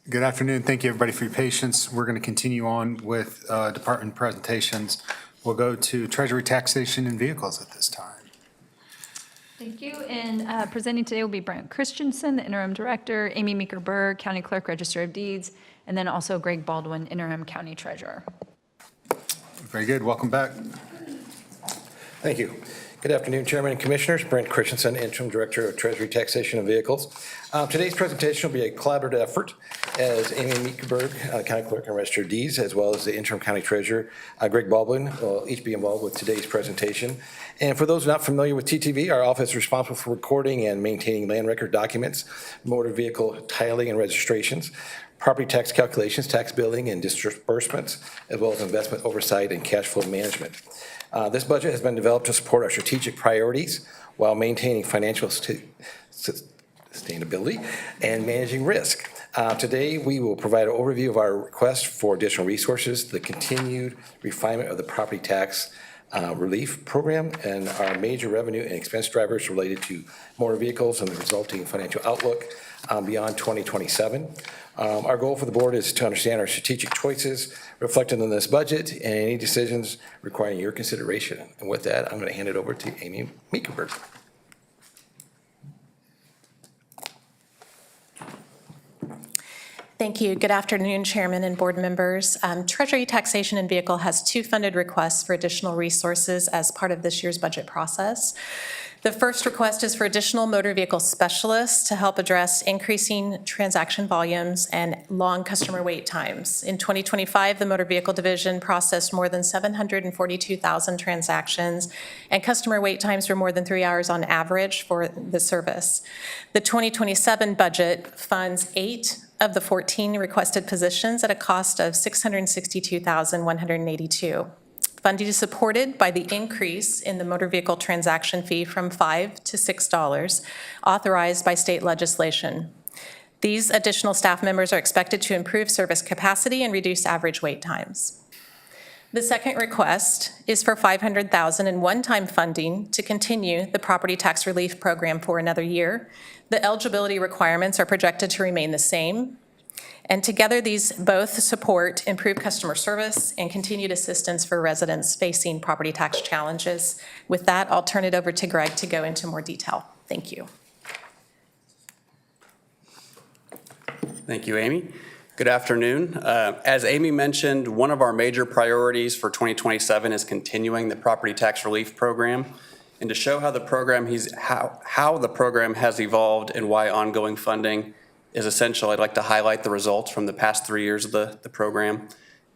Good afternoon. Thank you, everybody, for your patience. We're going to continue on with department presentations. We'll go to Treasury, Taxation, and Vehicles at this time. Thank you. And presenting today will be Brent Christensen, the Interim Director, Amy Meeker-Berg, County Clerk, Register of Deeds, and then also Greg Baldwin, Interim County Treasurer. Very good. Welcome back. Thank you. Good afternoon, Chairman and Commissioners. Brent Christensen, Interim Director of Treasury, Taxation, and Vehicles. Today's presentation will be a collaborative effort as Amy Meeker-Berg, County Clerk and Register of Deeds, as well as the Interim County Treasurer, Greg Baldwin, will each be involved with today's presentation. And for those not familiar with TTV, our office is responsible for recording and maintaining land record documents, motor vehicle titling and registrations, property tax calculations, tax billing and disbursements, as well as investment oversight and cash flow management. This budget has been developed to support our strategic priorities while maintaining financial sustainability and managing risk. Today, we will provide an overview of our request for additional resources, the continued refinement of the property tax relief program, and our major revenue and expense drivers related to motor vehicles and the resulting financial outlook beyond 2027. Our goal for the board is to understand our strategic choices reflected in this budget and any decisions requiring your consideration. And with that, I'm going to hand it over to Amy Meeker-Berg. Thank you. Good afternoon, Chairman and board members. Treasury, Taxation, and Vehicle has two funded requests for additional resources as part of this year's budget process. The first request is for additional motor vehicle specialists to help address increasing transaction volumes and long customer wait times. In 2025, the Motor Vehicle Division processed more than 742,000 transactions, and customer wait times were more than 3 hours on average for the service. The 2027 budget funds 8 of the 14 requested positions at a cost of $662,182. Funding is supported by the increase in the motor vehicle transaction fee from $5 to $6, authorized by state legislation. These additional staff members are expected to improve service capacity and reduce average wait times. The second request is for $500,000 in one-time funding to continue the property tax relief program for another year. The eligibility requirements are projected to remain the same. And together, these both support improved customer service and continued assistance for residents facing property tax challenges. With that, I'll turn it over to Greg to go into more detail. Thank you. Thank you, Amy. Good afternoon. As Amy mentioned, one of our major priorities for 2027 is continuing the property tax relief program. And to show how the program has evolved and why ongoing funding is essential, I'd like to highlight the results from the past 3 years of the program.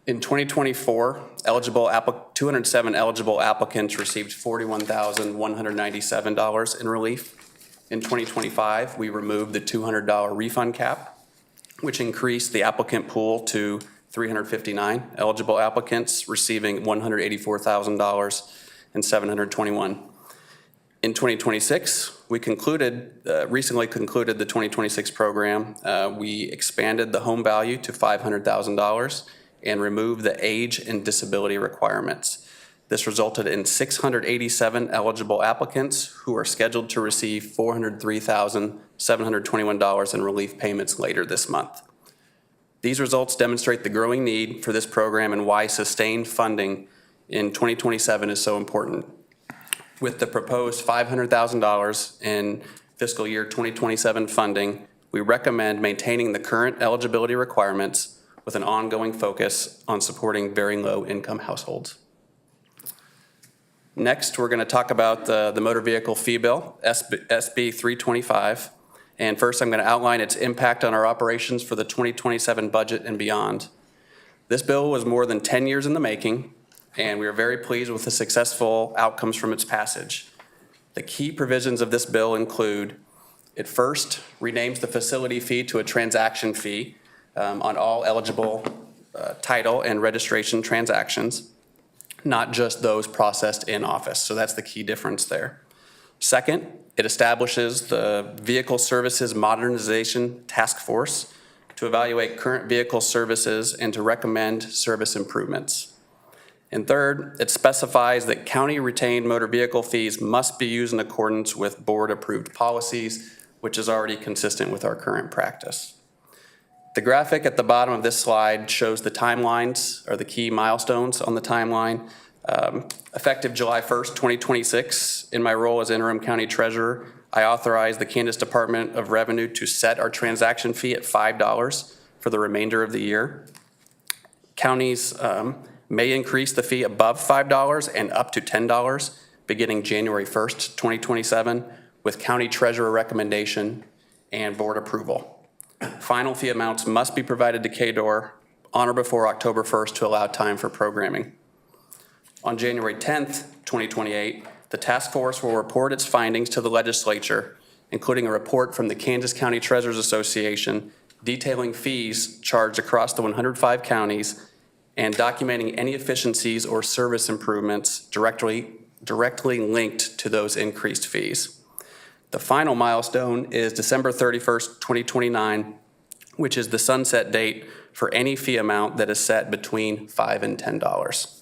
In 2024, 207 eligible applicants received $41,197 in relief. In 2025, we removed the $200 refund cap, which increased the applicant pool to 359 eligible applicants, receiving $184,721. In 2026, we recently concluded the 2026 program. We expanded the home value to $500,000 and removed the age and disability requirements. This resulted in 687 eligible applicants who are scheduled to receive $403,721 in relief payments later this month. These results demonstrate the growing need for this program and why sustained funding in 2027 is so important. With the proposed $500,000 in fiscal year 2027 funding, we recommend maintaining the current eligibility requirements with an ongoing focus on supporting very low-income households. Next, we're going to talk about the motor vehicle fee bill, SB 325. And first, I'm going to outline its impact on our operations for the 2027 budget and beyond. This bill was more than 10 years in the making, and we are very pleased with the successful outcomes from its passage. The key provisions of this bill include: it first renames the facility fee to a transaction fee on all eligible title and registration transactions, not just those processed in office. So that's the key difference there. Second, it establishes the Vehicle Services Modernization Task Force to evaluate current vehicle services and to recommend service improvements. And third, it specifies that county retained motor vehicle fees must be used in accordance with board approved policies, which is already consistent with our current practice. The graphic at the bottom of this slide shows the timelines, or the key milestones on the timeline. Effective July 1st, 2026, in my role as interim county treasurer, I authorized the Kansas Department of Revenue to set our transaction fee at $5 for the remainder of the year. Counties may increase the fee above $5 and up to $10 beginning January 1st, 2027, with county treasurer recommendation and board approval. Final fee amounts must be provided to KDOR on or before October 1st to allow time for programming. On January 10th, 2028, the task force will report its findings to the legislature, including a report from the Kansas County Treasurers Association detailing fees charged across the 105 counties and documenting any efficiencies or service improvements directly linked to those increased fees. The final milestone is December 31st, 2029, which is the sunset date for any fee amount that is set between $5 and $10.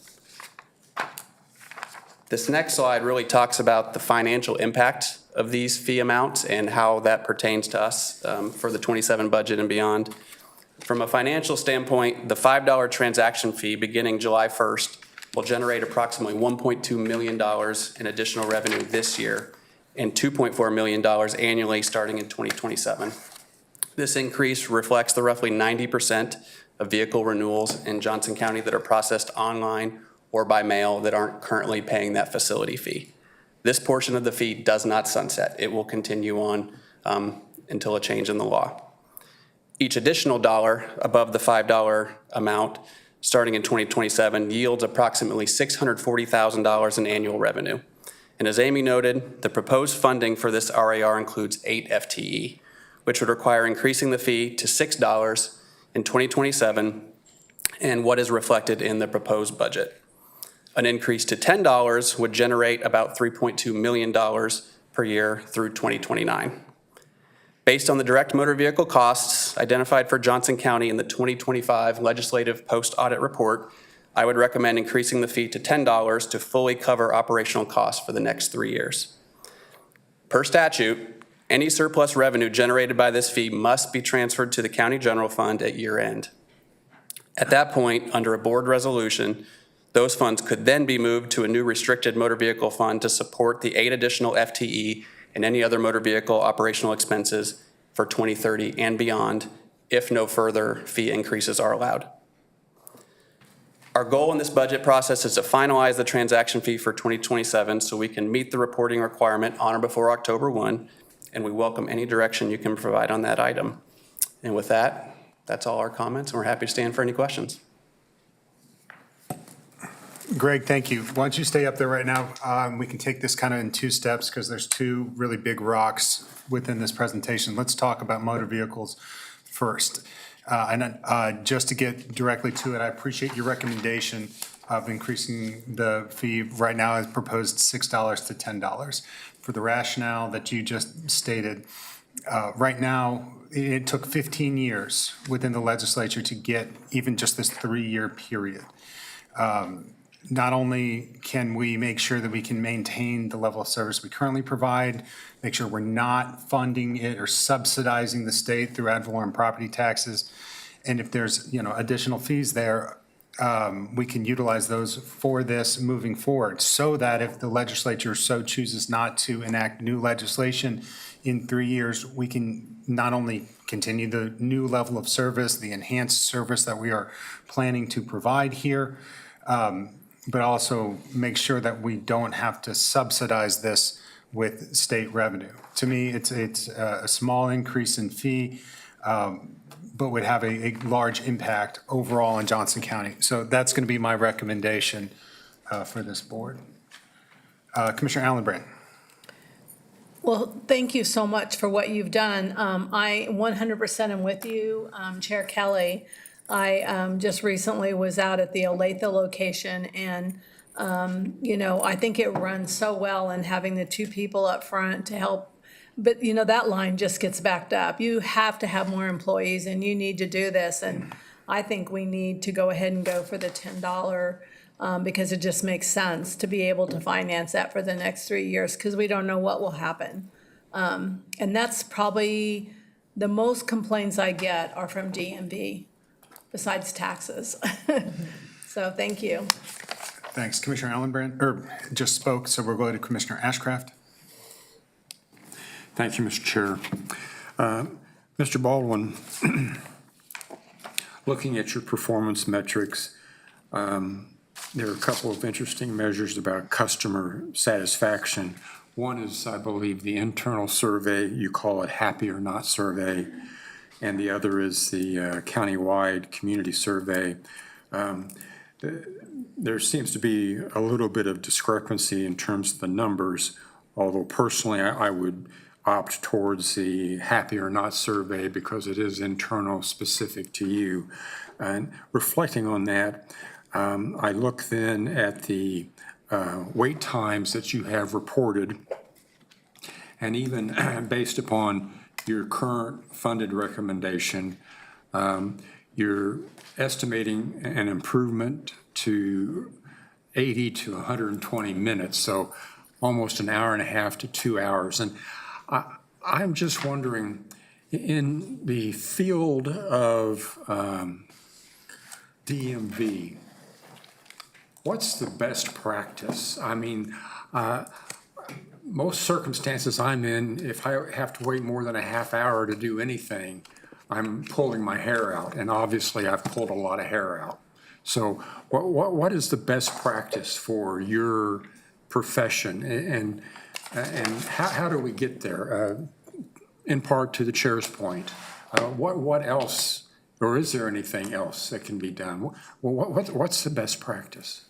This next slide really talks about the financial impact of these fee amounts and how that pertains to us for the 27 budget and beyond. From a financial standpoint, the $5 transaction fee beginning July 1st will generate approximately $1.2 million in additional revenue this year and $2.4 million annually starting in 2027. This increase reflects the roughly 90% of vehicle renewals in Johnson County that are processed online or by mail that aren't currently paying that facility fee. This portion of the fee does not sunset. It will continue on until a change in the law. Each additional dollar above the $5 amount starting in 2027 yields approximately $640,000 in annual revenue. And as Amy noted, the proposed funding for this RAR includes 8 FTE, which would require increasing the fee to $6 in 2027 and what is reflected in the proposed budget. An increase to $10 would generate about $3.2 million per year through 2029. Based on the direct motor vehicle costs identified for Johnson County in the 2025 legislative post-audit report, I would recommend increasing the fee to $10 to fully cover operational costs for the next 3 years. Per statute, any surplus revenue generated by this fee must be transferred to the county general fund at year end. At that point, under a board resolution, those funds could then be moved to a new restricted motor vehicle fund to support the 8 additional FTE and any other motor vehicle operational expenses for 2030 and beyond, if no further fee increases are allowed. Our goal in this budget process is to finalize the transaction fee for 2027 so we can meet the reporting requirement on or before October 1, and we welcome any direction you can provide on that item. And with that, that's all our comments, and we're happy to stand for any questions. Greg, thank you. Why don't you stay up there right now? We can take this kind of in 2 steps because there's 2 really big rocks within this presentation. Let's talk about motor vehicles first. Just to get directly to it, I appreciate your recommendation of increasing the fee right now as proposed $6 to $10. For the rationale that you just stated, right now, it took 15 years within the legislature to get even just this 3-year period. Not only can we make sure that we can maintain the level of service we currently provide, make sure we're not funding it or subsidizing the state through ad valorem property taxes, and if there's additional fees there, we can utilize those for this moving forward, so that if the legislature so chooses not to enact new legislation in 3 years, we can not only continue the new level of service, the enhanced service that we are planning to provide here, but also make sure that we don't have to subsidize this with state revenue. To me, it's a small increase in fee, but would have a large impact overall in Johnson County. So that's going to be my recommendation for this board. Commissioner Allenbrand. Well, thank you so much for what you've done. I 100% am with you, Chair Kelly. I just recently was out at the Olathe location, and I think it runs so well, and having the 2 people up front to help. But that line just gets backed up. You have to have more employees, and you need to do this. And I think we need to go ahead and go for the $10 because it just makes sense to be able to finance that for the next 3 years, because we don't know what will happen. And that's probably the most complaints I get are from DMV, besides taxes. So thank you. Thanks. Commissioner Ellenbrand, just spoke, so we'll go to Commissioner Ashcraft. Thank you, Mr. Chair. Mr. Baldwin, looking at your performance metrics, there are a couple of interesting measures about customer satisfaction. One is, I believe, the internal survey, you call it Happy or Not survey, and the other is the countywide community survey. There seems to be a little bit of discrepancy in terms of the numbers, although personally I would opt towards the Happy or Not survey because it is internal, specific to you. And reflecting on that, I look then at the wait times that you have reported, and even based upon your current funded recommendation, you're estimating an improvement to 80 to 120 minutes, so almost an hour and a half to 2 hours. And I'm just wondering, in the field of DMV, what's the best practice? I mean, most circumstances I'm in, if I have to wait more than a half hour to do anything, I'm pulling my hair out, and obviously I've pulled a lot of hair out. So what is the best practice for your profession, and how do we get there? In part to the chair's point, what else, or is there anything else that can be done? What's the best practice?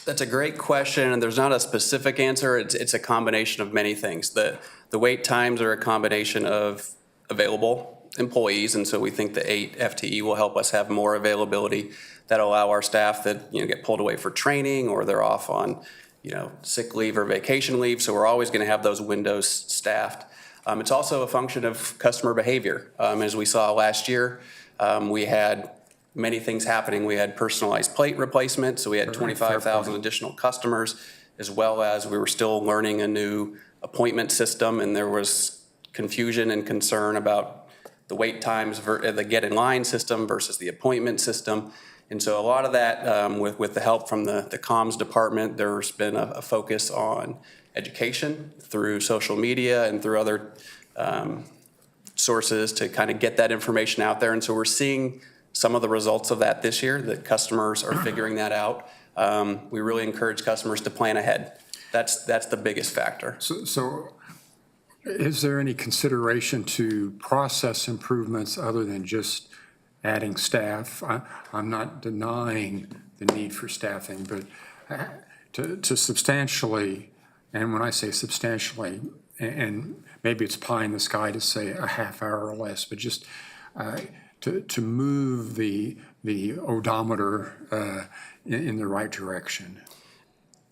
That's a great question, and there's not a specific answer. It's a combination of many things. The wait times are a combination of available employees, and so we think the 8 FTE will help us have more availability that allow our staff that get pulled away for training or they're off on sick leave or vacation leave. So we're always going to have those windows staffed. It's also a function of customer behavior. As we saw last year, we had many things happening. We had personalized plate replacement, so we had 25,000 additional customers, as well as we were still learning a new appointment system, and there was confusion and concern about the wait times, the get in line system versus the appointment system. And so a lot of that, with the help from the comms department, there's been a focus on education through social media and through other sources to kind of get that information out there. And so we're seeing some of the results of that this year, that customers are figuring that out. We really encourage customers to plan ahead. That's the biggest factor. So is there any consideration to process improvements other than just adding staff? I'm not denying the need for staffing, but to substantially, and when I say substantially, and maybe it's pie in the sky to say a half hour or less, but just to move the odometer in the right direction.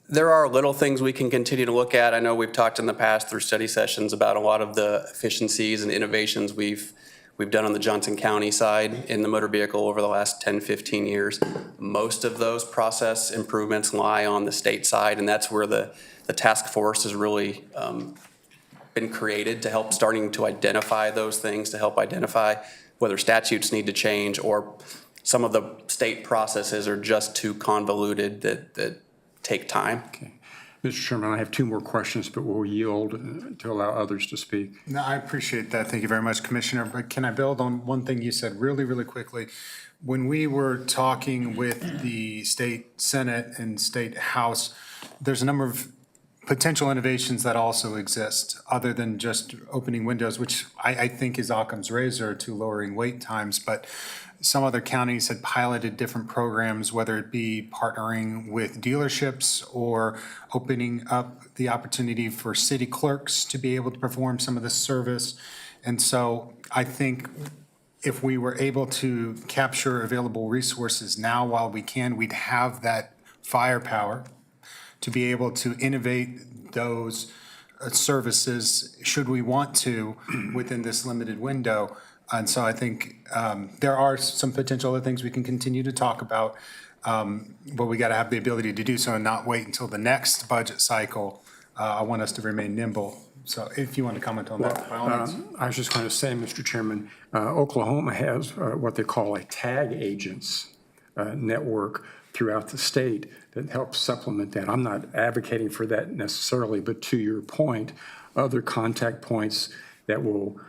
There are little things we can continue to look at. I know we've talked in the past through study sessions about a lot of the efficiencies and innovations we've done on the Johnson County side in the motor vehicle over the last 10, 15 years. Most of those process improvements lie on the state side, and that's where the task force has really been created to help starting to identify those things, to help identify whether statutes need to change or some of the state processes are just too convoluted that take time. Okay. Mr. Chairman, I have 2 more questions, but we'll yield to allow others to speak. No, I appreciate that. Thank you very much, Commissioner. But can I build on one thing you said really, really quickly? When we were talking with the state Senate and state House, there's a number of potential innovations that also exist other than just opening windows, which I think is Occam's razor to lowering wait times. But some other counties had piloted different programs, whether it be partnering with dealerships or opening up the opportunity for city clerks to be able to perform some of this service. And so I think if we were able to capture available resources now while we can, we'd have that firepower to be able to innovate those services should we want to within this limited window. And so I think there are some potential other things we can continue to talk about, but we got to have the ability to do so and not wait until the next budget cycle. I want us to remain nimble So if you want to comment on that, by all means. I was just going to say, Mr. Chairman, Oklahoma has what they call a tag agents network throughout the state that helps supplement that. I'm not advocating for that necessarily, but to your point, other contact points that will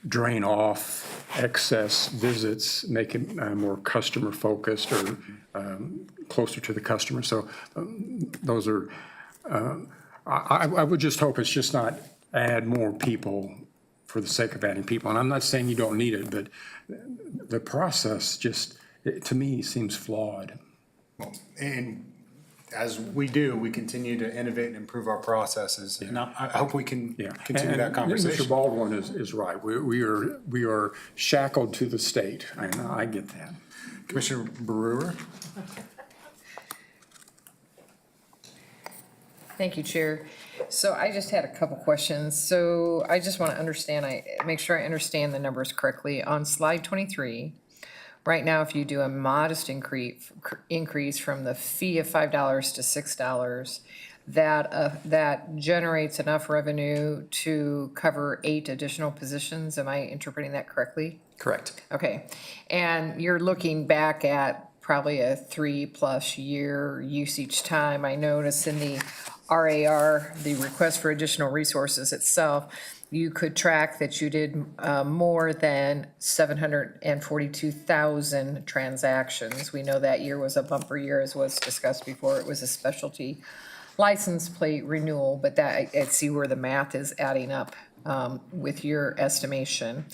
drain off excess visits, make it more customer focused or closer to the customer. So those are, I would just hope it's just not add more people for the sake of adding people. And I'm not saying you don't need it, but the process just, to me, seems flawed. And as we do, we continue to innovate and improve our processes. And I hope we can continue that And conversation. Mr. Baldwin is right. We are shackled to the state. I get that. Commissioner Brewer? Thank you, Chair. So I just had a couple questions. So I just want to understand, make sure I understand the numbers correctly. On slide 23, right now, if you do a modest increase from the fee of $5 to $6, that generates enough revenue to cover 8 additional positions. Am I interpreting that correctly? Correct. Okay. And you're looking back at probably a 3+ year usage time. I notice in the RAR, the request for additional resources itself, you could track that you did more than 742,000 transactions. We know that year was a bumper year, as was discussed before. It was a specialty license plate renewal, but that I see where the math is adding up with your estimation.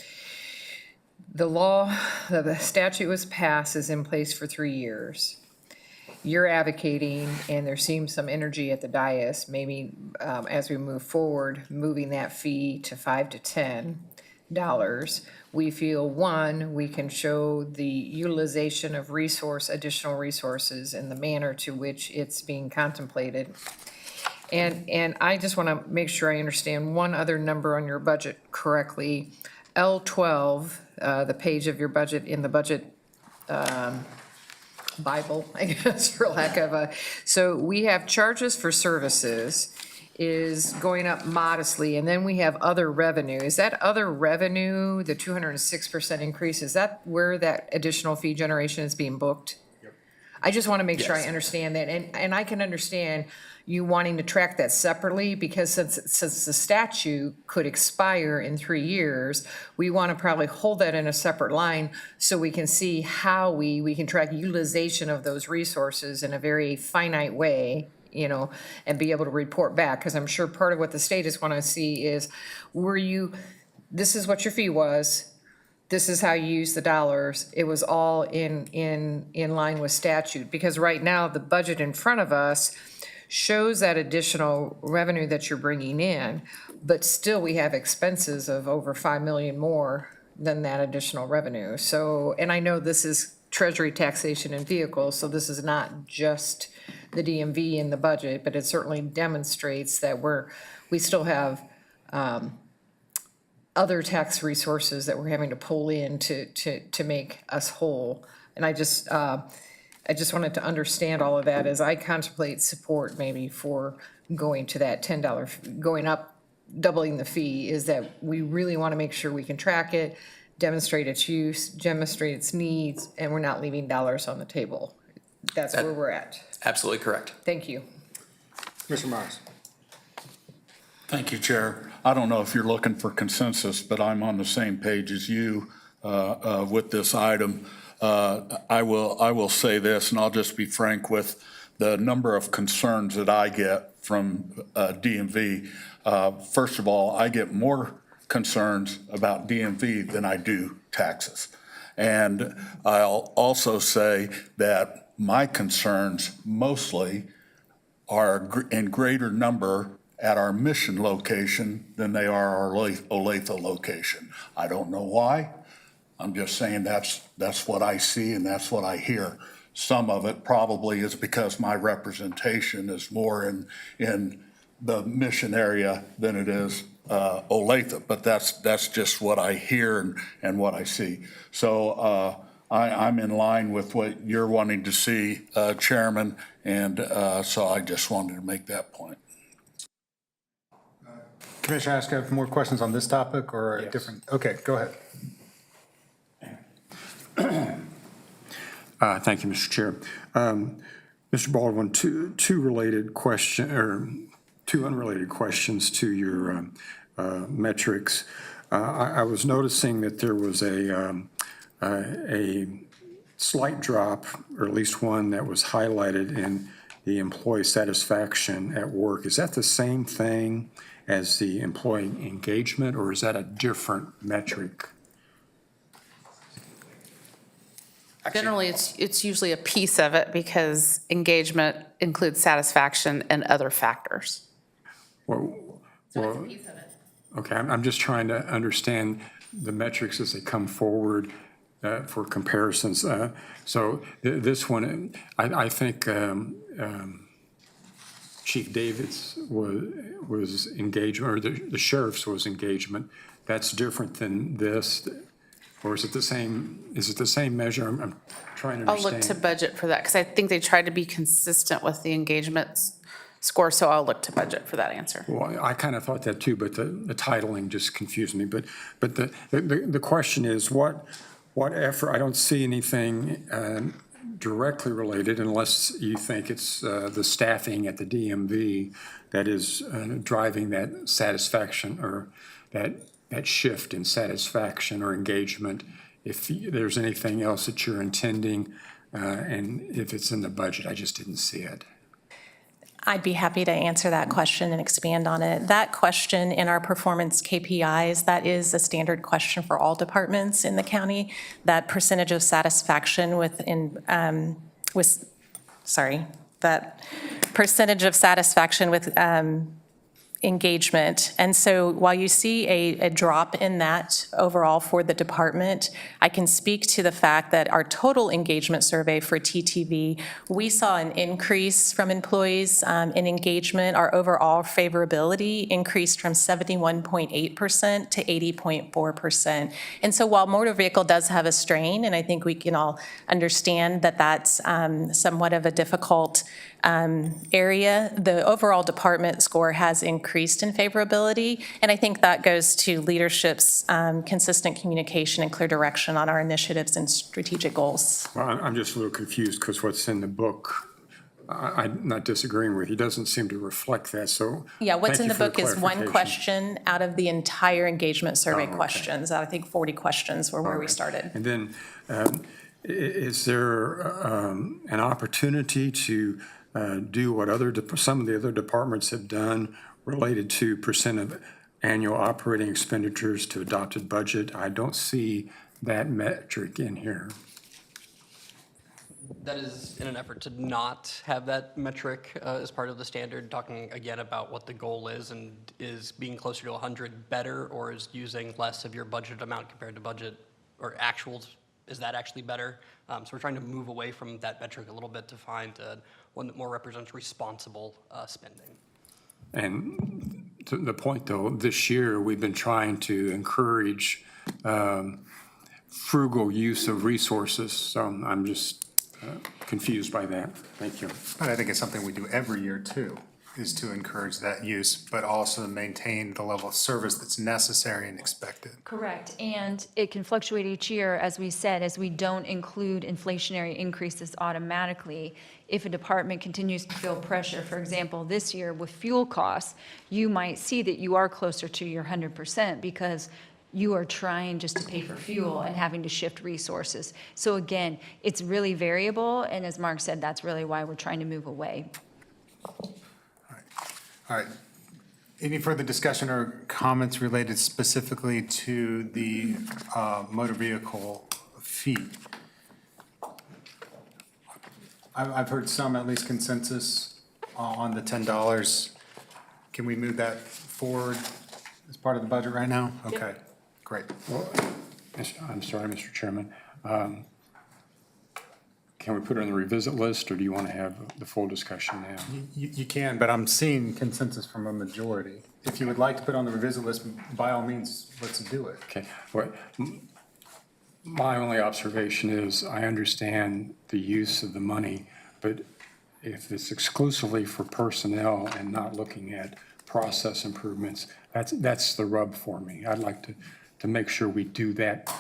The law, the statute was passed, is in place for 3 years. You're advocating, and there seems some energy at the dais, maybe as we move forward, moving that fee to $5 to $10. We feel, one, we can show the utilization of additional resources in the manner to which it's being contemplated. And I just want to make sure I understand one other number on your budget correctly. L12, the page of your budget in the budget Bible, I guess, for lack of a, so we have charges for services is going up modestly, and then we have other revenue. Is that other revenue, the 206% increase, is that where that additional fee generation is being booked? I just want to make sure I understand that, and I can understand you wanting to track that separately, because since the statute could expire in 3 years, we want to probably hold that in a separate line so we can see how we can track utilization of those resources in a very finite way, and be able to report back, because I'm sure part of what the state is want to see is, this is what your fee was, this is how you use the dollars, it was all in line with statute, because right now, the budget in front of us shows that additional revenue that you're bringing in, but still we have expenses of over 5 million more than that additional revenue. So, and I know this is Treasury taxation and vehicles, so this is not just the DMV in the budget, but it certainly demonstrates that we still have other tax resources that we're having to pull in to make us whole. And I just wanted to understand all of that as I contemplate support maybe for going to that $10, going up, doubling the fee, is that we really want to make sure we can track it, demonstrate its use, demonstrate its needs, and we're not leaving dollars on the table. That's where we're at. Absolutely correct. Thank you. Commissioner Myers? Thank you, Chair. I don't know if you're looking for consensus, but I'm on the same page as you with this item. I will say this, and I'll just be frank with the number of concerns that I get from DMV. First of all, I get more concerns about DMV than I do taxes. And I'll also say that my concerns mostly are in greater number at our Mission location than they are our Olathe location. I don't know why. I'm just saying that's what I see and that's what I hear. Some of it probably is because my representation is more in the Mission area than it is Olathe, but that's just what I hear and what I see. So I'm in line with what you're wanting to see, Chairman, and so I just wanted to make that point. Commissioner Ash, have more questions on this topic or a Yes. different? Okay, go ahead. Thank you, Mr. Chair. Mr. Baldwin, two unrelated questions to your metrics. I was noticing that there was a slight drop, or at least one that was highlighted in the employee satisfaction at work. Is that the same thing as the employee engagement, or is that a different metric? Generally, it's usually a piece of it because engagement includes satisfaction and other factors. Well, okay, I'm just trying to understand the metrics as they come forward for comparisons. So this one, I think Chief David's was engagement, or the sheriff's was engagement. That's different than this, or is it the same measure? I'm trying to I'll look to understand. budget for that because I think they tried to be consistent with the engagement score, so I'll look to budget for that answer. Well, I kind of thought that too, but the titling just confused me. But the question is, what effort, I don't see anything directly related unless you think it's the staffing at the DMV that is driving that satisfaction or that shift in satisfaction or engagement. If there's anything else that you're intending, and if it's in the budget, I just didn't see it. I'd be happy to answer that question and expand on it. That question in our performance KPIs, that is a standard question for all departments in the county. That percentage of satisfaction that percentage of satisfaction with engagement. And so while you see a drop in that overall for the department, I can speak to the fact that our total engagement survey for TTV, we saw an increase from employees in engagement. Our overall favorability increased from 71.8% to 80.4%. And so while motor vehicle does have a strain, and I think we can all understand that that's somewhat of a difficult area, the overall department score has increased in favorability, and I think that goes to leadership's consistent communication and clear direction on our initiatives and strategic goals. Well, I'm just a little confused because what's in the book, I'm not disagreeing with you, doesn't seem to reflect that, so. Yeah, what's in thank the you for book is one clarification. question out of the entire engagement survey okay. questions. I think 40 questions were where we All right. started. And then, is there an opportunity to do what some of the other departments have done related to percent of annual operating expenditures to adopted budget? I don't see that metric in here. That is in an effort to not have that metric as part of the standard, talking again about what the goal is, and is being closer to 100 better, or is using less of your budget amount compared to budget or actuals, is that actually better? So we're trying to move away from that metric a little bit to find one that more represents responsible spending. And to the point, though, this year, we've been trying to encourage frugal use of resources, so I'm just confused by that. Thank you. But I think it's something we do every year too, is to encourage that use, but also maintain the level of service that's necessary and expected. Correct, and it can fluctuate each year, as we said, as we don't include inflationary increases automatically. If a department continues to feel pressure, for example, this year with fuel costs, you might see that you are closer to your 100% because you are trying just to pay for fuel and having to shift resources. So again, it's really variable, and as Mark said, that's really why we're trying to move away. All right. Any further discussion or comments related specifically to the motor vehicle fee? I've heard some, at least consensus, on the $10. Can we move that forward as part of the budget right now? Okay, great. I'm sorry, Mr. Chairman. Can we put it on the revisit list, or do you want to have the full discussion now? You can, but I'm seeing consensus from a majority. If you would like to put on the revisit list, by all means, let's do it. Okay. My only observation is I understand the use of the money, but if it's exclusively for personnel and not looking at process improvements. That's the rub for me. I'd like to make sure we do that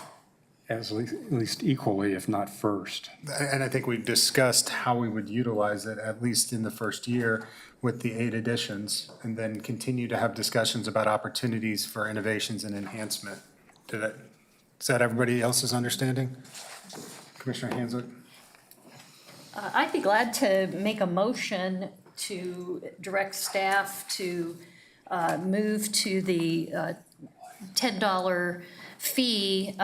at least equally, if not first. And I think we discussed how we would utilize it, at least in the first year, with the 8 additions, and then continue to have discussions about opportunities for innovations and enhancement. Is that everybody else's understanding? Commissioner Hanslick? I'd be glad to make a motion to direct staff to move to the $10 fee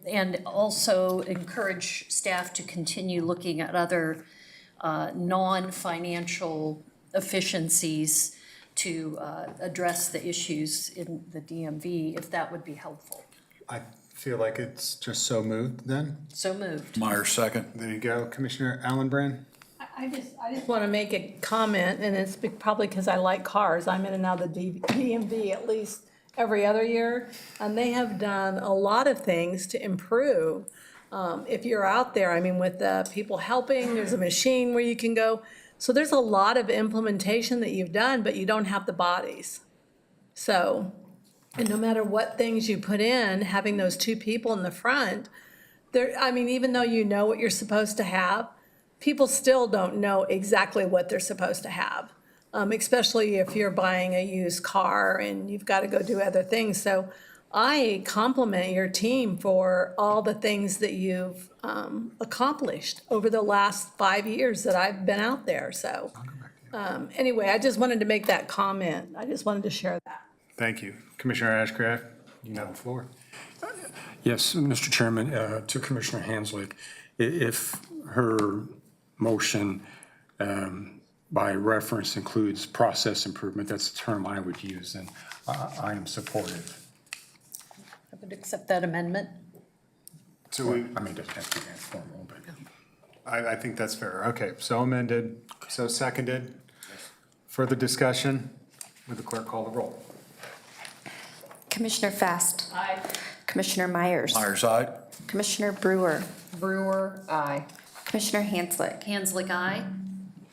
and also encourage staff to continue looking at other non-financial efficiencies to address the issues in the DMV, if that would be helpful. I feel like it's just so moved then. So moved. Meyer, second. There you go. Commissioner Allenbrand? I just want to make a comment, and it's probably because I like cars. I'm in and out of the DMV at least every other year, and they have done a lot of things to improve. If you're out there, I mean, with the people helping, there's a machine where you can go. So there's a lot of implementation that you've done, but you don't have the bodies. So, and no matter what things you put in, having those 2 people in the front, I mean, even though you know what you're supposed to have, people still don't know exactly what they're supposed to have, especially if you're buying a used car and you've got to go do other things. So I compliment your team for all the things that you've accomplished over the last 5 years that I've been out there. So anyway, I just wanted to make that comment. I just wanted to share that. Thank you. Commissioner Ashcraft, you have the floor. Yes, Mr. Chairman, to Commissioner Hanslick, if her motion by reference includes process improvement, that's the term I would use, and I am supportive. I would accept that amendment. So we, I mean, it doesn't have to be that formal, but. I think that's fair. Okay, so amended, so seconded. Further discussion? Would the clerk call the roll? Commissioner Fast. Aye. Commissioner Myers. Myers, aye. Commissioner Brewer. Brewer, aye. Commissioner Hanslick. Hanslick, aye.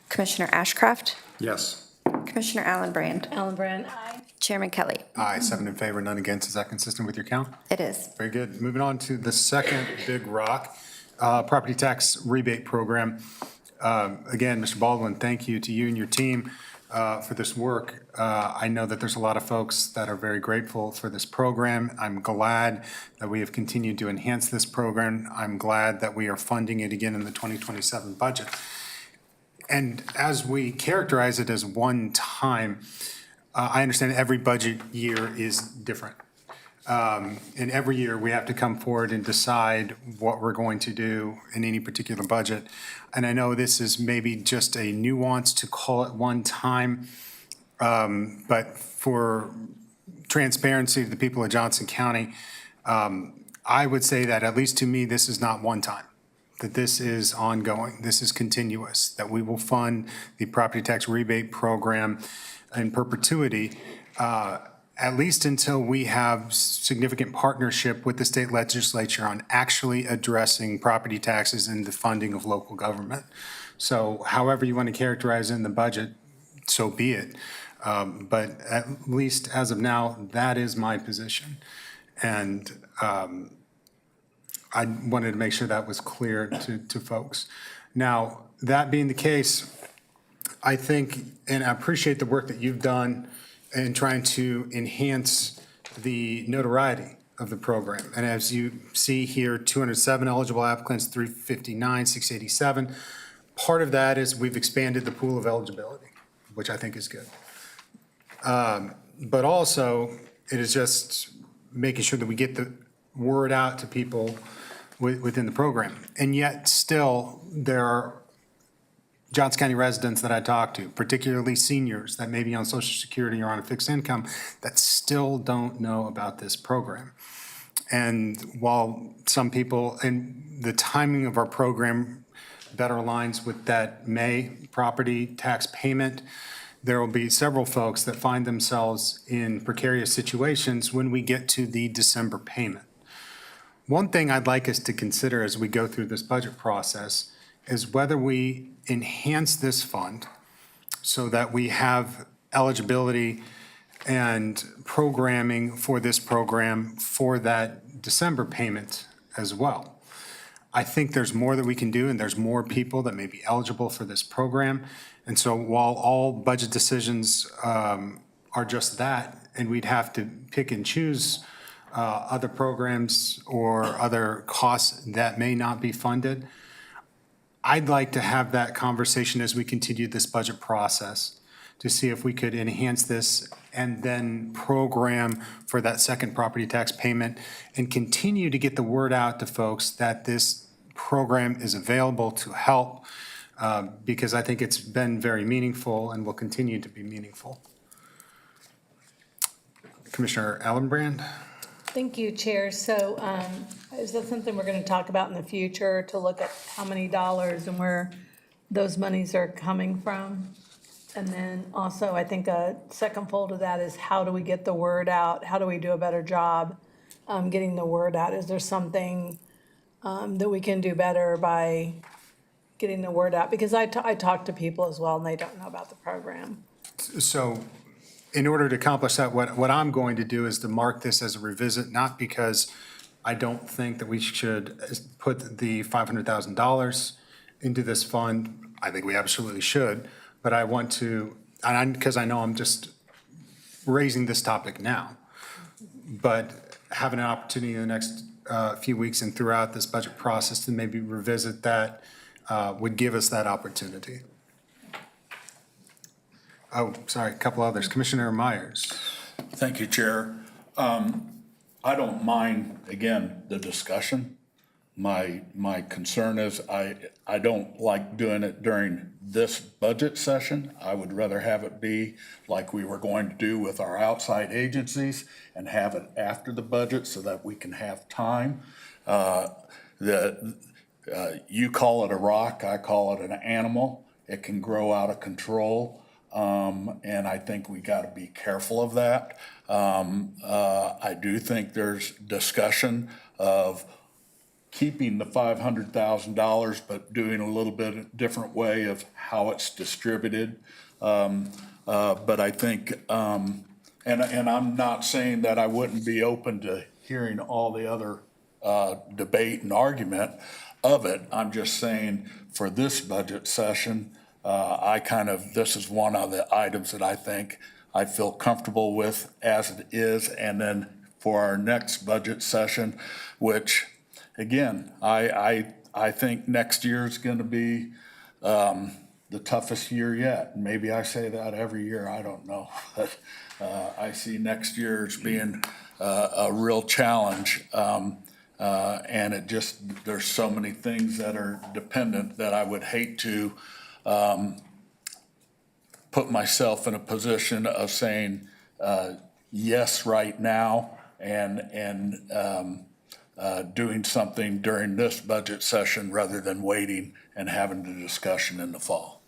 Commissioner Ashcraft. Yes. Commissioner Allenbrand. Allenbrand, aye. Chairman Kelly. Aye, 7 in favor, none against. Is that consistent with your count? It is. Very good. Moving on to the second big rock, property tax rebate program. Again, Mr. Baldwin, thank you to you and your team for this work. I know that there's a lot of folks that are very grateful for this program. I'm glad that we have continued to enhance this program. I'm glad that we are funding it again in the 2027 budget. And as we characterize it as one time, I understand every budget year is different. And every year we have to come forward and decide what we're going to do in any particular budget. And I know this is maybe just a nuance to call it one time, but for transparency to the people of Johnson County, I would say that at least to me, this is not one time, that this is ongoing, this is continuous, that we will fund the property tax rebate program in perpetuity, at least until we have significant partnership with the state legislature on actually addressing property taxes and the funding of local government. So however you want to characterize it in the budget, so be it. But at least as of now, that is my position. And I wanted to make sure that was clear to folks. Now, that being the case, I think, and I appreciate the work that you've done in trying to enhance the notoriety of the program. And as you see here, 207 eligible applicants, 359, 687. Part of that is we've expanded the pool of eligibility, which I think is good. But also, it is just making sure that we get the word out to people within the program. And yet still, there are Johnson County residents that I talk to, particularly seniors that may be on Social Security or on a fixed income, that still don't know about this program. And while some people, and the timing of our program better aligns with that May property tax payment, there will be several folks that find themselves in precarious situations when we get to the December payment. One thing I'd like us to consider as we go through this budget process is whether we enhance this fund so that we have eligibility and programming for this program for that December payment as well. I think there's more that we can do, and there's more people that may be eligible for this program. And so while all budget decisions are just that, and we'd have to pick and choose other programs or other costs that may not be funded, I'd like to have that conversation as we continue this budget process to see if we could enhance this and then program for that second property tax payment and continue to get the word out to folks that this program is available to help, because I think it's been very meaningful and will continue to be meaningful. Commissioner Allenbrand? Thank you, Chair. So is that something we're going to talk about in the future, to look at how many dollars and where those monies are coming from? And then also, I think a second fold of that is, how do we get the word out? How do we do a better job getting the word out? Is there something that we can do better by getting the word out? Because I talk to people as well, and they don't know about the program. So in order to accomplish that, what I'm going to do is to mark this as a revisit, not because I don't think that we should put the $500,000 into this fund. I think we absolutely should, but I want to, because I know I'm just raising this topic now, but having an opportunity in the next few weeks and throughout this budget process to maybe revisit that would give us that opportunity. Oh, sorry, a couple others. Commissioner Myers. Thank you, Chair. I don't mind, again, the discussion. My concern is I don't like doing it during this budget session. I would rather have it be like we were going to do with our outside agencies and have it after the budget so that we can have time. You call it a rock, I call it an animal. It can grow out of control. And I think we got to be careful of that. I do think there's discussion of keeping the $500,000, but doing a little bit different way of how it's distributed. But I think, and I'm not saying that I wouldn't be open to hearing all the other debate and argument of it. I'm just saying for this budget session, this is one of the items that I think I feel comfortable with as it is. And then for our next budget session, which again, I think next year is going to be the toughest year yet. Maybe I say that every year, I don't know. But I see next year as being a real challenge. And there's so many things that are dependent that I would hate to put myself in a position of saying yes right now and doing something during this budget session rather than waiting and having the discussion in the fall.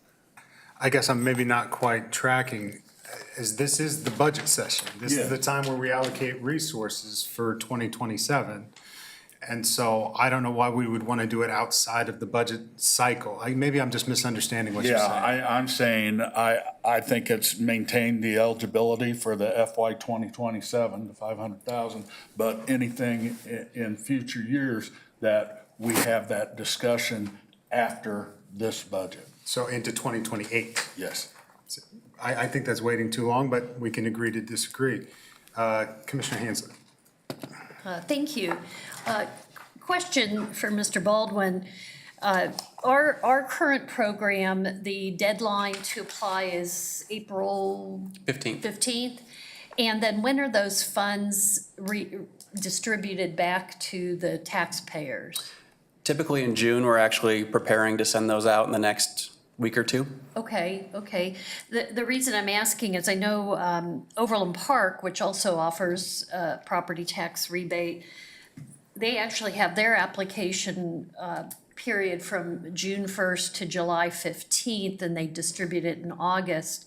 I guess I'm maybe not quite tracking, as this is the budget session. This is the time where we allocate resources for 2027. And so I don't know why we would want to do it outside of the budget cycle. Maybe I'm just misunderstanding what you're saying. Yeah, I'm saying I think it's maintained the eligibility for the FY 2027, the 500,000, but anything in future years that we have that discussion after this budget. So into 2028. Yes. I think that's waiting too long, but we can agree to disagree. Commissioner Hansley. Thank you. Question for Mr. Baldwin. Our current program, the deadline to apply is April 15th. And then when are those funds distributed back to the taxpayers? Typically in June, we're actually preparing to send those out in the next week or two. Okay. The reason I'm asking is I know Overland Park, which also offers property tax rebate, they actually have their application period from June 1st to July 15th, and they distribute it in August.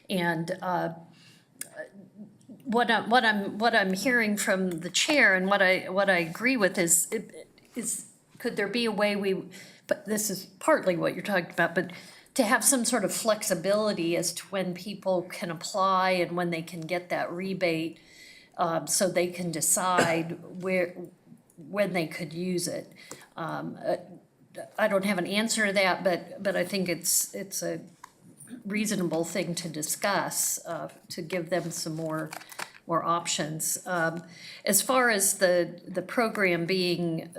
And what I'm hearing from the chair and what I agree with is could there be a way but this is partly what you're talking about, but to have some sort of flexibility as to when people can apply and when they can get that rebate, so they can decide when they could use it. I don't have an answer to that, but I think it's a reasonable thing to discuss, to give them some more options. As far as the program being,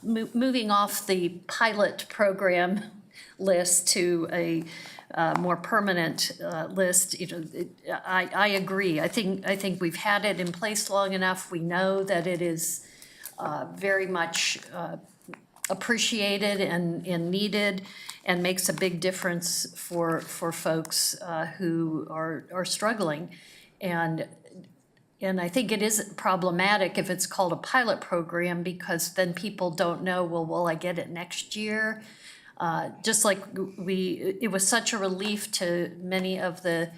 moving off the pilot program list to a more permanent list, I agree. I think we've had it in place long enough. We know that it is very much appreciated and needed, and makes a big difference for folks who are struggling. And I think it is problematic if it's called a pilot program, because then people don't know, well, will I get it next year? Just like it was such a relief to many of the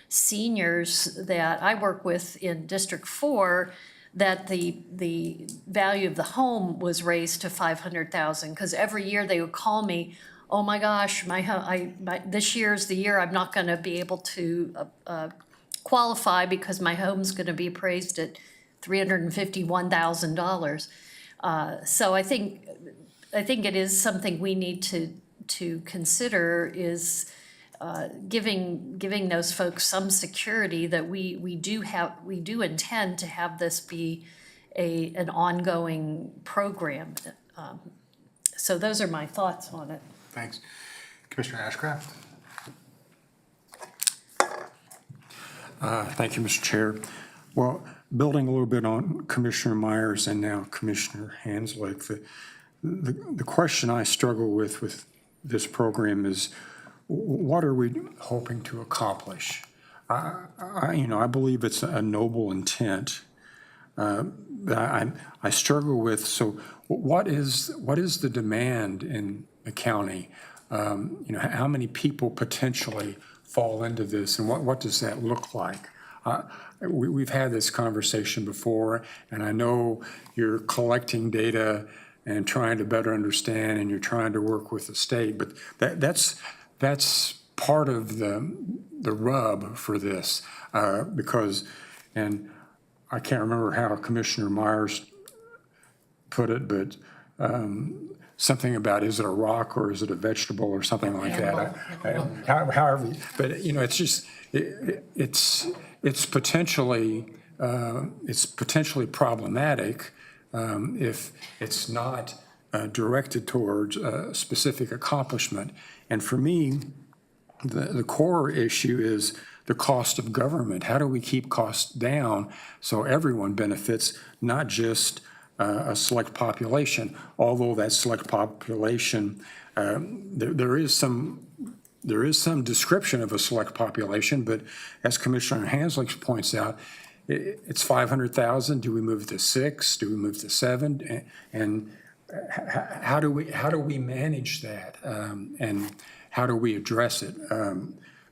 seniors that I work with in District 4 that the value of the home was raised to $500,000, because every year they would call me, oh my gosh, this year's the year I'm not going to be able to qualify because my home's going to be appraised at $351,000. So I think it is something we need to consider, is giving those folks some security that we do intend to have this be an ongoing program. So those are my thoughts on it. Thanks. Commissioner Ashcraft? Thank you, Mr. Chair. Well, building a little bit on Commissioner Myers and now Commissioner Hanslick, the question I struggle with this program is, what are we hoping to accomplish? I believe it's a noble intent. But I struggle with, so what is the demand in the county? How many people potentially fall into this, and what does that look like? We've had this conversation before, and I know you're collecting data and trying to better understand, and you're trying to work with the state, but that's part of the rub for this, because, and I can't remember how Commissioner Myers put it, but something about, is it a rock or is it a vegetable or something like that? However, but it's just, it's potentially problematic if it's not directed towards a specific accomplishment. And for me, the core issue is the cost of government. How do we keep costs down so everyone benefits, not just a select population? Although that select population, there is some description of a select population, but as Commissioner Hanslick points out, it's 500,000. Do we move to 6? Do we move to 7? And how do we manage that? And how do we address it?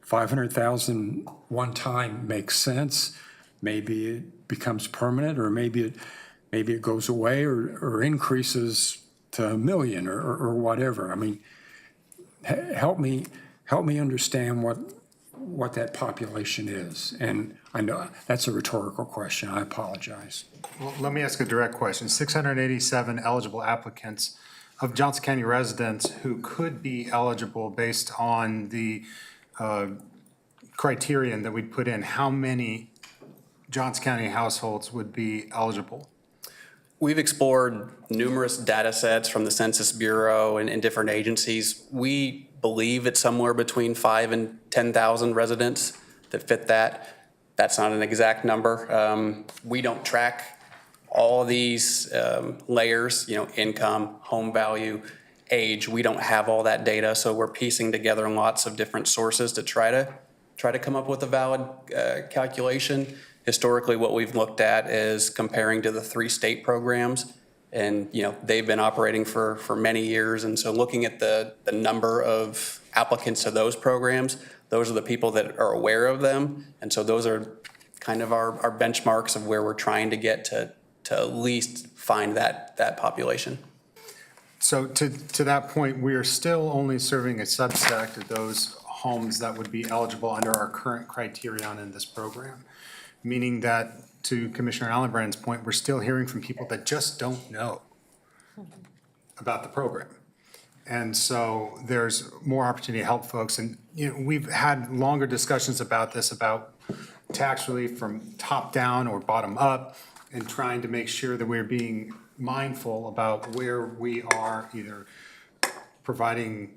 500,000 one time makes sense. Maybe it becomes permanent, or maybe it goes away or increases to 1 million or whatever. I mean, help me understand what that population is. And I know that's a rhetorical question. I apologize. Well, let me ask a direct question. 687 eligible applicants of Johnson County residents who could be eligible based on the criterion that we'd put in. How many Johnson County households would be eligible? We've explored numerous data sets from the Census Bureau and different agencies. We believe it's somewhere between 5,000 and 10,000 residents that fit that. That's not an exact number. We don't track all of these layers, income, home value, age. We don't have all that data, so we're piecing together lots of different sources to try to come up with a valid calculation. Historically, what we've looked at is comparing to the 3 state programs, and they've been operating for many years. And so looking at the number of applicants to those programs, those are the people that are aware of them. And so those are kind of our benchmarks of where we're trying to get to at least find that population. So to that point, we are still only serving a subset of those homes that would be eligible under our current criterion in this program. Meaning that, to Commissioner Allenbrand's point, we're still hearing from people that just don't know about the program. And so there's more opportunity to help folks. And, you know, we've had longer discussions about this, about tax relief from top down or bottom up, and trying to make sure that we're being mindful about where we are either providing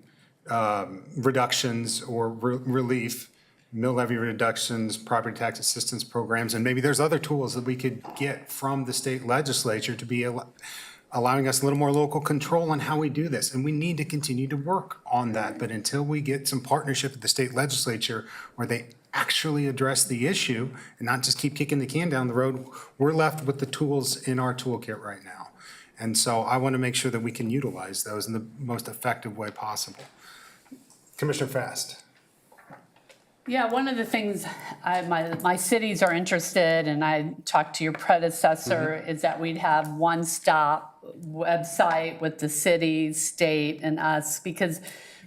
reductions or relief, mill levy reductions, property tax assistance programs, and maybe there's other tools that we could get from the state legislature to be allowing us a little more local control on how we do this. And we need to continue to work on that. But until we get some partnership with the state legislature where they actually address the issue and not just keep kicking the can down the road, we're left with the tools in our toolkit right now. And so I want to make sure that we can utilize those in the most effective way possible. Commissioner Fast. Yeah, one of the things my cities are interested, and I talked to your predecessor, is that we'd have one-stop website with the city, state, and us, because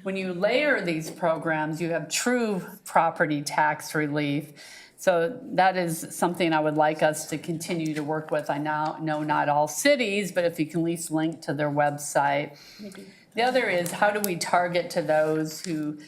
when you layer these programs, you have true property tax relief. So that is something I would like us to continue to work with. I now know not all cities, but if you can at least link to their website. The other is, how do we target to those who,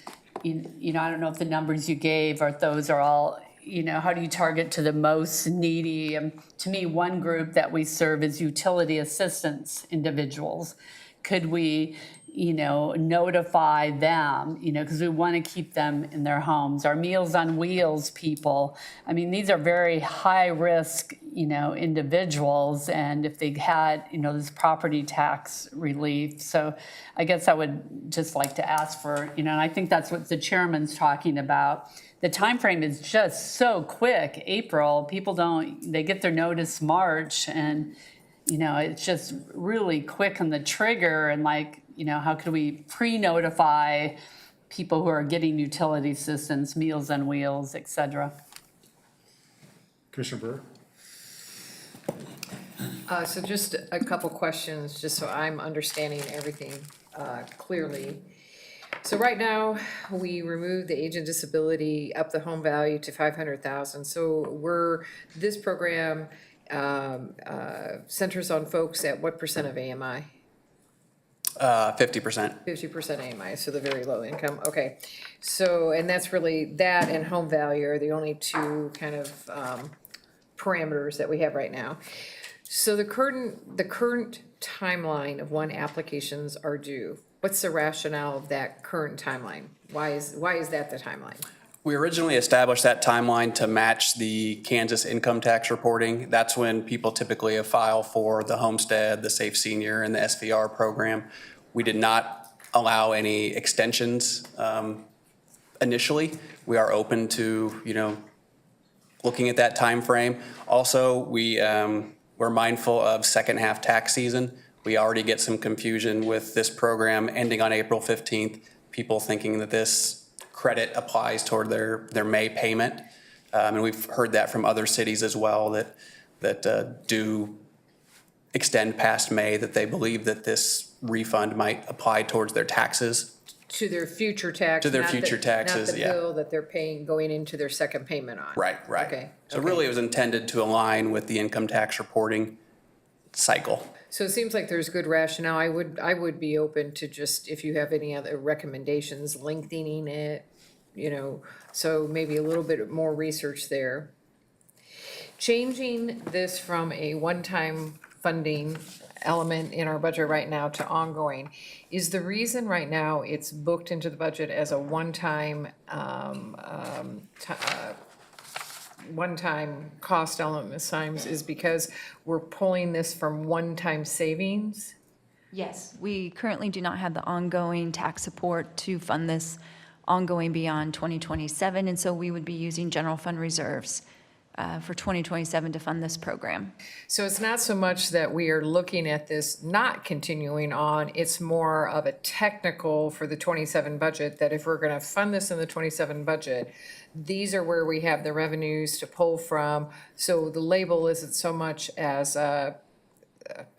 you know, I don't know if the numbers you gave or if those are all, you know, how do you target to the most needy? To me, one group that we serve is utility assistance individuals. Could we, you know, notify them, you know, because we want to keep them in their homes. Our Meals on Wheels people, I mean, these are very high risk, you know, individuals. And if they had, you know, this property tax relief. So I guess I would just like to ask for, you know, and I think that's what the chairman's talking about. The time frame is just so quick. April, people they get their notice March, and, you know, it's just really quick on the trigger. And like, you know, how could we pre-notify people who are getting utility assistance, Meals on Wheels, et cetera? Commissioner Brewer. So just a couple questions, just so I'm understanding everything clearly. So right now, we removed the age and disability, up the home value to 500,000. So this program centers on folks at what percent of AMI? 50%. 50% AMI, so the very low income, okay. So, and that's really, that and home value are the only two kind of parameters that we have right now. So the current timeline of when applications are due, what's the rationale of that current timeline? Why is that the timeline? We originally established that timeline to match the Kansas income tax reporting. That's when people typically file for the homestead, the Safe Senior, and the SVR program. We did not allow any extensions initially. We are open to, you know, looking at that time frame. Also, we're mindful of second half tax season. We already get some confusion with this program ending on April 15th, people thinking that this credit applies toward their May payment. And we've heard that from other cities as well that do extend past May, that they believe that this refund might apply towards their taxes. To their future tax. To their future taxes, yeah. Not the bill that they're paying going into their second payment on. Right. Okay. So really it was intended to align with the income tax reporting cycle. So it seems like there's good rationale. I would be open to just, if you have any other recommendations, lengthening it, you know, so maybe a little bit more research there. Changing this from a one-time funding element in our budget right now to ongoing, is the reason right now it's booked into the budget as a one-time cost element sometimes is because we're pulling this from one-time savings? Yes, we currently do not have the ongoing tax support to fund this ongoing beyond 2027, and so we would be using general fund reserves for 2027 to fund this program. So it's not so much that we are looking at this not continuing on, it's more of a technical for the 27 budget, that if we're gonna fund this in the 27 budget, these are where we have the revenues to pull from. So the label isn't so much as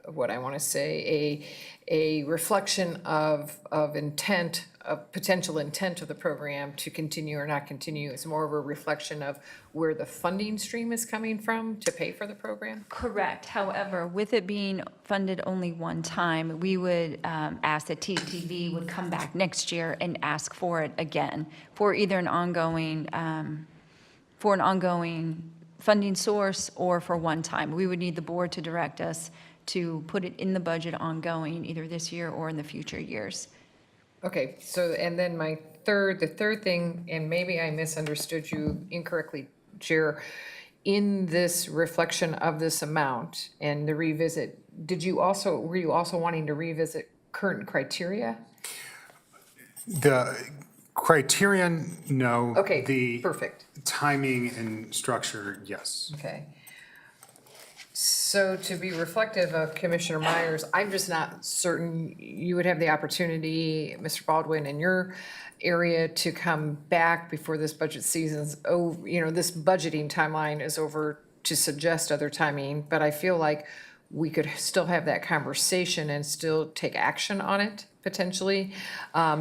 what I want to say, a reflection of intent, of potential intent of the program to continue or not continue. It's more of a reflection of where the funding stream is coming from to pay for the program? Correct. However, with it being funded only one time, we would ask that TTV would come back next year and ask for it again for either an ongoing funding source or for one time. We would need the board to direct us to put it in the budget ongoing, either this year or in the future years. Okay, so, and then the third thing, and maybe I misunderstood you incorrectly, Chair, in this reflection of this amount and the revisit, were you also wanting to revisit current criteria? The criterion, no. Okay, The perfect. timing and structure, yes. Okay. So to be reflective of Commissioner Myers, I'm just not certain you would have the opportunity, Mr. Baldwin, in your area to come back before this budget season's, this budgeting timeline is over to suggest other timing, but I feel like we could still have that conversation and still take action on it potentially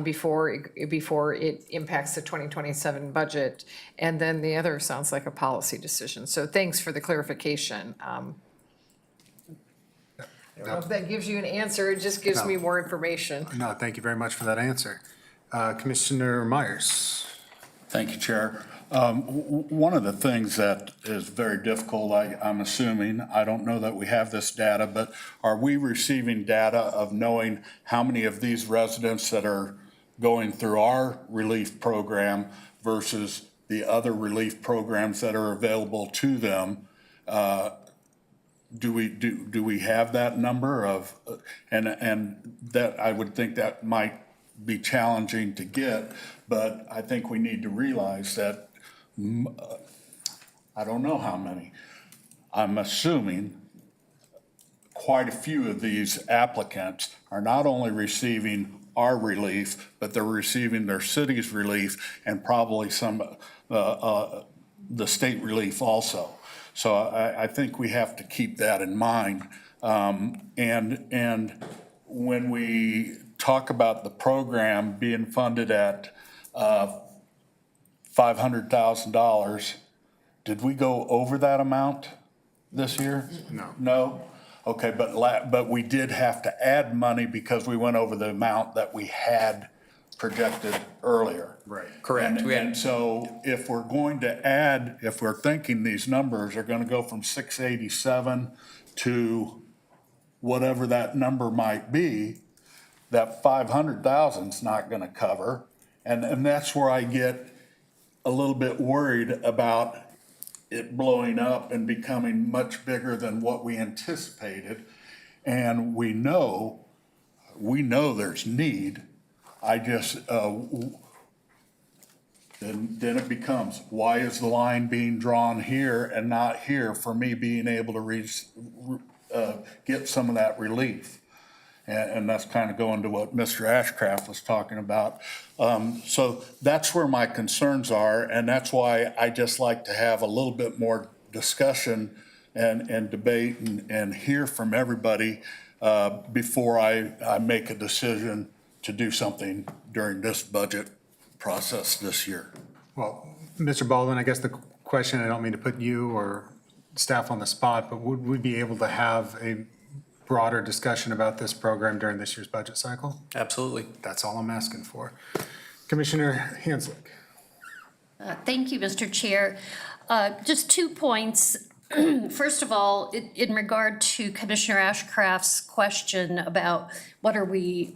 before it impacts the 2027 budget. And then the other sounds like a policy decision. So thanks for the clarification. I don't know if that gives you an answer, it just gives me more information. No, thank you very much for that answer. Commissioner Myers. Thank you, Chair. One of the things that is very difficult, I'm assuming, I don't know that we have this data, but are we receiving data of knowing how many of these residents that are going through our relief program versus the other relief programs that are available to them? Do we have that number of, and that I would think that might be challenging to get, but I think we need to realize that I don't know how many. I'm assuming quite a few of these applicants are not only receiving our relief, but they're receiving their city's relief and probably some the state relief also. So I think we have to keep that in mind. And when we talk about the program being funded at $500,000, did we go over that amount this year? No. No? Okay, but we did have to add money because we went over the amount that we had projected earlier. Right. Correct. And so if we're going to add, if we're thinking these numbers are going to go from 687 to whatever that number might be, that 500,000 is not going to cover. And that's where I get a little bit worried about it blowing up and becoming much bigger than what we anticipated. And we know there's need. I just, then it becomes, why is the line being drawn here and not here for me being able to get some of that relief? And that's kind of going to what Mr. Ashcraft was talking about. So that's where my concerns are, and that's why I just like to have a little bit more discussion and debate and hear from everybody before I make a decision to do something during this budget process this year. Well, Mr. Baldwin, I guess the question, I don't mean to put you or staff on the spot, but would we be able to have a broader discussion about this program during this year's budget cycle? Absolutely. That's all I'm asking for. Commissioner Hanslick. Thank you, Mr. Chair. Just 2 points. First of all, in regard to Commissioner Ashcraft's question about what do we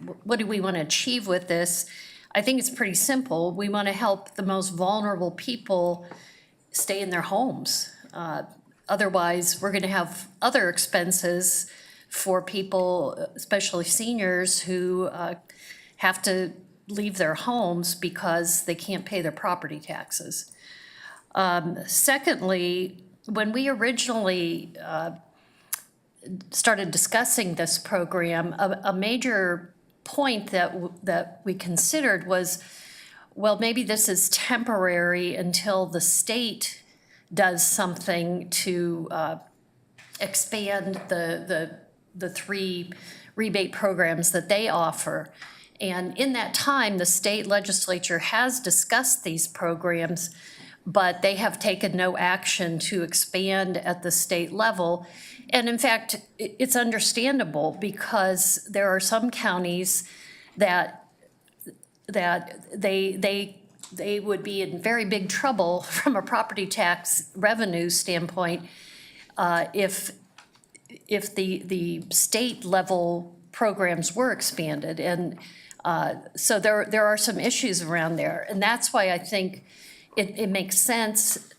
want to achieve with this, I think it's pretty simple. We want to help the most vulnerable people stay in their homes. Otherwise, we're going to have other expenses for people, especially seniors, who have to leave their homes because they can't pay their property taxes. Secondly, when we originally started discussing this program, a major point that we considered was, well, maybe this is temporary until the state does something to expand the 3 rebate programs that they offer. And in that time, the state legislature has discussed these programs, but they have taken no action to expand at the state level. And in fact, it's understandable because there are some counties that they would be in very big trouble from a property tax revenue standpoint if the state level programs were expanded. And so there are some issues around there. And that's why I think it makes sense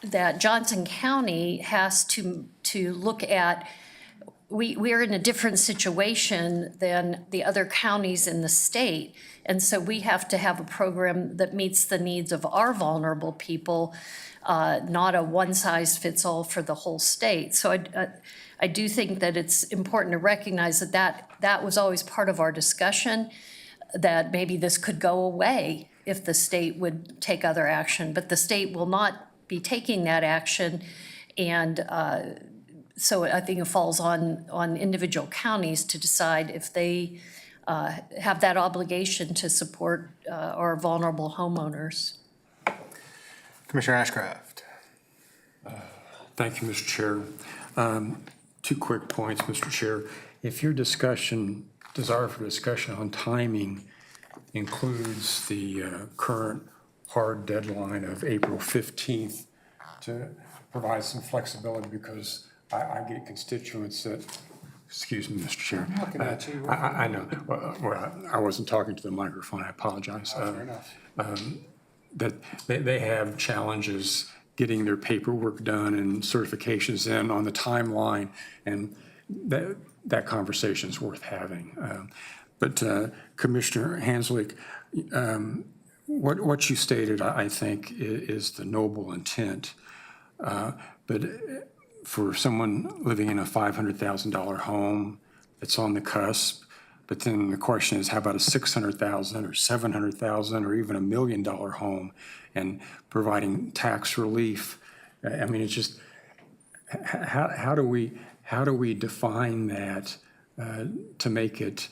that Johnson County has to look at, we are in a different situation than the other counties in the state. And so we have to have a program that meets the needs of our vulnerable people, not a one-size-fits-all for the whole state. So I do think that it's important to recognize that was always part of our discussion, that maybe this could go away if the state would take other action, but the state will not be taking that action. And so I think it falls on individual counties to decide if they have that obligation to support our vulnerable homeowners. Commissioner Ashcraft. Thank you, Mr. Chair. 2 quick points, Mr. Chair. If your desire for discussion on timing includes the current hard deadline of April 15th to provide some flexibility, because I get constituents that, excuse me, Mr. Chair. I'm looking at you. I know. Well, I wasn't talking to the microphone. I apologize. Fair enough. That they have challenges getting their paperwork done and certifications in on the timeline, and that conversation is worth having. But Commissioner Hanslick, what you stated, I think, is the noble intent. But for someone living in a $500,000 home that's on the cusp, but then the question is, how about a $600,000 or $700,000 or even $1 million home, and providing tax relief? I mean, it's just, how do we define that to make it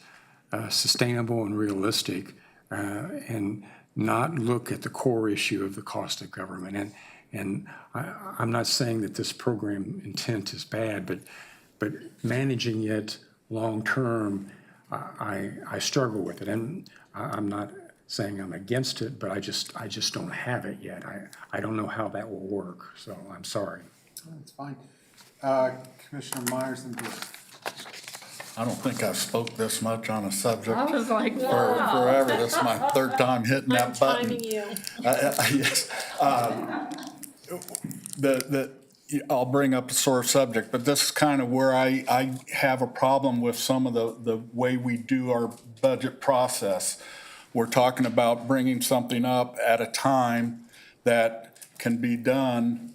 sustainable and realistic, and not look at the core issue of the cost of government? And I'm not saying that this program intent is bad, but managing it long-term, I struggle with it. And I'm not saying I'm against it, but I just don't have it yet. I don't know how that will work, so I'm sorry. That's fine. Commissioner Myers and Bruce. I don't think I've spoke this much on a subject I was like, for wow. forever. This is my 3rd time hitting I'm that button. timing you. Yes. I'll bring up a sore subject, but this is kind of where I have a problem with some of the way we do our budget process. We're talking about bringing something up at a time that can be done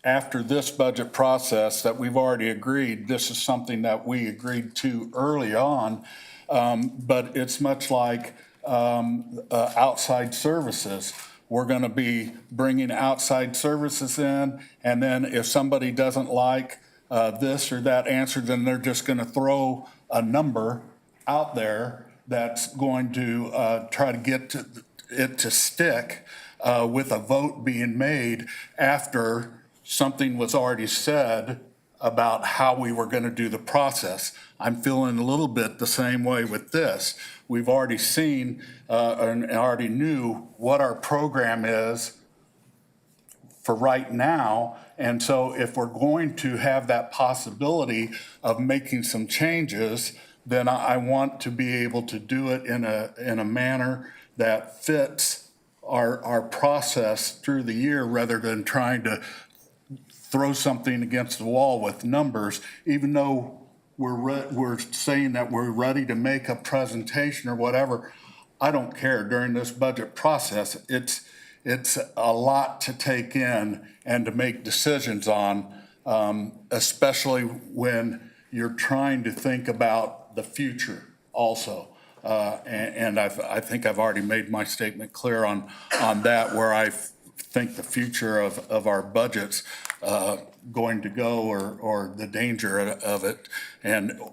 after this budget process that we've already agreed. This is something that we agreed to early on, but it's much like outside services. We're going to be bringing outside services in, and then if somebody doesn't like this or that answer, then they're just going to throw a number out there that's going to try to get it to stick with a vote being made after something was already said about how we were going to do the process. I'm feeling a little bit the same way with this. We've already seen and already knew what our program is for right now. And so if we're going to have that possibility of making some changes, then I want to be able to do it in a manner that fits our process through the year, rather than trying to throw something against the wall with numbers, even though we're saying that we're ready to make a presentation or whatever. I don't care. During this budget process, it's a lot to take in and to make decisions on, especially when you're trying to think about the future also. And I think I've already made my statement clear on that, where I think the future of our budgets going to go, or the danger of it,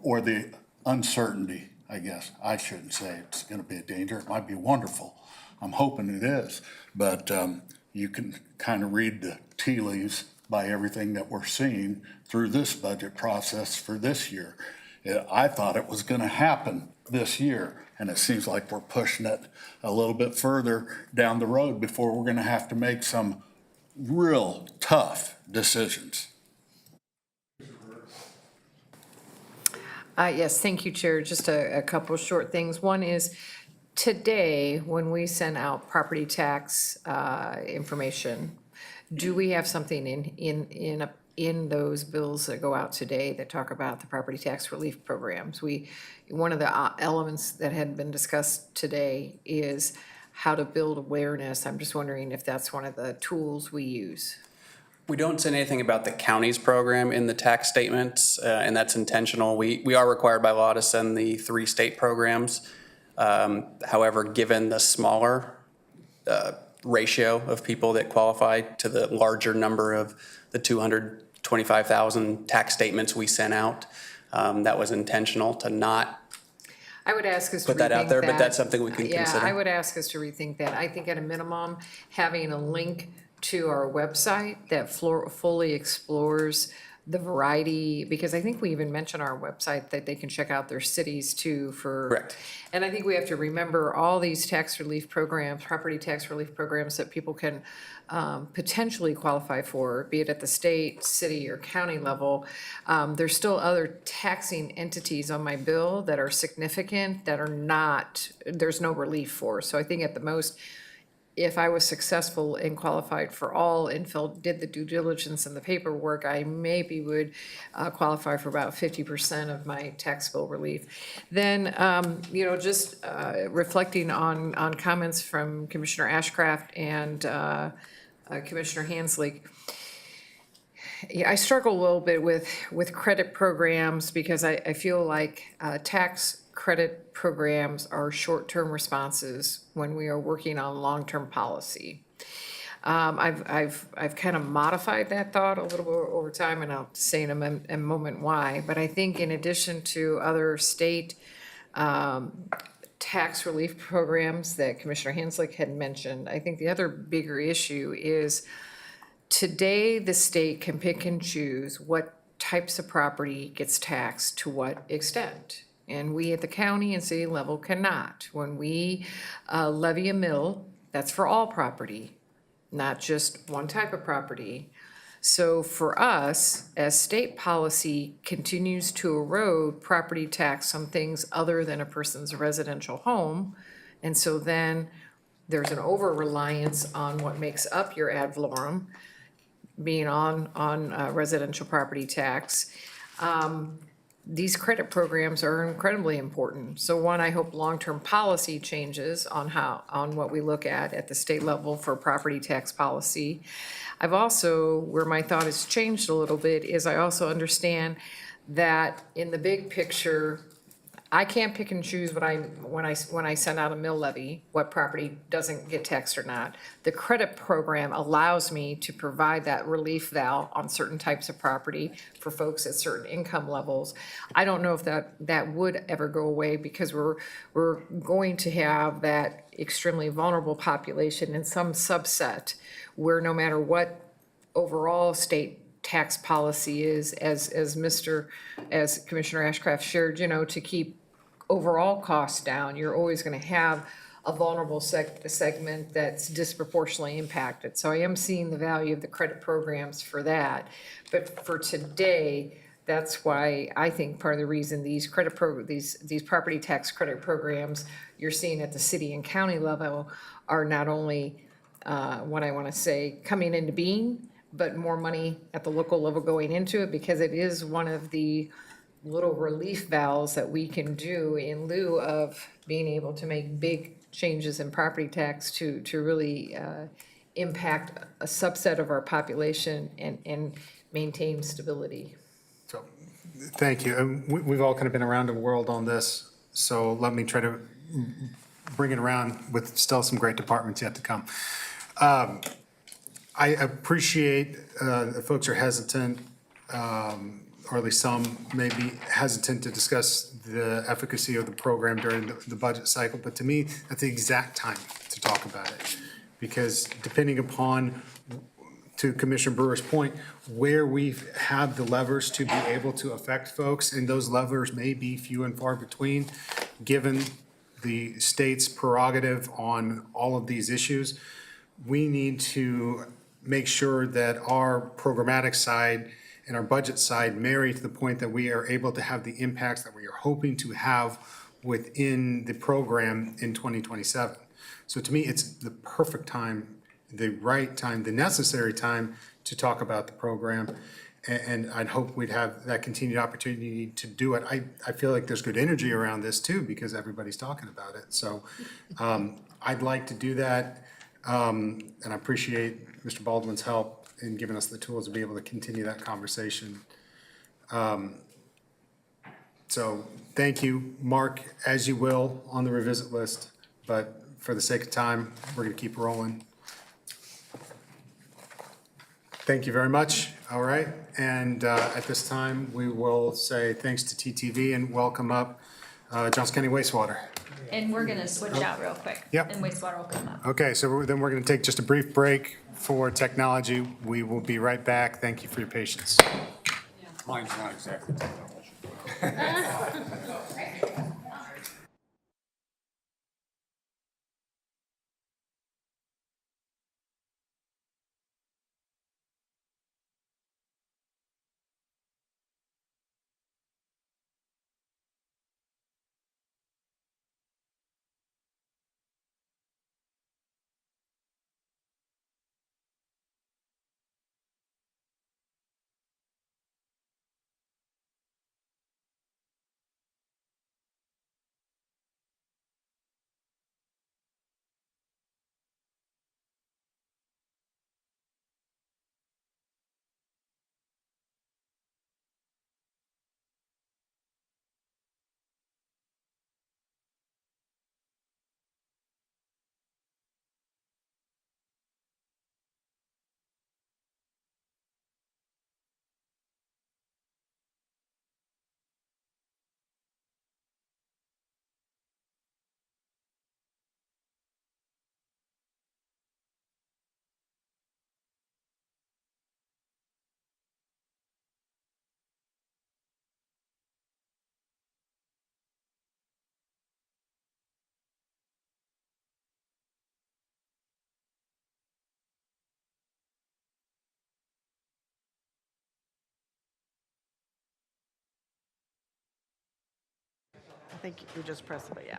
or the uncertainty, I guess. I shouldn't say it's going to be a danger. It might be wonderful. I'm hoping it is. But you can kind of read the tea leaves by everything that we're seeing through this budget process for this year. I thought it was going to happen this year, and it seems like we're pushing it a little bit further down the road before we're going to have to make some real tough decisions. Yes, thank you, Chair. Just a couple of short things. One is, today, when we send out property tax information, do we have something in those bills that go out today that talk about the property tax relief programs? One of the elements that had been discussed today is how to build awareness. I'm just wondering if that's one of the tools we use. We don't send anything about the county's program in the tax statements, and that's intentional. We are required by law to send the 3 state programs. However, given the smaller ratio of people that qualify to the larger number of the 225,000 tax statements we sent out, that was intentional to not I would ask us to put that out rethink there, but that's something we can Yeah, consider. I would ask us to rethink that. I think at a minimum, having a link to our website that fully explores the variety, because I think we even mention our website that they can check out their cities too for. Correct. And I think we have to remember all these tax relief programs, property tax relief programs that people can potentially qualify for, be it at the state, city, or county level. There's still other taxing entities on my bill that are significant that are not, there's no relief for. So I think at the most, if I was successful and qualified for all and did the due diligence and the paperwork, I maybe would qualify for about 50% of my tax bill relief. Then, just reflecting on comments from Commissioner Ashcraft and Commissioner Hanslick, I struggle a little bit with credit programs because I feel like tax credit programs are short-term responses when we are working on long-term policy. I've kind of modified that thought a little bit over time, and I'll say in a moment why. But I think in addition to other state tax relief programs that Commissioner Hanslick had mentioned, I think the other bigger issue is today the state can pick and choose what types of property gets taxed to what extent. And we at the county and city level cannot. When we levy a mill, that's for all property, not just one type of property. So for us, as state policy continues to erode property tax on things other than a person's residential home, and so then there's an over-reliance on what makes up your ad valorem, being on residential property tax, these credit programs are incredibly important. So one, I hope long-term policy changes on what we look at the state level for property tax policy. I've also, where my thought has changed a little bit, is I also understand that in the big picture, I can't pick and choose when I send out a mill levy, what property doesn't get taxed or not. The credit program allows me to provide that relief valve on certain types of property for folks at certain income levels. I don't know if that would ever go away because we're going to have that extremely vulnerable population in some subset where no matter what overall state tax policy is, as Commissioner Ashcraft shared, to keep overall costs down, you're always going to have a vulnerable segment that's disproportionately impacted. So I am seeing the value of the credit programs for that. But for today, that's why I think part of the reason these these property tax credit programs you're seeing at the city and county level are not only what I want to say coming into being, but more money at the local level going into it, because it is one of the little relief valves that we can do in lieu of being able to make big changes in property tax to really impact a subset of our population and maintain stability. So, thank you. And we've all kind of been around the world on this, so let me try to bring it around with still some great departments yet to come. I appreciate the folks are hesitant or at least some, may be hesitant to discuss the efficacy of the program during the budget cycle, but to me, that's the exact time to talk about it. Because depending upon, to Commissioner Brewer's point, where we have the levers to be able to affect folks, and those levers may be few and far between, given the state's prerogative on all of these issues, we need to make sure that our programmatic side and our budget side marry to the point that we are able to have the impacts that we are hoping to have within the program in 2027. So to me, it's the perfect time, the right time, the necessary time to talk about the program. And I'd hope we'd have that continued opportunity to do it. I feel like there's good energy around this too, because everybody's talking about it. So I'd like to do that. And I appreciate Mr. Baldwin's help in giving us the tools to be able to continue that conversation. So thank you, Mark, as you will, on the revisit list, but for the sake of time, we're gonna keep rolling. Thank you very much. All right, and at this time, we will say thanks to TTV and welcome up Johnson County Wastewater. And we're gonna switch out real quick. Yep. And wastewater will come up. Okay, so then we're gonna take just a brief break for technology. We will be right back. Thank you for your patience. Mine's not exactly technology. I think you just press it, yeah.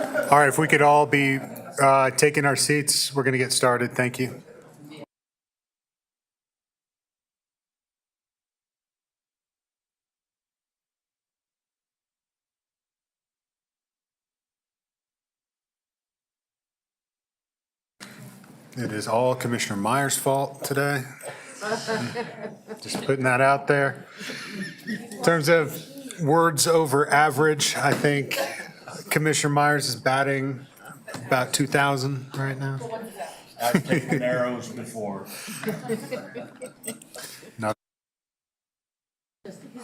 All right, if we could all be taking our seats, we're going to get started. Thank you. It is all Commissioner Myers' fault today. Just putting that out there. In terms of words over average, I think Commissioner Myers is batting about 2,000 right now. I've taken arrows before. No.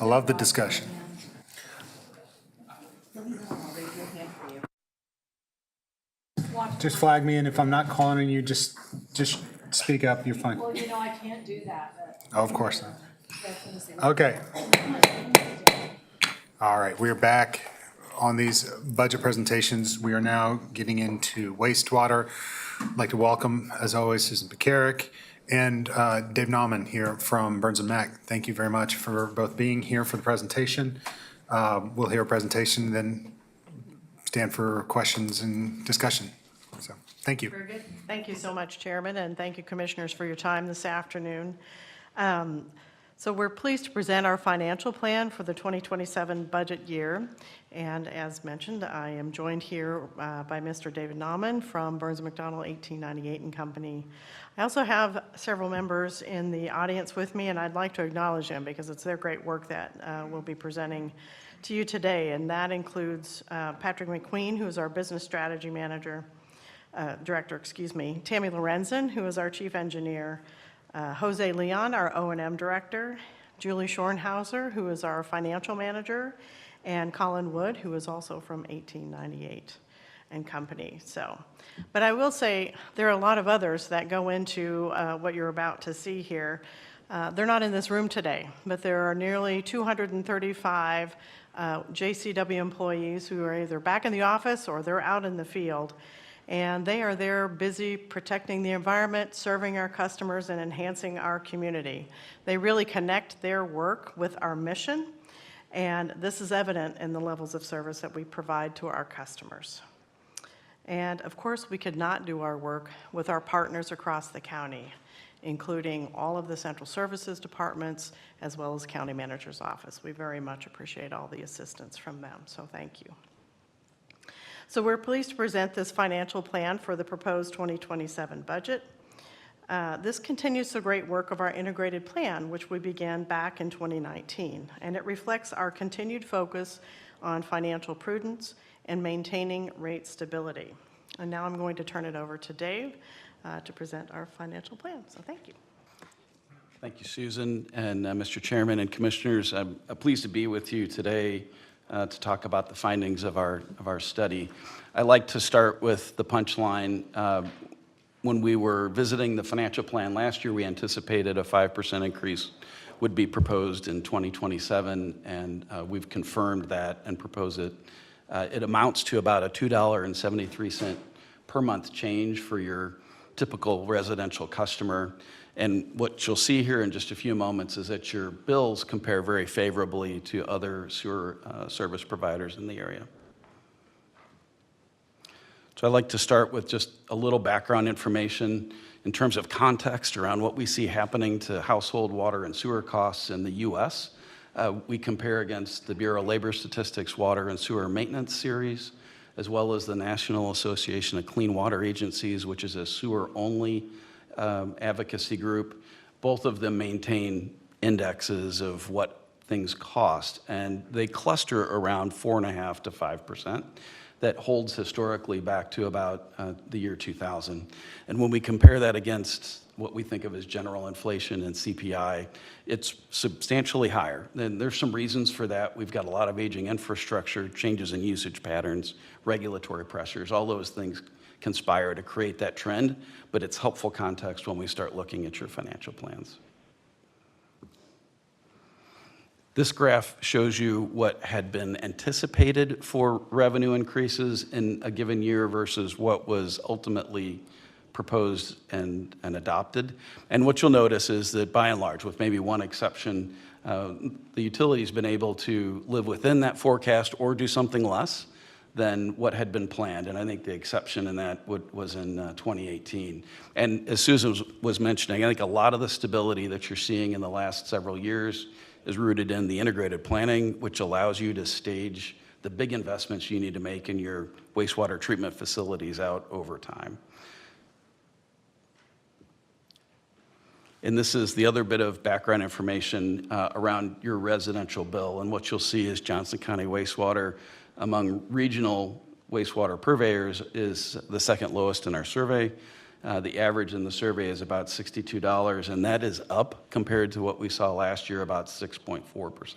I love the discussion. Just flag me, and if I'm not calling on you, just speak up. You're fine. Well, I can't do that, Oh, of course not. Okay. All right, we are back on these budget presentations. We are now getting into wastewater. I'd like to welcome, as always, Susan Pekarik and Dave Nauman here from Burns and Mac. Thank you very much for both being here for the presentation. We'll hear a presentation, then stand for questions and discussion. So, thank you. Very good. Thank you so much, Chairman, and thank you, Commissioners, for your time this afternoon. So we're pleased to present our financial plan for the 2027 budget year. And as mentioned, I am joined here by Mr. David Nauman from Burns McDonnell 1898 and Company. I also have several members in the audience with me, and I'd like to acknowledge them because it's their great work that we'll be presenting to you today. And that includes Patrick McQueen, who is our Business Strategy Director, Tammy Lorenzen, who is our Chief Engineer, Jose Leon, our O&M Director, Julie Schornhauser, who is our Financial Manager, and Colin Wood, who is also from 1898 and Company. But I will say there are a lot of others that go into what you're about to see here. They're not in this room today, but there are nearly 235 JCW employees who are either back in the office or they're out in the field. And they are there busy protecting the environment, serving our customers, and enhancing our community. They really connect their work with our mission, and this is evident in the levels of service that we provide to our customers. And of course, we could not do our work with our partners across the county, including all of the central services departments, as well as County Manager's Office. We very much appreciate all the assistance from them, so thank you. So we're pleased to present this financial plan for the proposed 2027 budget. This continues the great work of our integrated plan, which we began back in 2019, and it reflects our continued focus on financial prudence and maintaining rate stability. And now I'm going to turn it over to Dave to present our financial plan. So thank you. Thank you, Susan, and Mr. Chairman and Commissioners. I'm pleased to be with you today to talk about the findings of our study. I like to start with the punchline. When we were visiting the financial plan last year, we anticipated a 5% increase would be proposed in 2027, and we've confirmed that and propose it. It amounts to about a $2.73 per month change for your typical residential customer. And what you'll see here in just a few moments is that your bills compare very favorably to other sewer service providers in the area. So I'd like to start with just a little background information in terms of context around what we see happening to household water and sewer costs in the U.S. We compare against the Bureau of Labor Statistics Water and Sewer Maintenance Series, as well as the National Association of Clean Water Agencies, which is a sewer-only advocacy group. Both of them maintain indexes of what things cost, and they cluster around 4.5% to 5%. That holds historically back to about the year 2000. And when we compare that against what we think of as general inflation and CPI, it's substantially higher. And there's some reasons for that. We've got a lot of aging infrastructure, changes in usage patterns, regulatory pressures, all those things conspire to create that trend, but it's helpful context when we start looking at your financial plans. This graph shows you what had been anticipated for revenue increases in a given year versus what was ultimately proposed and adopted. And what you'll notice is that by and large, with maybe one exception, the utility's been able to live within that forecast or do something less than what had been planned. And I think the exception in that was in 2018. And as Susan was mentioning, I think a lot of the stability that you're seeing in the last several years is rooted in the integrated planning, which allows you to stage the big investments you need to make in your wastewater treatment facilities out over time. And this is the other bit of background information around your residential bill. And what you'll see is Johnson County wastewater among regional wastewater purveyors is the second lowest in our survey. The average in the survey is about $62, and that is up compared to what we saw last year, about 6.4%.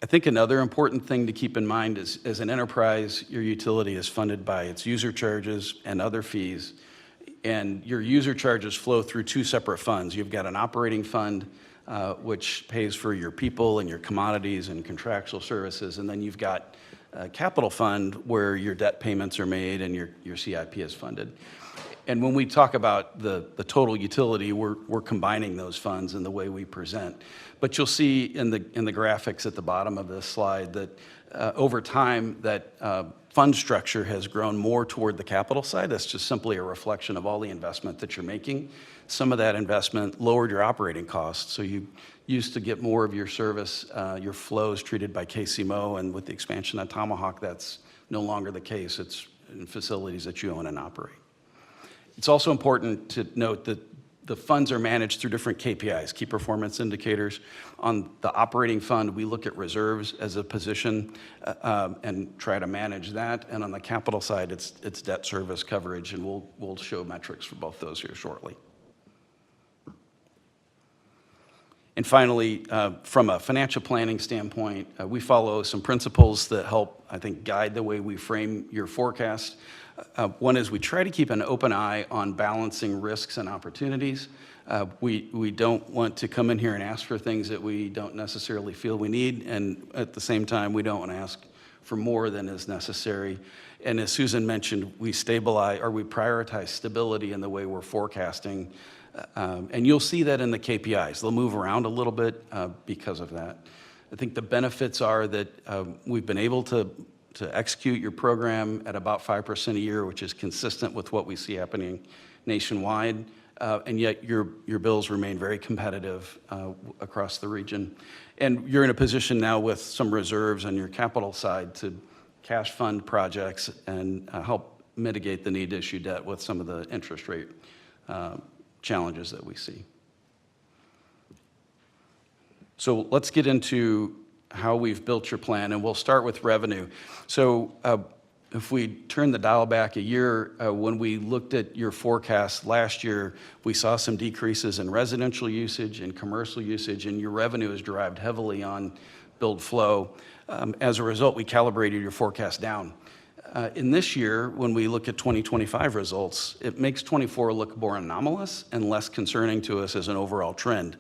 I think another important thing to keep in mind is, as an enterprise, your utility is funded by its user charges and other fees. And your user charges flow through two separate funds. You've got an operating fund, which pays for your people and your commodities and contractual services. And then you've got a capital fund where your debt payments are made and your CIP is funded. And when we talk about the total utility, we're combining those funds in the way we present. But you'll see in the graphics at the bottom of this slide that over time that fund structure has grown more toward the capital side. That's just simply a reflection of all the investment that you're making. Some of that investment lowered your operating costs. So you used to get more of your service, your flows treated by KCMO, and with the expansion of Tomahawk, that's no longer the case. It's in facilities that you own and operate. It's also important to note that the funds are managed through different KPIs, key performance indicators. On the operating fund, we look at reserves as a position and try to manage that. And on the capital side, it's debt service coverage, and we'll show metrics for both those here shortly. And finally, from a financial planning standpoint, we follow some principles that help, I think, guide the way we frame your forecast. One is we try to keep an open eye on balancing risks and opportunities. We don't want to come in here and ask for things that we don't necessarily feel we need, and at the same time, we don't want to ask for more than is necessary. And as Susan mentioned, we prioritize stability in the way we're forecasting. And you'll see that in the KPIs. They'll move around a little bit because of that. I think the benefits are that we've been able to execute your program at about 5% a year, which is consistent with what we see happening nationwide. And yet your bills remain very competitive across the region. And you're in a position now with some reserves on your capital side to cash fund projects and help mitigate the need to issue debt with some of the interest rate challenges that we see. So let's get into how we've built your plan, and we'll start with revenue. So if we turn the dial back a year, when we looked at your forecast last year, we saw some decreases in residential usage and commercial usage, and your revenue is derived heavily on billed flow. As a result, we calibrated your forecast down. In this year, when we look at 2025 results, it makes 24 look more anomalous and less concerning to us as an overall trend.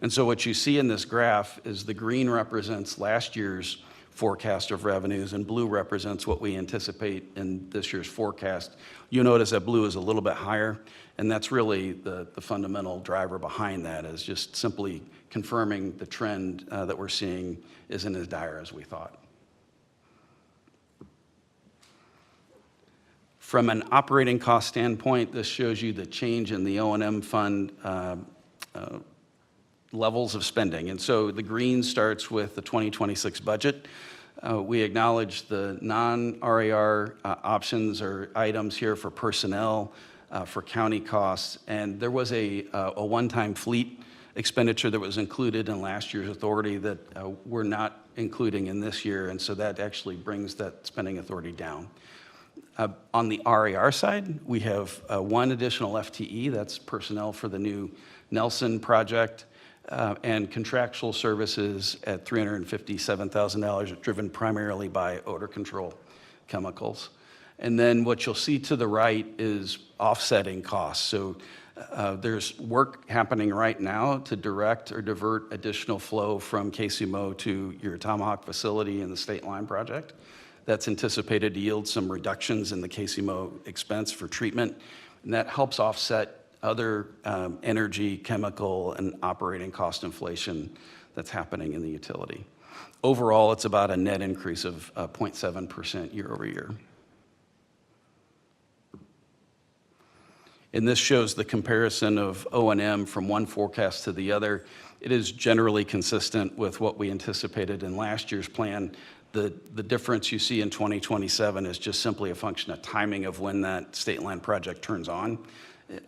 And so what you see in this graph is the green represents last year's forecast of revenues, and blue represents what we anticipate in this year's forecast. You notice that blue is a little bit higher, and that's really the fundamental driver behind that, is just simply confirming the trend that we're seeing isn't as dire as we thought. From an operating cost standpoint, this shows you the change in the O&M fund levels of spending. And so the green starts with the 2026 budget. We acknowledge the non-RAR options or items here for personnel, for county costs, and there was a one-time fleet expenditure that was included in last year's authority that we're not including in this year, and so that actually brings that spending authority down. On the RAR side, we have one additional FTE, that's personnel for the new Nelson project, and contractual services at $357,000, driven primarily by odor control chemicals. And then what you'll see to the right is offsetting costs. So there's work happening right now to direct or divert additional flow from KCMO to your Tomahawk facility in the State Line project. That's anticipated to yield some reductions in the KCMO expense for treatment, and that helps offset other energy, chemical, and operating cost inflation that's happening in the utility. Overall, it's about a net increase of 0.7% year over year. And this shows the comparison of O&M from one forecast to the other. It is generally consistent with what we anticipated in last year's plan. The difference you see in 2027 is just simply a function of timing of when that state line project turns on.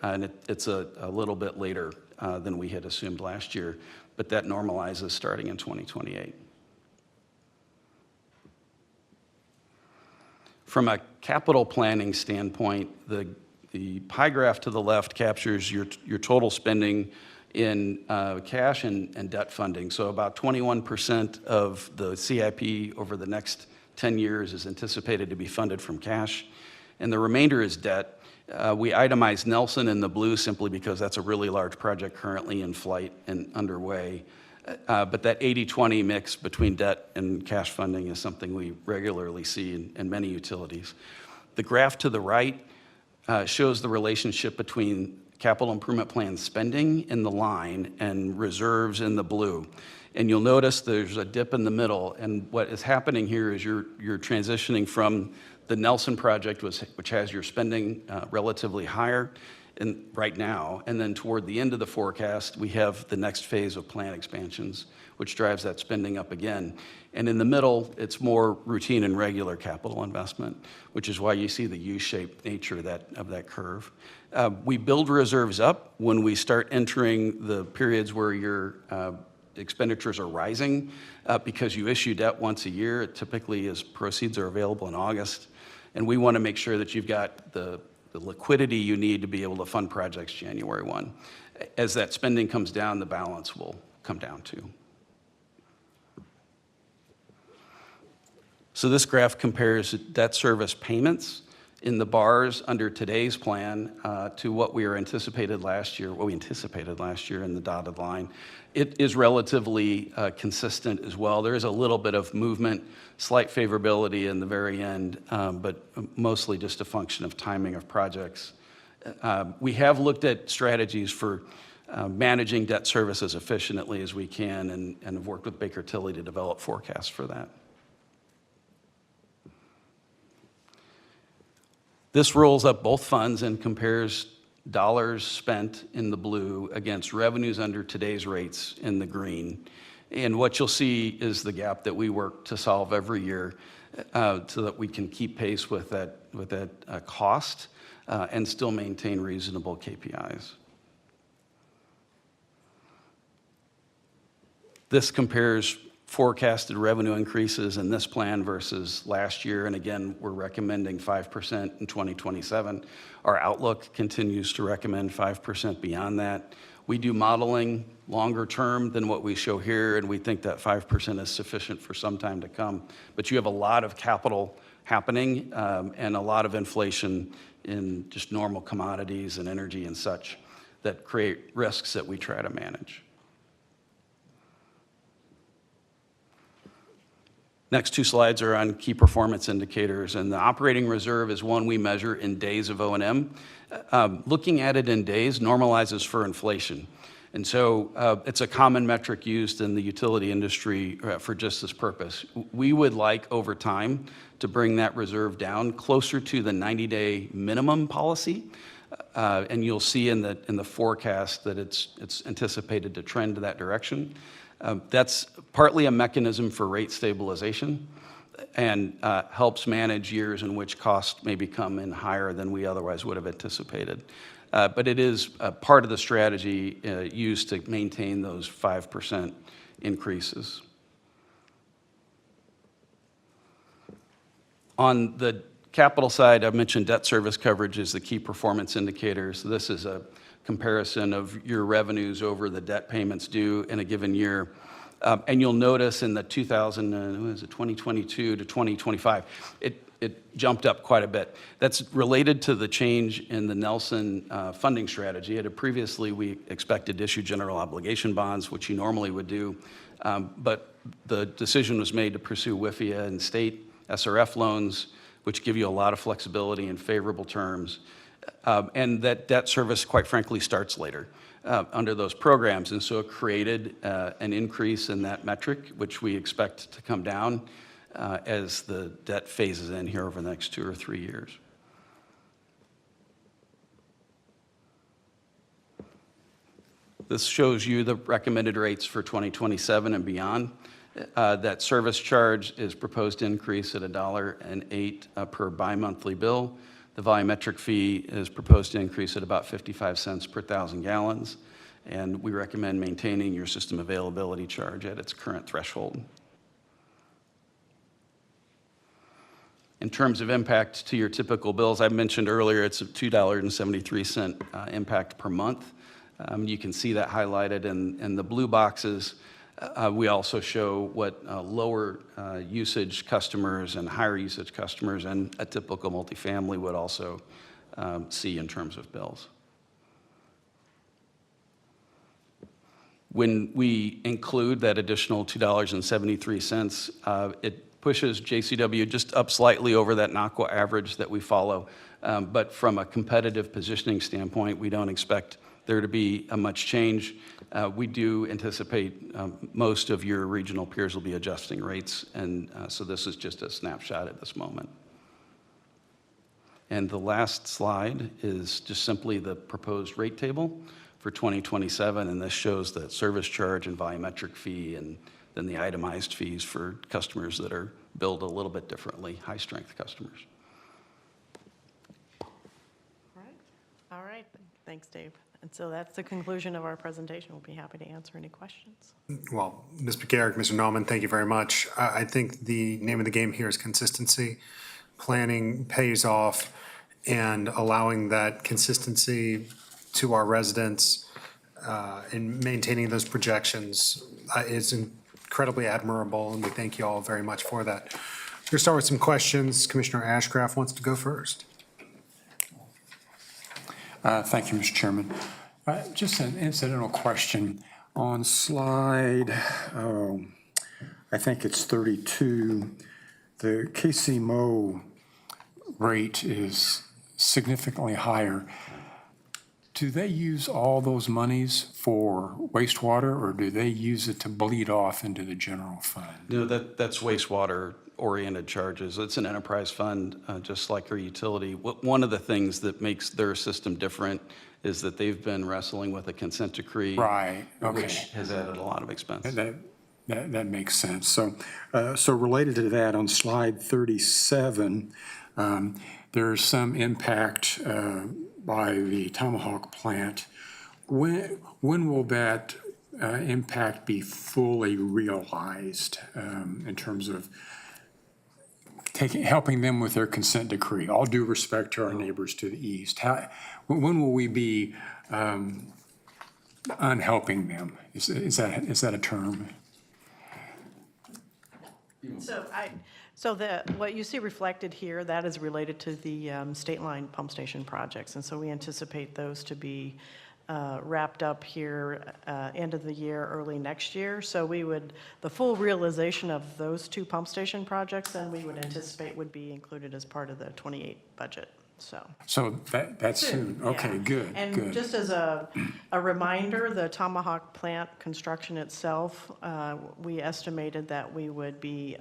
And it's a little bit later than we had assumed last year, but that normalizes starting in 2028. From a capital planning standpoint, the pie graph to the left captures your total spending in cash and debt funding. So about 21% of the CIP over the next 10 years is anticipated to be funded from cash, and the remainder is debt. We itemize Nelson in the blue simply because that's a really large project currently in flight and underway. But that 80-20 mix between debt and cash funding is something we regularly see in many utilities. The graph to the right shows the relationship between capital improvement plan spending in the line and reserves in the blue. And you'll notice there's a dip in the middle, and what is happening here is you're transitioning from the Nelson project, which has your spending relatively higher right now, and then toward the end of the forecast, we have the next phase of plant expansions, which drives that spending up again. And in the middle, it's more routine and regular capital investment, which is why you see the U-shaped nature of that curve. We build reserves up when we start entering the periods where your expenditures are rising because you issue debt once a year. It typically is proceeds are available in August. And we want to make sure that you've got the liquidity you need to be able to fund projects January 1. As that spending comes down, the balance will come down too. So this graph compares debt service payments in the bars under today's plan to what we anticipated last year in the dotted line. It is relatively consistent as well. There is a little bit of movement, slight favorability in the very end, but mostly just a function of timing of projects. We have looked at strategies for managing debt service as efficiently as we can and have worked with Baker Tilly to develop forecasts for that. This rolls up both funds and compares dollars spent in the blue against revenues under today's rates in the green. And what you'll see is the gap that we work to solve every year so that we can keep pace with that cost and still maintain reasonable KPIs. This compares forecasted revenue increases in this plan versus last year. And again, we're recommending 5% in 2027. Our outlook continues to recommend 5% beyond that. We do modeling longer term than what we show here, and we think that 5% is sufficient for some time to come. But you have a lot of capital happening and a lot of inflation in just normal commodities and energy and such that create risks that we try to manage. Next two slides are on key performance indicators, and the operating reserve is one we measure in days of O&M. Looking at it in days normalizes for inflation. And so it's a common metric used in the utility industry for just this purpose. We would like over time to bring that reserve down closer to the 90-day minimum policy. And you'll see in the forecast that it's anticipated to trend to that direction. That's partly a mechanism for rate stabilization and helps manage years in which costs may become in higher than we otherwise would have anticipated. But it is part of the strategy used to maintain those 5% increases. On the capital side, I've mentioned debt service coverage is the key performance indicator. So this is a comparison of your revenues over the debt payments due in a given year. And you'll notice in the 2022 to 2025, it jumped up quite a bit. That's related to the change in the Nelson funding strategy. Previously, we expected to issue general obligation bonds, which you normally would do, but the decision was made to pursue WIFIA and state SRF loans, which give you a lot of flexibility and favorable terms. And that debt service, quite frankly, starts later under those programs. And so it created an increase in that metric, which we expect to come down as the debt phases in here over the next 2 or 3 years. This shows you the recommended rates for 2027 and beyond. That service charge is proposed to increase at $1.08 per bi-monthly bill. The volumetric fee is proposed to increase at about 55 cents per 1,000 gallons. And we recommend maintaining your system availability charge at its current threshold. In terms of impact to your typical bills, I mentioned earlier it's a $2.73 impact per month. You can see that highlighted in the blue boxes. We also show what lower usage customers and higher usage customers and a typical multifamily would also see in terms of bills. When we include that additional $2.73, it pushes JCW just up slightly over that NACWA average that we follow. But from a competitive positioning standpoint, we don't expect there to be much change. We do anticipate most of your regional peers will be adjusting rates, and so this is just a snapshot at this moment. And the last slide is just simply the proposed rate table for 2027, and this shows the service charge and volumetric fee and then the itemized fees for customers that are billed a little bit differently, high-strength customers. All right, thanks, Dave. And so that's the conclusion of our presentation. We'll be happy to answer any questions. Well, Ms. McGarrick, Mr. Nauman, thank you very much. I think the name of the game here is consistency. Planning pays off, and allowing that consistency to our residents in maintaining those projections is incredibly admirable, and we thank you all very much for that. We're going to start with some questions. Commissioner Ashcraft wants to go first. Thank you, Mr. Chairman. Just an incidental question. On slide, I think it's 32, the KCMO rate is significantly higher. Do they use all those monies for wastewater, or do they use it to bleed off into the general fund? No, that's wastewater-oriented charges. It's an enterprise fund, just like our utility. One of the things that makes their system different is that they've been wrestling with a consent decree. Right, okay. Which has added a lot of expense. That makes sense. So related to that, on slide 37, there's some impact by the Tomahawk plant. When will that impact be fully realized in terms of helping them with their consent decree? All due respect to our neighbors to the east. When will we be unhelping them? Is that a term? So what you see reflected here, that is related to the state line pump station projects. And so we anticipate those to be wrapped up here end of the year, early next year. So the full realization of those 2 pump station projects, then we would anticipate would be included as part of the 28 budget. So that's soon. Okay, Yeah. good. And just as a reminder, the Tomahawk plant construction itself, we estimated that we would be,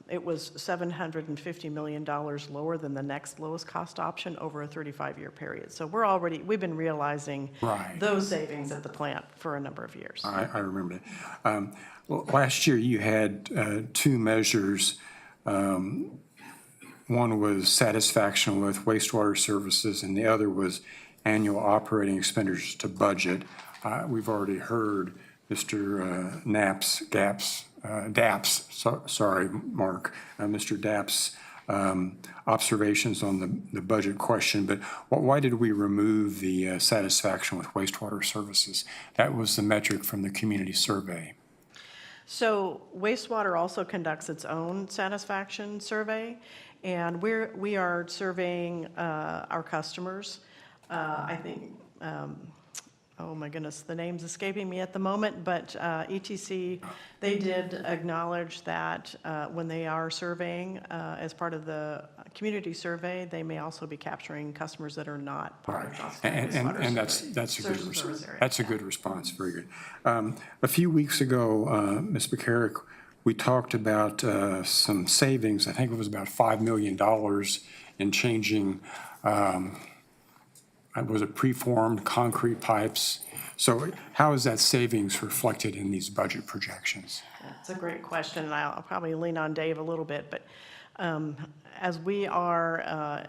it was $750 million lower than the next lowest cost option over a 35-year period. So we've been realizing those savings at the plant for a number of years. I remember that. Last year you had 2 measures. One was satisfaction with wastewater services, and the other was annual operating expenditures to budget. We've already heard Mr. Mr. Dapp's observations on the budget question, but why did we remove the satisfaction with wastewater services? That was the metric from the community survey. So wastewater also conducts its own satisfaction survey, and we are surveying our customers. I think oh my goodness, the name's escaping me at the moment, but ETC, they did acknowledge that when they are surveying, as part of the community survey, they may also be capturing customers that are not part of Johnson County wastewater And survey. that's a good Service response. area. That's a good response, very good. A few weeks ago, Ms. McCarrick, we talked about some savings. I think it was about $5 million in changing, was it preformed concrete pipes? So how is that savings reflected in these budget projections? It's a great question, and I'll probably lean on Dave a little bit, but as we are,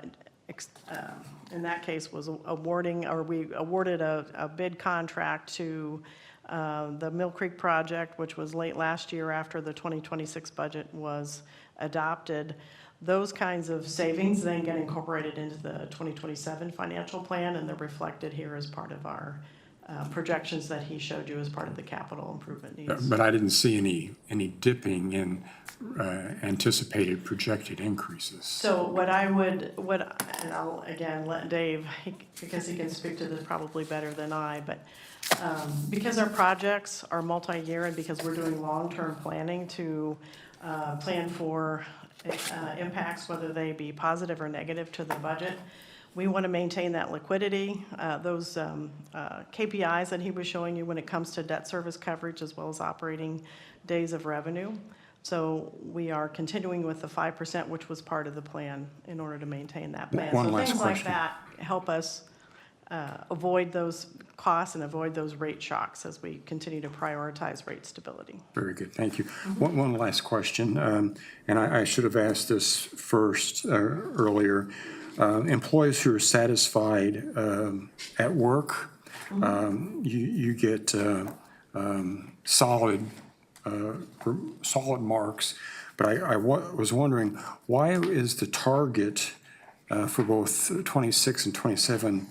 in that case, was awarding, or we awarded a bid contract to the Mill Creek project, which was late last year after the 2026 budget was adopted. Those kinds of savings then get incorporated into the 2027 financial plan, and they're reflected here as part of our projections that he showed you as part of the capital improvement needs. But I didn't see any dipping in anticipated projected increases. So what and I'll again let Dave, because he can speak to this probably better than I, but because our projects are multi-year and because we're doing long-term planning to plan for impacts, whether they be positive or negative to the budget, we want to maintain that liquidity. Those KPIs that he was showing you when it comes to debt service coverage as well as operating days of revenue. So we are continuing with the 5%, which was part of the plan in order to maintain that plan. One So last things like question. that help us avoid those costs and avoid those rate shocks as we continue to prioritize rate stability. Very good, thank you. One last question, and I should have asked this first, earlier. Employees who are satisfied at work, you get solid marks, but I was wondering, why is the target for both 26 and 27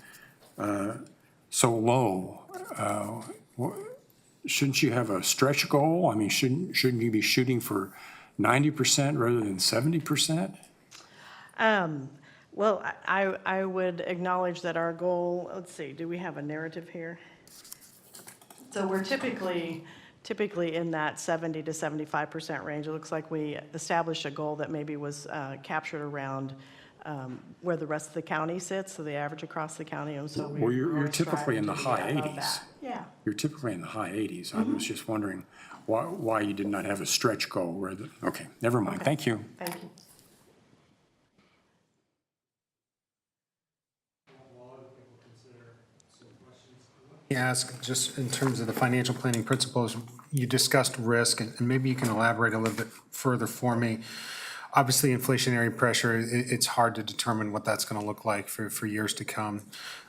so low? Shouldn't you have a stretch goal? I mean, shouldn't you be shooting for 90% rather than 70%? Well, I would acknowledge that our goal, let's see, do we have a narrative here? So we're typically in that 70 to 75% range. It looks like we established a goal that maybe was captured around where the rest of the county sits, so the average across the county, and so Well, you're always typically in the striving to be high above 80s. that. Yeah. You're typically in the high 80s. I was just wondering why you did not have a stretch goal rather, okay, never mind, Okay. thank you. Thank you. Ask, just in terms of the financial planning principles, you discussed risk, and maybe you can elaborate a little bit further for me. Obviously, inflationary pressure, it's hard to determine what that's going to look like for years to come.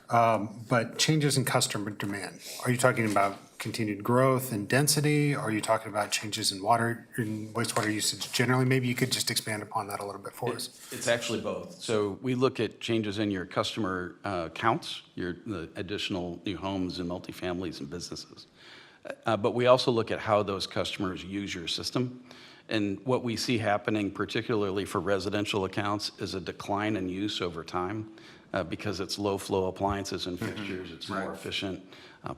But changes in customer demand, are you talking about continued growth and density? Are you talking about changes in water, in wastewater usage generally? Maybe you could just expand upon that a little bit for us. It's actually both. So we look at changes in your customer counts, the additional new homes and multifamilies and businesses. But we also look at how those customers use your system. And what we see happening, particularly for residential accounts, is a decline in use over time because it's low-flow appliances and fixtures. It's more efficient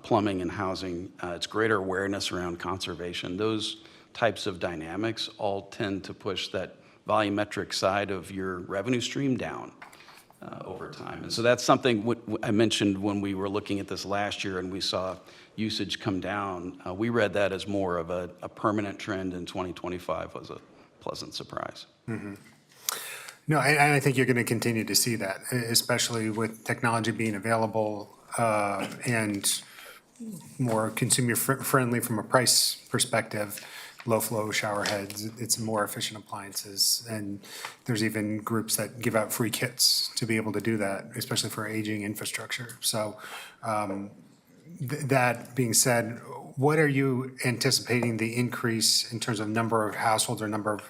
plumbing and housing. It's greater awareness around conservation. Those types of dynamics all tend to push that volumetric side of your revenue stream down over time. And so that's something I mentioned when we were looking at this last year and we saw usage come down. We read that as more of a permanent trend in 2025 was a pleasant surprise. Mm-hmm. No, and I think you're going to continue to see that, especially with technology being available and more consumer friendly from a price perspective. Low flow shower heads, it's more efficient appliances. And there's even groups that give out free kits to be able to do that, especially for aging infrastructure. So that being said, what are you anticipating the increase in terms of number of households or number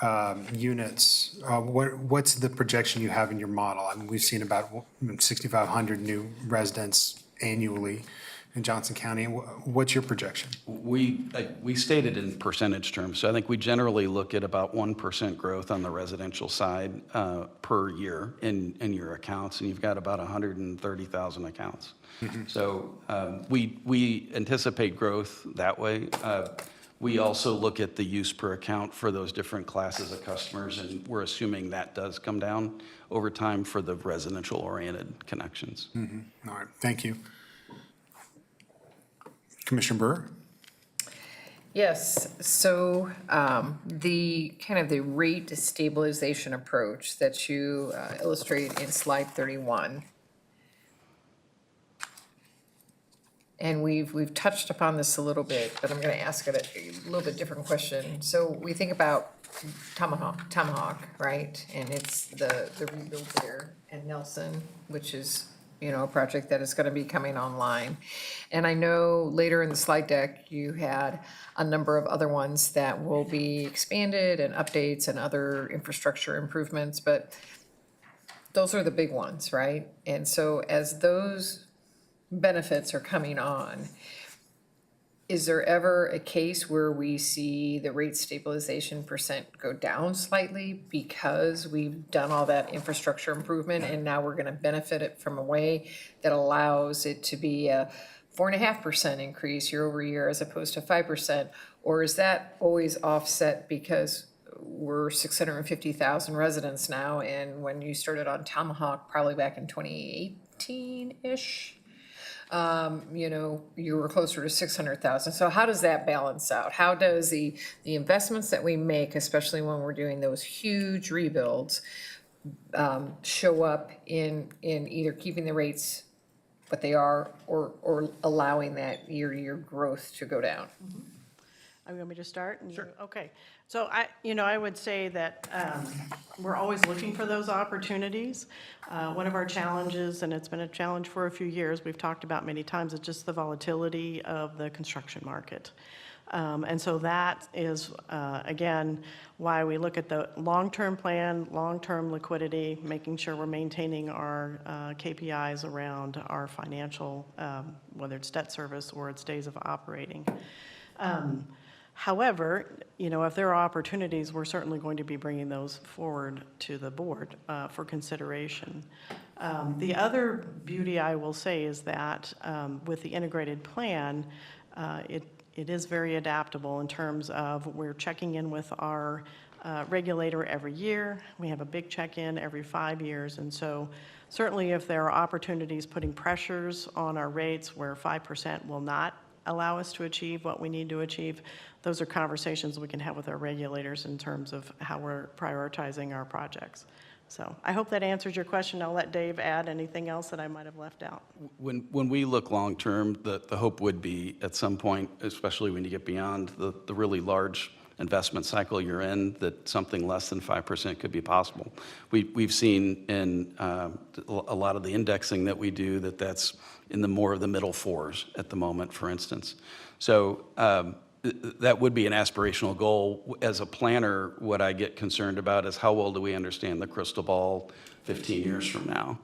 of units? What's the projection you have in your model? I mean, we've seen about 6,500 new residents annually in Johnson County? What's your projection? We stated in percentage terms, so I think we generally look at about 1% growth on the residential side per year in your accounts, and you've got about 130,000 accounts. So we anticipate growth that way. We also look at the use per account for those different classes of customers, and we're assuming that does come down over time for the residential-oriented connections. All right, thank you. Commissioner Brewer? Yes, so the kind of the rate stabilization approach that you illustrate in slide 31. And we've touched upon this a little bit, but I'm going to ask it a little bit different question. So we think about Tomahawk, right? And it's the rebuild there, and Nelson, which is, a project that is going to be coming online. And I know later in the slide deck, you had a number of other ones that will be expanded and updates and other infrastructure improvements, but those are the big ones, right? And so as those benefits are coming on, is there ever a case where we see the rate stabilization percent go down slightly because we've done all that infrastructure improvement and now we're going to benefit it from a way that allows it to be a 4.5% increase year over year as opposed to 5%? Or is that always offset because we're 650,000 residents now, and when you started on Tomahawk, probably back in 2018-ish, you were closer to 600,000. So how does that balance out? How does the investments that we make, especially when we're doing those huge rebuilds, show up in either keeping the rates what they are or allowing that year-to-year growth to go down? Are you want me to start? Sure. Okay. So I would say that we're always looking for those opportunities. One of our challenges, and it's been a challenge for a few years, we've talked about many times, is just the volatility of the construction market. And so that is, again, why we look at the long-term plan, long-term liquidity, making sure we're maintaining our KPIs around our financial, whether it's debt service or it's days of operating. However, if there are opportunities, we're certainly going to be bringing those forward to the board for consideration. The other beauty, I will say, is that with the integrated plan, it is very adaptable in terms of we're checking in with our regulator every year. We have a big check-in every 5 years. And so certainly if there are opportunities putting pressures on our rates where 5% will not allow us to achieve what we need to achieve, those are conversations we can have with our regulators in terms of how we're prioritizing our projects. So I hope that answers your question. I'll let Dave add anything else that I might have left out. When we look long-term, the hope would be at some point, especially when you get beyond the really large investment cycle you're in, that something less than 5% could be possible. We've seen in a lot of the indexing that we do that's in the more of the middle fours at the moment, for instance. So that would be an aspirational goal. As a planner, what I get concerned about is how well do we understand the crystal ball 15 years from now?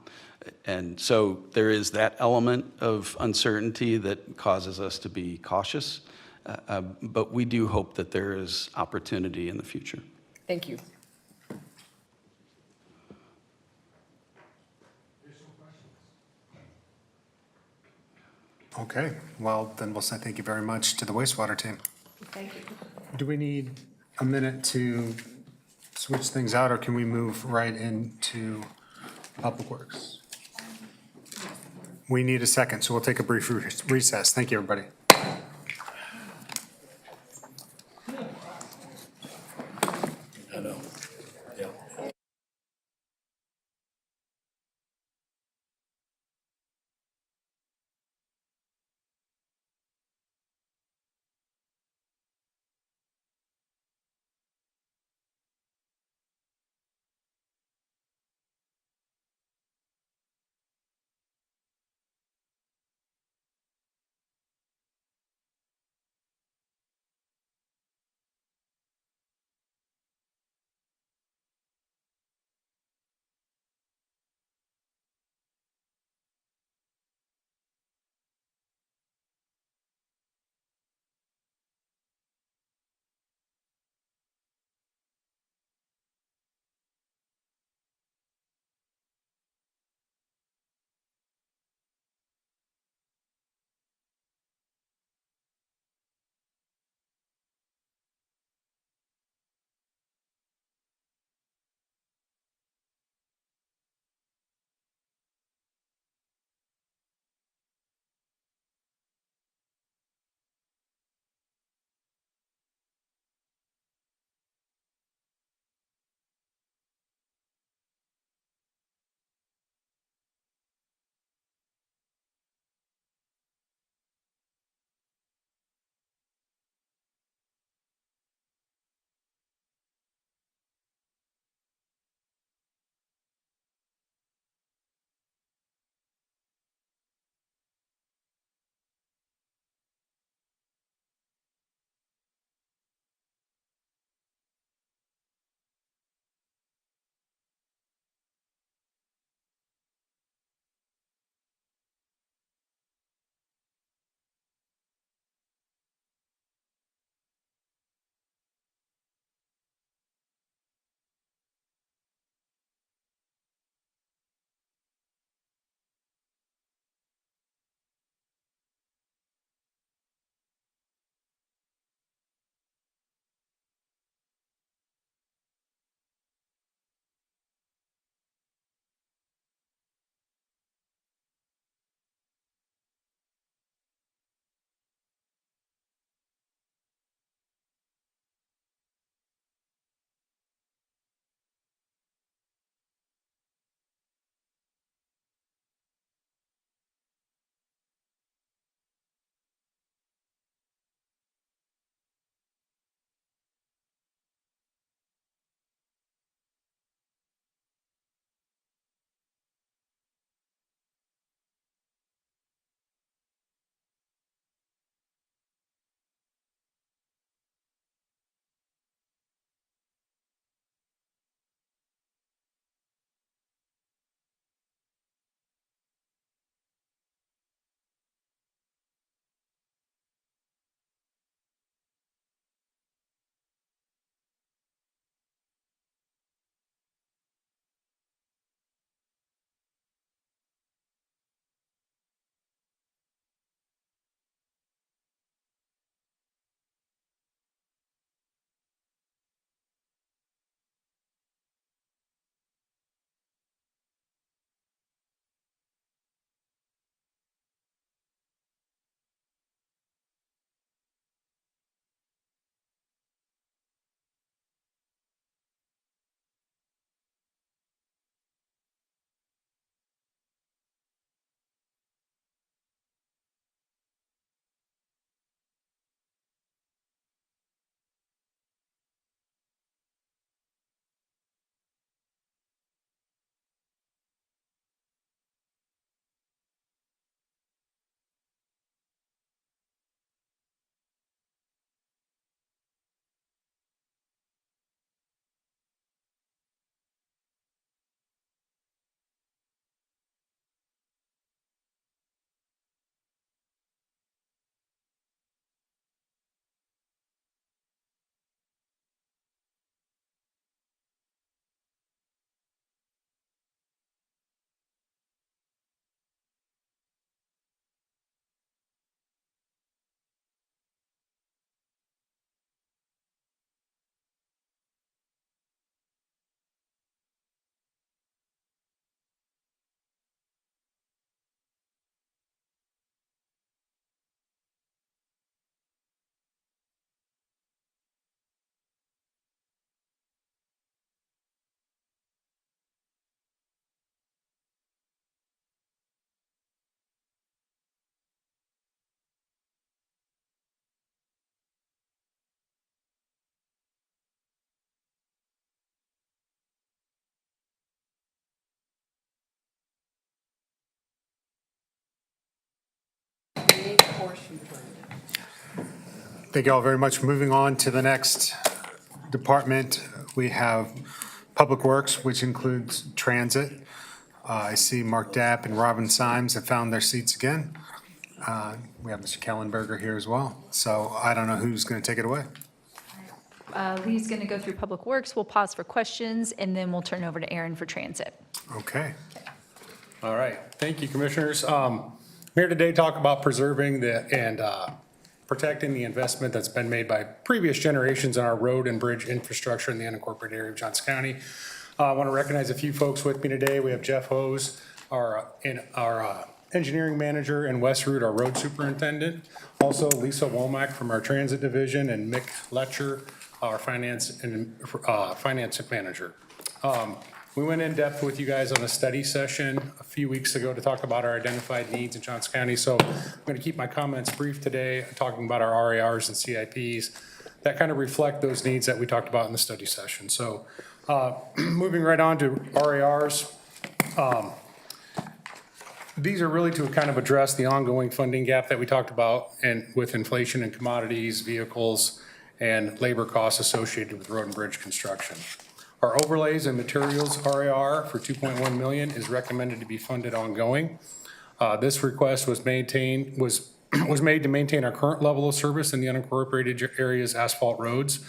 And so there is that element of uncertainty that causes us to be cautious, but we do hope that there is opportunity in the future. Thank you. Okay, well, then we'll say thank you very much to the wastewater team. Thank you. Do we need a minute to switch things out, or can we move right into Public Works? We need a second, so we'll take a brief recess. Thank you, everybody. Thank you all very much. Moving on to the next department, we have Public Works, which includes transit. I see Mark Dapp and Robin Symes have found their seats again. We have Mr. Kellenberger here as well. So I don't know who's going to take it away. Lee's going to go through Public Works. We'll pause for questions, and then we'll turn over to Aaron for transit. Okay. All right, thank you, Commissioners. I'm here today to talk about preserving and protecting the investment that's been made by previous generations in our road and bridge infrastructure in the unincorporated area of Johnson County. I want to recognize a few folks with me today. We have Jeff Hose, our engineering manager, and Wes Root, our road superintendent. Also, Lisa Womack from our transit division, and Mick Letcher, our finance manager. We went in depth with you guys on a study session a few weeks ago to talk about our identified needs in Johnson County. So I'm going to keep my comments brief today, talking about our RARs and CIPs that kind of reflect those needs that we talked about in the study session. So moving right on to RARs. These are really to kind of address the ongoing funding gap that we talked about, and with inflation in commodities, vehicles, and labor costs associated with road and bridge construction. Our overlays and materials RAR for $2.1 million is recommended to be funded ongoing. This request was made to maintain our current level of service in the unincorporated areas asphalt roads.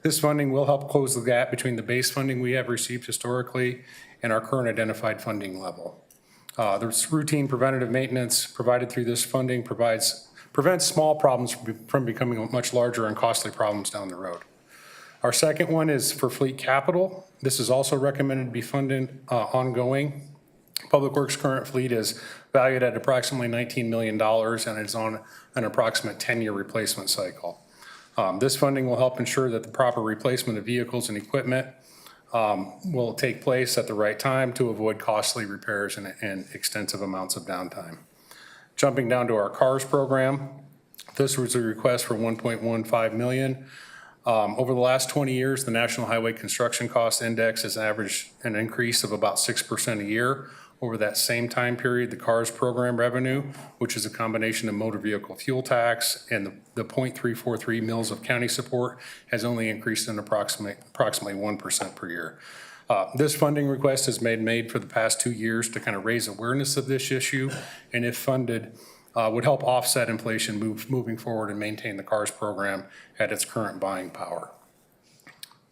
This funding will help close the gap between the base funding we have received historically and our current identified funding level. The routine preventative maintenance provided through this funding prevents small problems from becoming much larger and costly problems down the road. Our second one is for fleet capital. This is also recommended to be funded ongoing. Public Works' current fleet is valued at approximately $19 million and is on an approximate 10-year replacement cycle. This funding will help ensure that the proper replacement of vehicles and equipment will take place at the right time to avoid costly repairs and extensive amounts of downtime. Jumping down to our CARS program, this was a request for $1.15 million. Over the last 20 years, the National Highway Construction Cost Index has averaged an increase of about 6% a year. Over that same time period, the CARS program revenue, which is a combination of motor vehicle fuel tax and the 0.343 mils of county support, has only increased in approximately 1% per year. This funding request has been made for the past 2 years to kind of raise awareness of this issue, and if funded, would help offset inflation moving forward and maintain the CARS program at its current buying power.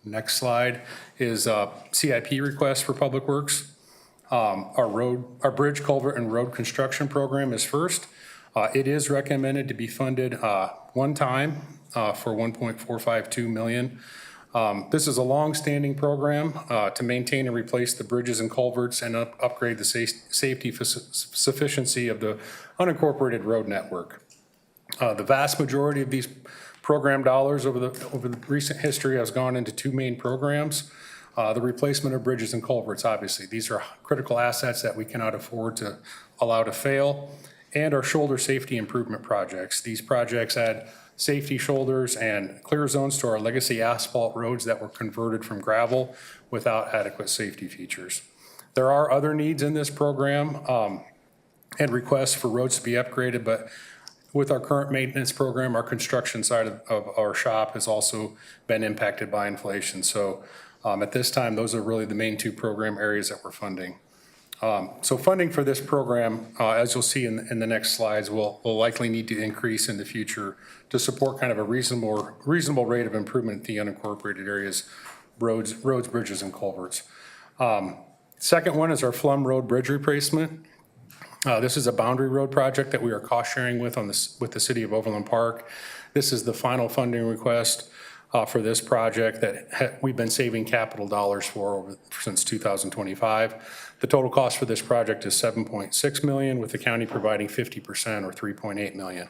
Next slide is CIP request for Public Works. Our bridge, culvert, and road construction program is first. It is recommended to be funded one time for $1.452 million. This is a long-standing program to maintain and replace the bridges and culverts and upgrade the safety sufficiency of the unincorporated road network. The vast majority of these program dollars over the recent history has gone into two main programs. The replacement of bridges and culverts, obviously. These are critical assets that we cannot afford to allow to fail, and our shoulder safety improvement projects. These projects add safety shoulders and clear zones to our legacy asphalt roads that were converted from gravel without adequate safety features. There are other needs in this program and requests for roads to be upgraded, but with our current maintenance program, our construction side of our shop has also been impacted by inflation. So at this time, those are really the main two program areas that we're funding. So funding for this program, as you'll see in the next slides, will likely need to increase in the future to support kind of a reasonable rate of improvement in the unincorporated areas, roads, bridges, and culverts. Second one is our Flum Road Bridge replacement. This is a boundary road project that we are cost sharing with the city of Overland Park. This is the final funding request for this project that we've been saving capital dollars for since 2025. The total cost for this project is $7.6 million, with the county providing 50% or $3.8 million.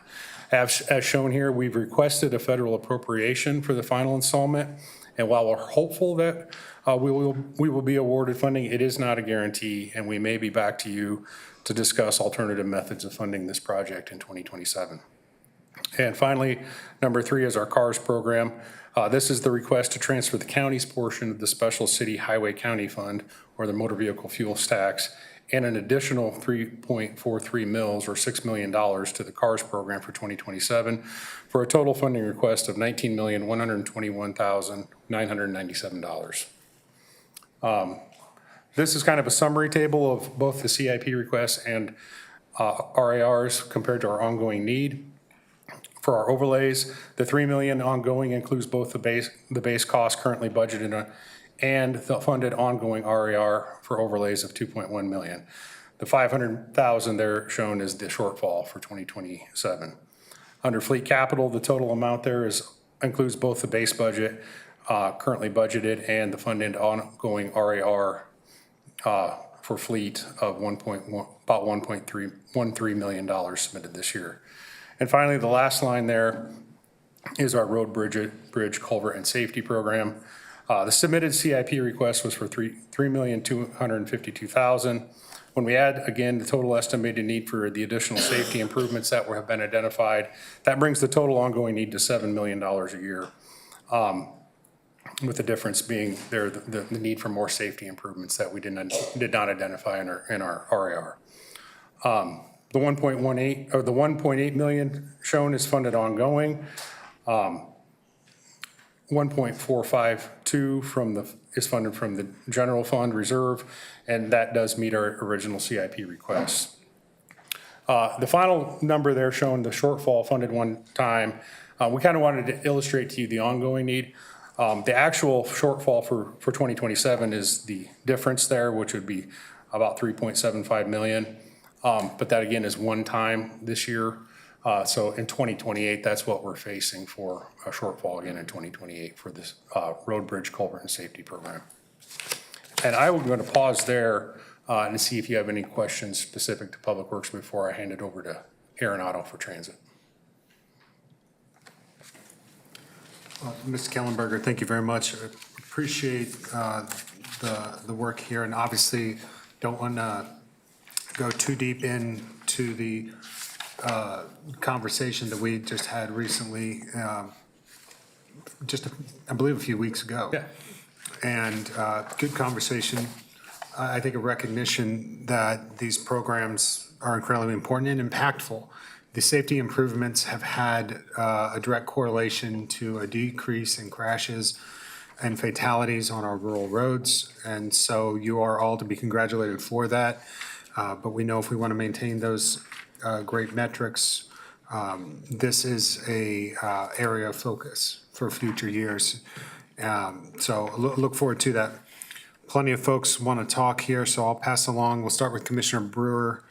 As shown here, we've requested a federal appropriation for the final installment, and while we're hopeful that we will be awarded funding, it is not a guarantee, and we may be back to you to discuss alternative methods of funding this project in 2027. And finally, number 3 is our CARS program. This is the request to transfer the county's portion of the Special City Highway County Fund, or the Motor Vehicle Fuel Tax, and an additional 3.43 mils or $6 million to the CARS program for 2027 for a total funding request of $19,121,997. This is kind of a summary table of both the CIP requests and RARs compared to our ongoing need. For our overlays, the $3 million ongoing includes both the base cost currently budgeted and the funded ongoing RAR for overlays of $2.1 million. The $500,000 there shown is the shortfall for 2027. Under fleet capital, the total amount there includes both the base budget currently budgeted and the funded ongoing RAR for fleet of about $1.13 million submitted this year. And finally, the last line there is our road, bridge, culvert, and safety program. The submitted CIP request was for $3,252,000. When we add, again, the total estimated need for the additional safety improvements that have been identified, that brings the total ongoing need to $7 million a year, with the difference being there the need for more safety improvements that we did not identify in our RAR. The 1.18 or the 1.8 million shown is funded ongoing. 1.452 is funded from the general fund reserve, and that does meet our original CIP requests. The final number there showing the shortfall funded one time, we kind of wanted to illustrate to you the ongoing need. The actual shortfall for 2027 is the difference there, which would be about 3.75 million. But that again is one time this year. So in 2028, that's what we're facing for a shortfall again in 2028 for this road, bridge, culvert, and safety program. And I will go to pause there and see if you have any questions specific to Public Works before I hand it over to Aaron Otto for transit. Mr. Kellenberger, thank you very much. I appreciate the work here, and obviously don't want to go too deep into the conversation that we just had recently, I believe a few weeks ago. Yeah. And good conversation. I think a recognition that these programs are incredibly important and impactful. The safety improvements have had a direct correlation to a decrease in crashes and fatalities on our rural roads. And so you are all to be congratulated for that. But we know if we want to maintain those great metrics, this is a area of focus for future years. So look forward to that. Plenty of folks want to talk here, so I'll pass along. We'll start with Commissioner Brewer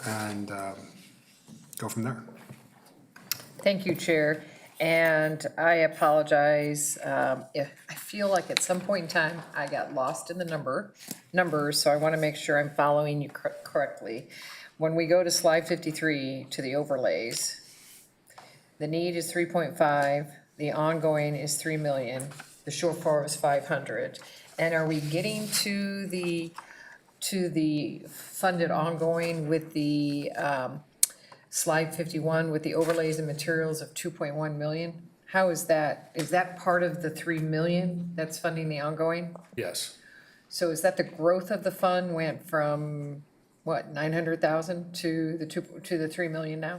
and go from there. Thank you, Chair. And I apologize if I feel like at some point in time I got lost in the numbers, so I want to make sure I'm following you correctly. When we go to slide 53 to the overlays, the need is 3.5, the ongoing is 3 million, the shortfall is 500. And are we getting to the funded ongoing with the slide 51 with the overlays and materials of 2.1 million? How is that? Is that part of the 3 million that's funding the ongoing? Yes. So is that the growth of the fund went from, what, 900,000 to the 3 million now?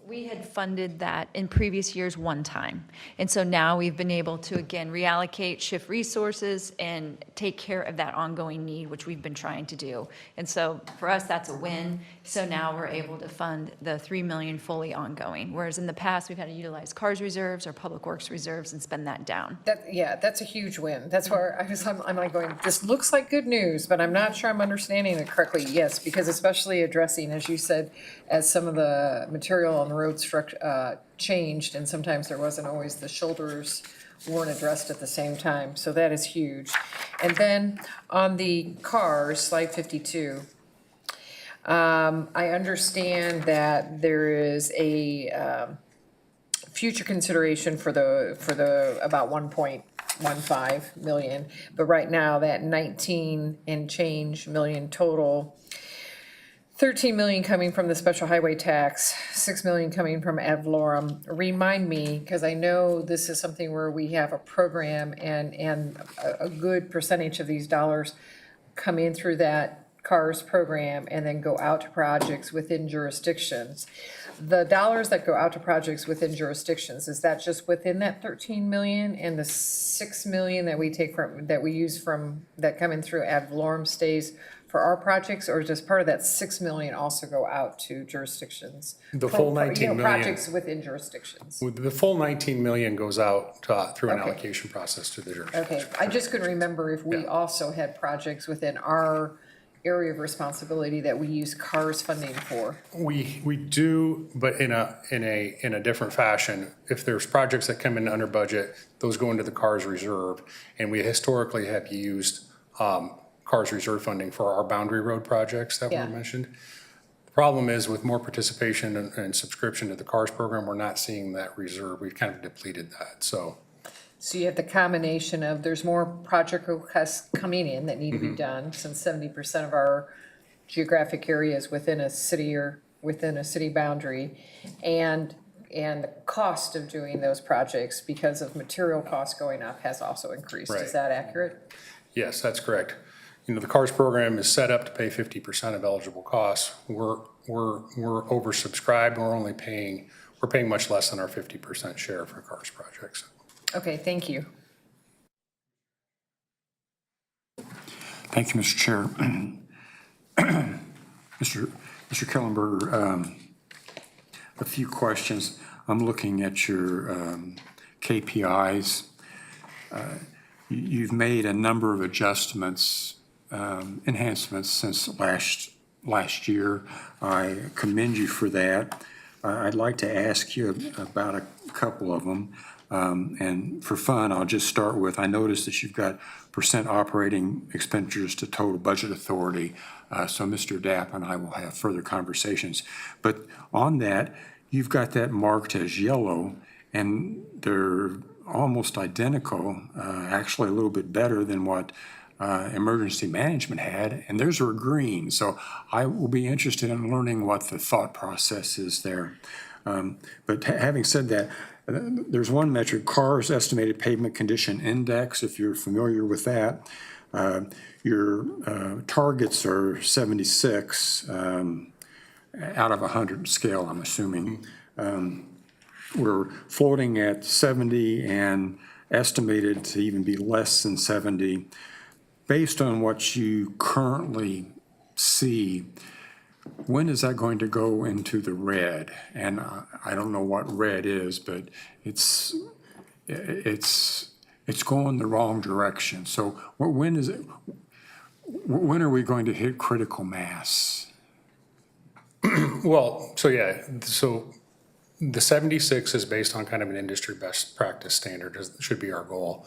We had funded that in previous years one time. And so now we've been able to, again, reallocate, shift resources, and take care of that ongoing need, which we've been trying to do. And so for us, that's a win. So now we're able to fund the 3 million fully ongoing. Whereas in the past, we've had to utilize CARS reserves or Public Works reserves and spend that down. Yeah, that's a huge win. That's where I'm like going, this looks like good news, but I'm not sure I'm understanding it correctly. Yes, because especially addressing, as you said, as some of the material on the road structure changed, and sometimes there wasn't always, the shoulders weren't addressed at the same time. So that is huge. And then on the cars, slide 52, I understand that there is a future consideration for the about 1.15 million, but right now that 19 and change million total, 13 million coming from the special highway tax, 6 million coming from ad valorem. Remind me, because I know this is something where we have a program and a good percentage of these dollars come in through that CARS program and then go out to projects within jurisdictions. The dollars that go out to projects within jurisdictions, is that just within that 13 million, and the 6 million that we take from, that we use from, that come in through ad valorem stays for our projects, or does part of that 6 million also go out to jurisdictions? The full 19 million. Projects within jurisdictions. The full 19 million goes out through an Okay. allocation process to the jurisdiction. Okay, I just couldn't remember if we also had projects within our area of responsibility that we use CARS funding for. We do, but in a different fashion. If there's projects that come in under budget, those go into the CARS reserve, and we historically have used CARS reserve funding for our boundary road projects that Yeah. were mentioned. The problem is with more participation and subscription to the CARS program, we're not seeing that reserve. We've kind of depleted that, so. So you have the combination of, there's more project requests coming in that need to be done, since 70% of our geographic area is within a city or within a city boundary, and the cost of doing those projects because of material costs going up has also increased. Right. Is that accurate? Yes, that's correct. The CARS program is set up to pay 50% of eligible costs. We're oversubscribed. We're paying much less than our 50% share for CARS projects. Okay, thank you. Thank you, Mr. Chair. Mr. Kellenberger, a few questions. I'm looking at your KPIs. You've made a number of adjustments, enhancements since last year. I commend you for that. I'd like to ask you about a couple of them. And for fun, I'll just start with, I noticed that you've got percent operating expenditures to total budget authority. So Mr. Dapp and I will have further conversations. But on that, you've got that marked as yellow, and they're almost identical, actually a little bit better than what emergency management had, and theirs are green. So I will be interested in learning what the thought process is there. But having said that, there's one metric, CARS Estimated Pavement Condition Index, if you're familiar with that. Your targets are 76 out of 100 scale, I'm assuming. We're floating at 70 and estimated to even be less than 70. Based on what you currently see, when is that going to go into the red? And I don't know what red is, but it's going the wrong direction. So when are we going to hit critical mass? Well, so the 76 is based on kind of an industry best practice standard, should be our goal.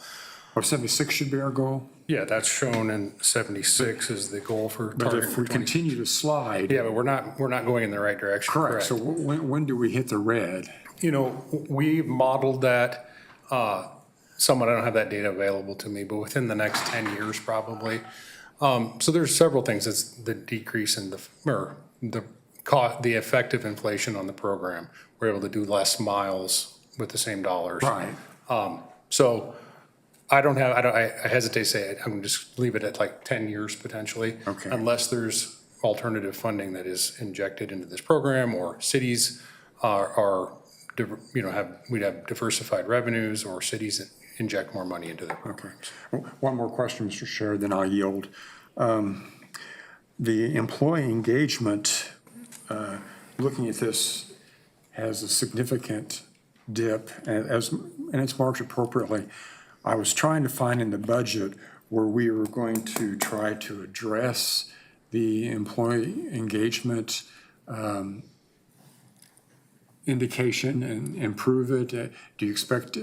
Or 76 should be our goal? Yeah, that's shown in 76 is the goal for But target if for we 20. continue to slide. Yeah, but we're not going in the right direction. Correct. So when do we hit the red? We modeled that somewhat. I don't have that data available to me, but within the next 10 years probably. So there's several things. It's the decrease in the effective inflation on the program. We're able to do less miles with the same dollars. Right. So I hesitate to say it. I'm just leave it at like 10 years potentially. Okay. Unless there's alternative funding that is injected into this program, or cities we'd have diversified revenues, or cities inject more money into the program. Okay. One more question, Mr. Chair, then I'll yield. The employee engagement, looking at this, has a significant dip, and it's marked appropriately. I was trying to find in the budget where we were going to try to address the employee engagement indication and improve it. Do you expect,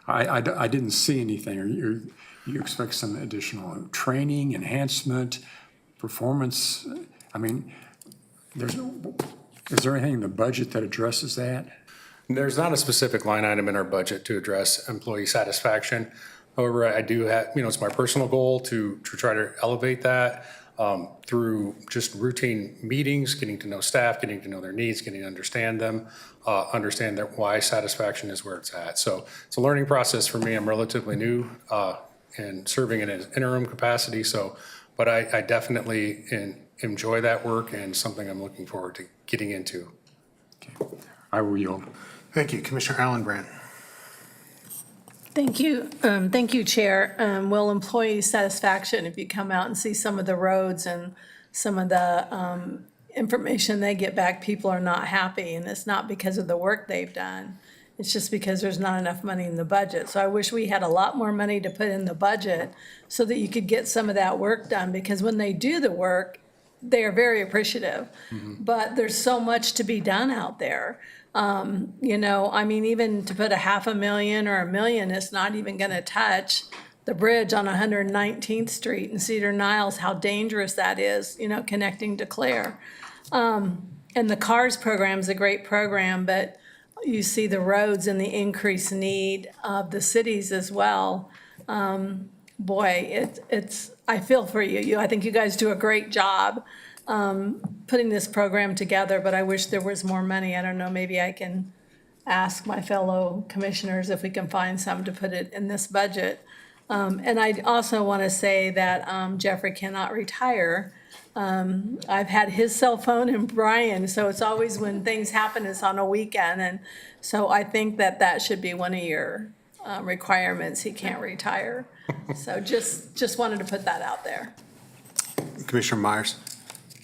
I didn't see anything. You expect some additional training, enhancement, performance? I mean, is there anything in the budget that addresses that? There's not a specific line item in our budget to address employee satisfaction. However, I do have, it's my personal goal to try to elevate that through just routine meetings, getting to know staff, getting to know their needs, getting to understand them, understand why satisfaction is where it's at. So it's a learning process for me. I'm relatively new and serving in an interim capacity. So, but I definitely enjoy that work and something I'm looking forward to getting into. I will yield. Thank you. Commissioner Allenbrand. Thank you. Thank you, Chair. Well, employee satisfaction, if you come out and see some of the roads and some of the information they get back, people are not happy. And it's not because of the work they've done. It's just because there's not enough money in the budget. So I wish we had a lot more money to put in the budget so that you could get some of that work done. Because when they do the work, they are very appreciative. But there's so much to be done out there. You know, I mean, even to put $500,000 or $1 million, it's not even going to touch the bridge on 119th Street in Cedar Niles, how dangerous that is, you know, connecting to Clare. And the CARS program is a great program, but you see the roads and the increased need of the cities as well. Boy, I feel for you. I think you guys do a great job putting this program together, but I wish there was more money. I don't know, maybe I can ask my fellow commissioners if we can find some to put it in this budget. And I also want to say that Jeffrey cannot retire. I've had his cell phone and Brian, so it's always when things happen, it's on a weekend. And so I think that should be one of your requirements. He can't retire. So just wanted to put that out there. Commissioner Myers.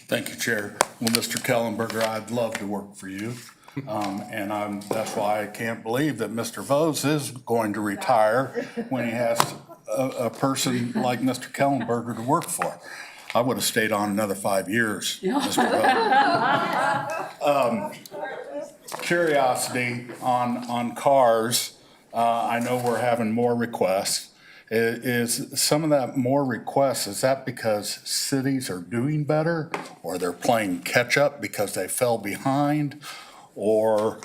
Thank you, Chair. Well, Mr. Kellenberger, I'd love to work for you. And that's why I can't believe that Mr. Vose is going to retire when he has a person like Mr. Kellenberger to work for. I would have stayed on another 5 years, Mr. Vose. Curiosity on cars. I know we're having more requests. Is some of that more requests, is that because cities are doing better or they're playing catch up because they fell behind? Or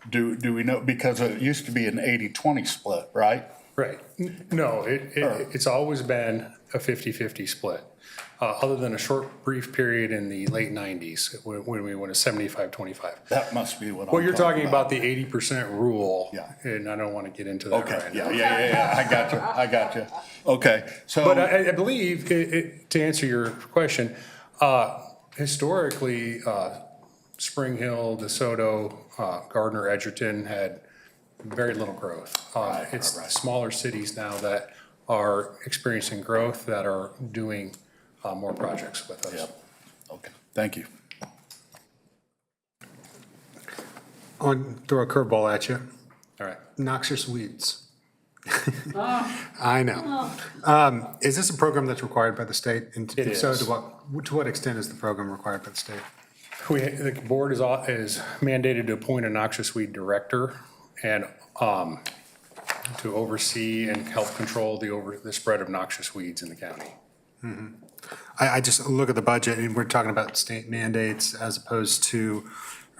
do we know, because it used to be an 80-20 split, right? Right. No, it's always been a 50-50 split, other than a short, brief period in the late 90s when we went to 75-25. That must be what I'm Well, you're talking about the 80% rule, Yeah. and I don't want to get into that Okay, right now. yeah, I got you. Okay, so. But I believe, to answer your question, historically, Spring Hill, DeSoto, Gardner, Edgerton had very little growth. It's smaller cities now that are experiencing growth that are doing more projects with us. Yep. Okay, thank you. Throw a curveball at you. All right. Noxious weeds. I know. Is this a program that's required by the state? And It if so, is. to what extent is the program required by the state? The board is mandated to appoint a noxious weed director and to oversee and help control the spread of noxious weeds in the county. I just look at the budget and we're talking about state mandates as opposed to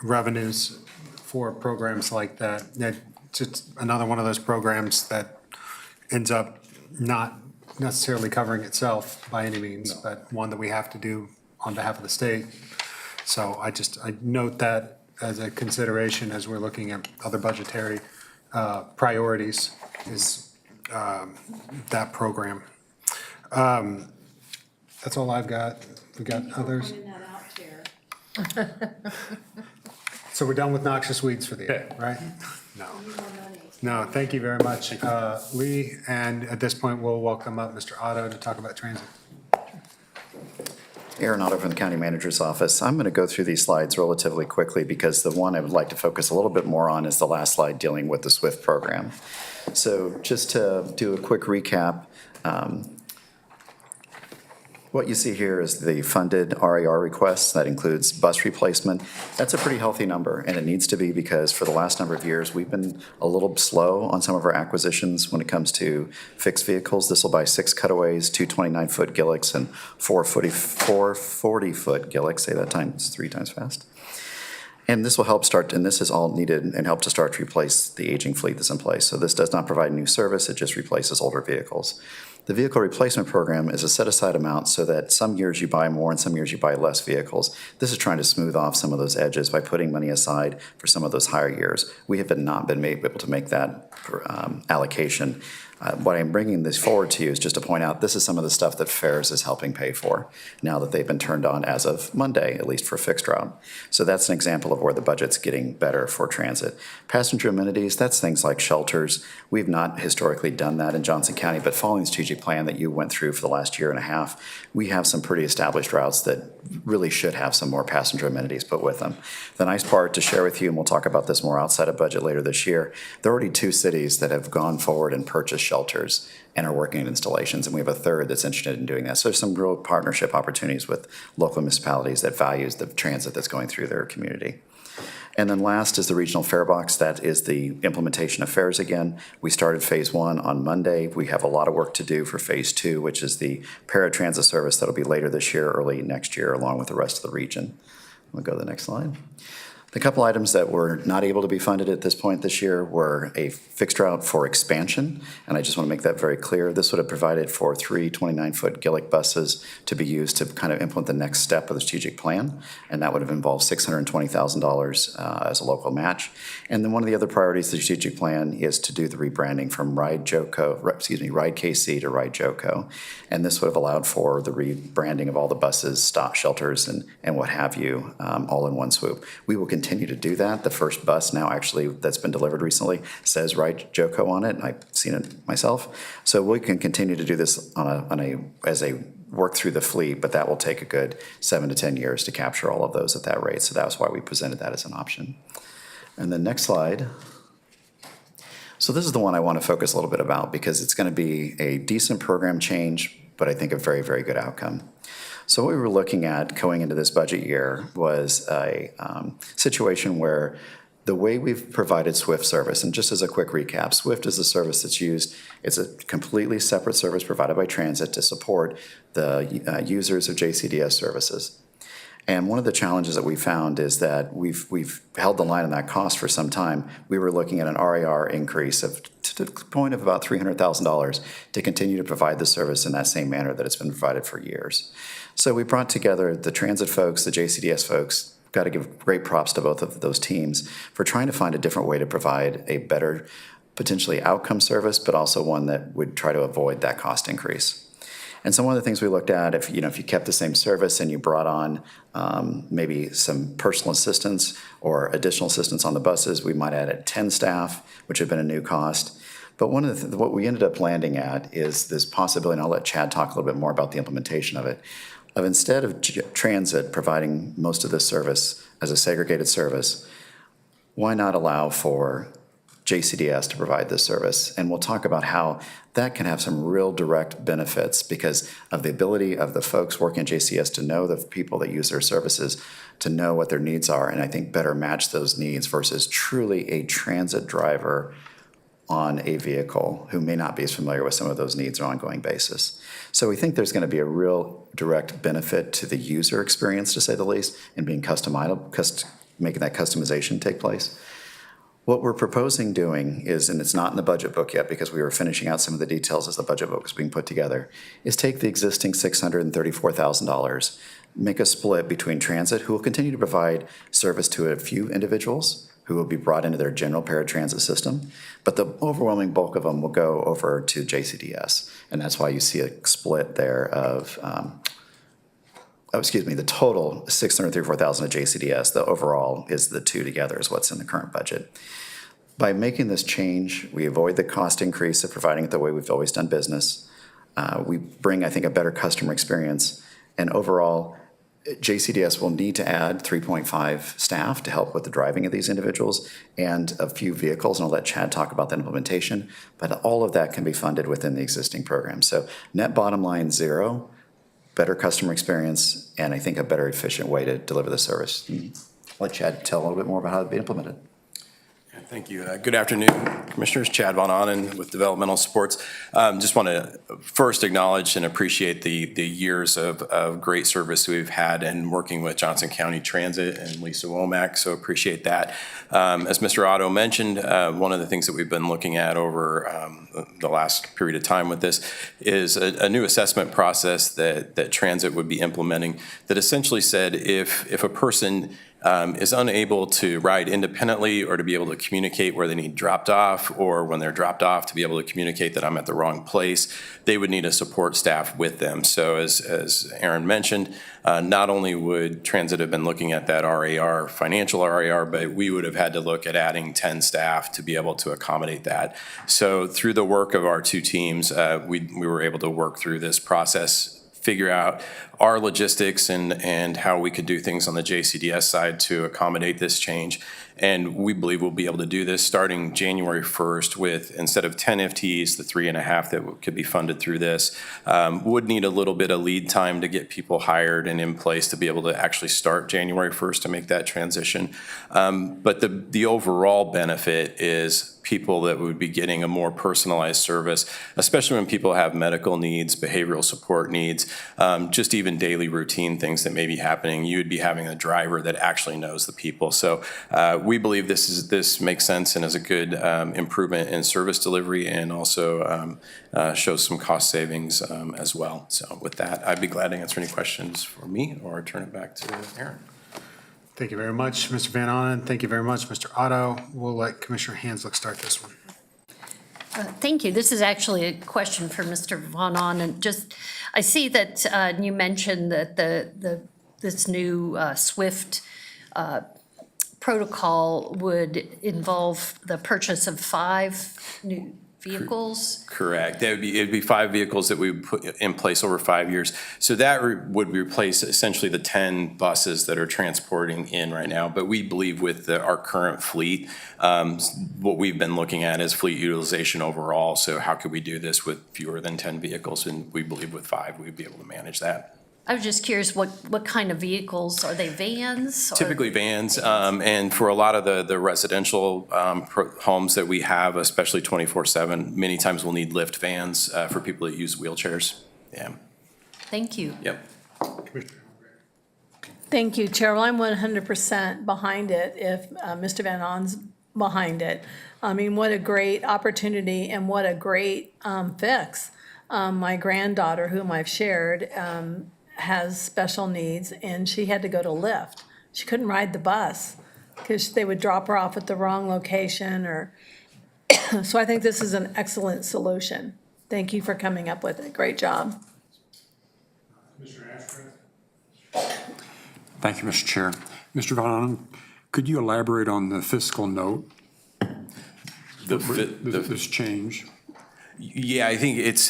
revenues for programs like that. It's just another one of those programs that ends up not necessarily covering itself by any means, but one that we have to do on behalf of the state. So I note that as a consideration as we're looking at other budgetary priorities is that program. That's all I've got. We got others? So we're done with noxious weeds for the year, right? No. No, thank you very much, Lee. And at this point, we'll welcome up Mr. Otto to talk about transit. Aaron Otto from the County Manager's Office. I'm going to go through these slides relatively quickly because the one I would like to focus a little bit more on is the last slide dealing with the SWIFT program. So just to do a quick recap, what you see here is the funded RAR requests. That includes bus replacement. That's a pretty healthy number, and it needs to be because for the last number of years, we've been a little slow on some of our acquisitions when it comes to fixed vehicles. This will buy 6 cutaways, 2 29-foot Gillicks, and 4 40-foot Gillicks. Say that 3 times fast. And this will help start, and this is all needed and help to start to replace the aging fleet that's in place. So this does not provide new service, it just replaces older vehicles. The vehicle replacement program is a set-aside amount so that some years you buy more and some years you buy less vehicles. This is trying to smooth off some of those edges by putting money aside for some of those higher years. We have not been able to make that allocation What I'm bringing this forward to you is just to point out, this is some of the stuff that FARES is helping pay for now that they've been turned on as of Monday, at least for fixed route. So that's an example of where the budget's getting better for transit. Passenger amenities, that's things like shelters. We've not historically done that in Johnson County, but following the strategic plan that you went through for the last year and a half, we have some pretty established routes that really should have some more passenger amenities put with them. The nice part to share with you, and we'll talk about this more outside of budget later this year, there are already 2 cities that have gone forward and purchased shelters and are working at installations, and we have a third that's interested in doing that. So there's some real partnership opportunities with local municipalities that values the transit that's going through their community. And then last is the regional fare box. That is the implementation of fares again. We started phase 1 on Monday. We have a lot of work to do for phase 2, which is the paratransit service that'll be later this year, early next year, along with the rest of the region. We'll go to the next slide. The couple items that were not able to be funded at this point this year were a fixed route for expansion, and I just want to make that very clear. This would have provided for 3 29-foot Gillick buses to be used to kind of implement the next step of the strategic plan, and that would have involved $620,000 as a local match. And then one of the other priorities of the strategic plan is to do the rebranding from Ride KC to Ride JOCO, and this would have allowed for the rebranding of all the buses, stop shelters, and what have you, all in one swoop. We will continue to do that. The first bus now actually that's been delivered recently says Ride JOCO on it, and I've seen it myself. So we can continue to do this as a work through the fleet, but that will take a good 7 to 10 years to capture all of those at that rate. So that's why we presented that as an option. And then next slide. So this is the one I want to focus a little bit about because it's going to be a decent program change, but I think a very, very good outcome. So what we were looking at going into this budget year was a situation where the way we've provided SWIFT service, and just as a quick recap, SWIFT is a service that's used, it's a completely separate service provided by transit to support the users of JCDS services. And one of the challenges that we found is that we've held the line on that cost for some time. We were looking at an RAR increase to the point of about $300,000 to continue to provide the service in that same manner that it's been provided for years. So we brought together the transit folks, the JCDS folks. Got to give great props to both of those teams for trying to find a different way to provide a better, potentially outcome service, but also one that would try to avoid that cost increase. And so one of the things we looked at, if you kept the same service and you brought on maybe some personal assistance or additional assistance on the buses, we might add 10 staff, which had been a new cost. But one of what we ended up landing at is this possibility, and I'll let Chad talk a little bit more about the implementation of it, of instead of transit providing most of this service as a segregated service, why not allow for JCDS to provide this service? And we'll talk about how that can have some real direct benefits because of the ability of the folks working at JCDS to know the people that use their services, to know what their needs are, and I think better match those needs versus truly a transit driver on a vehicle who may not be as familiar with some of those needs on an ongoing basis. So we think there's going to be a real direct benefit to the user experience, to say the least, and being customizable, making that customization take place. What we're proposing doing is, and it's not in the budget book yet because we were finishing out some of the details as the budget book was being put together, is take the existing $634,000, make a split between transit, who will continue to provide service to a few individuals who will be brought into their general paratransit system, but the overwhelming bulk of them will go over to JCDS, and that's why you see a split there of, the total $634,000 of JCDS, the overall is the two together is what's in the current budget. By making this change, we avoid the cost increase of providing it the way we've always done business. We bring, I think, a better customer experience, and overall, JCDS will need to add 3.5 staff to help with the driving of these individuals and a few vehicles, and I'll let Chad talk about that implementation, but all of that can be funded within the existing program. So net bottom line, zero, better customer experience, and I think a better efficient way to deliver the service. Let Chad tell a little bit more about how it'll be implemented. Thank you. Good afternoon, Commissioners. Chad Von Ahnen with Developmental Supports. Just want to first acknowledge and appreciate the years of great service we've had in working with Johnson County Transit and Lisa Womack, so appreciate that. As Mr. Otto mentioned, one of the things that we've been looking at over the last period of time with this is a new assessment process that Transit would be implementing that essentially said if a person is unable to ride independently or to be able to communicate where they need dropped off, or when they're dropped off to be able to communicate that I'm at the wrong place, they would need a support staff with them. So as Aaron mentioned, not only would Transit have been looking at that RAR, financial RAR, but we would have had to look at adding 10 staff to be able to accommodate that. So through the work of our two teams, we were able to work through this process, figure out our logistics and how we could do things on the JCDS side to accommodate this change. And we believe we'll be able to do this starting January 1st with, instead of 10 FTEs, the 3.5 that could be funded through this. Would need a little bit of lead time to get people hired and in place to be able to actually start January 1st to make that transition. But the overall benefit is people that would be getting a more personalized service, especially when people have medical needs, behavioral support needs, just even daily routine things that may be happening. You would be having a driver that actually knows the people. So we believe this makes sense and is a good improvement in service delivery, and also shows some cost savings as well. So with that, I'd be glad to answer any questions for me or turn it back to Aaron. Thank you very much, Mr. Van Onen. Thank you very much, Mr. Otto. We'll let Commissioner Hanslick start this one. Thank you. This is actually a question for Mr. Van Onen. Just, I see that you mentioned that this new SWIFT protocol would involve the purchase of 5 new vehicles. Correct. It'd be 5 vehicles that we would put in place over 5 years. So that would replace essentially the 10 buses that are transporting in right now. But we believe with our current fleet, what we've been looking at is fleet utilization overall. So how could we do this with fewer than 10 vehicles? And we believe with 5, we'd be able to manage that. I was just curious, what kind of vehicles? Are they vans? Typically vans, and for a lot of the residential homes that we have, especially 24/7, many times we'll need lift vans for people that use wheelchairs. Yeah. Thank you. Yep. Thank you, Chair. Well, I'm 100% behind it if Mr. Van Onen's behind it. I mean, what a great opportunity and what a great fix. My granddaughter, whom I've shared, has special needs, and she had to go to Lyft. She couldn't ride the bus because they would drop her off at the wrong location, or so I think this is an excellent solution. Thank you for coming up with it. Great job. Thank you, Mr. Chair. Mr. Van Onen, could you elaborate on the fiscal note? This change? Yeah, I think it's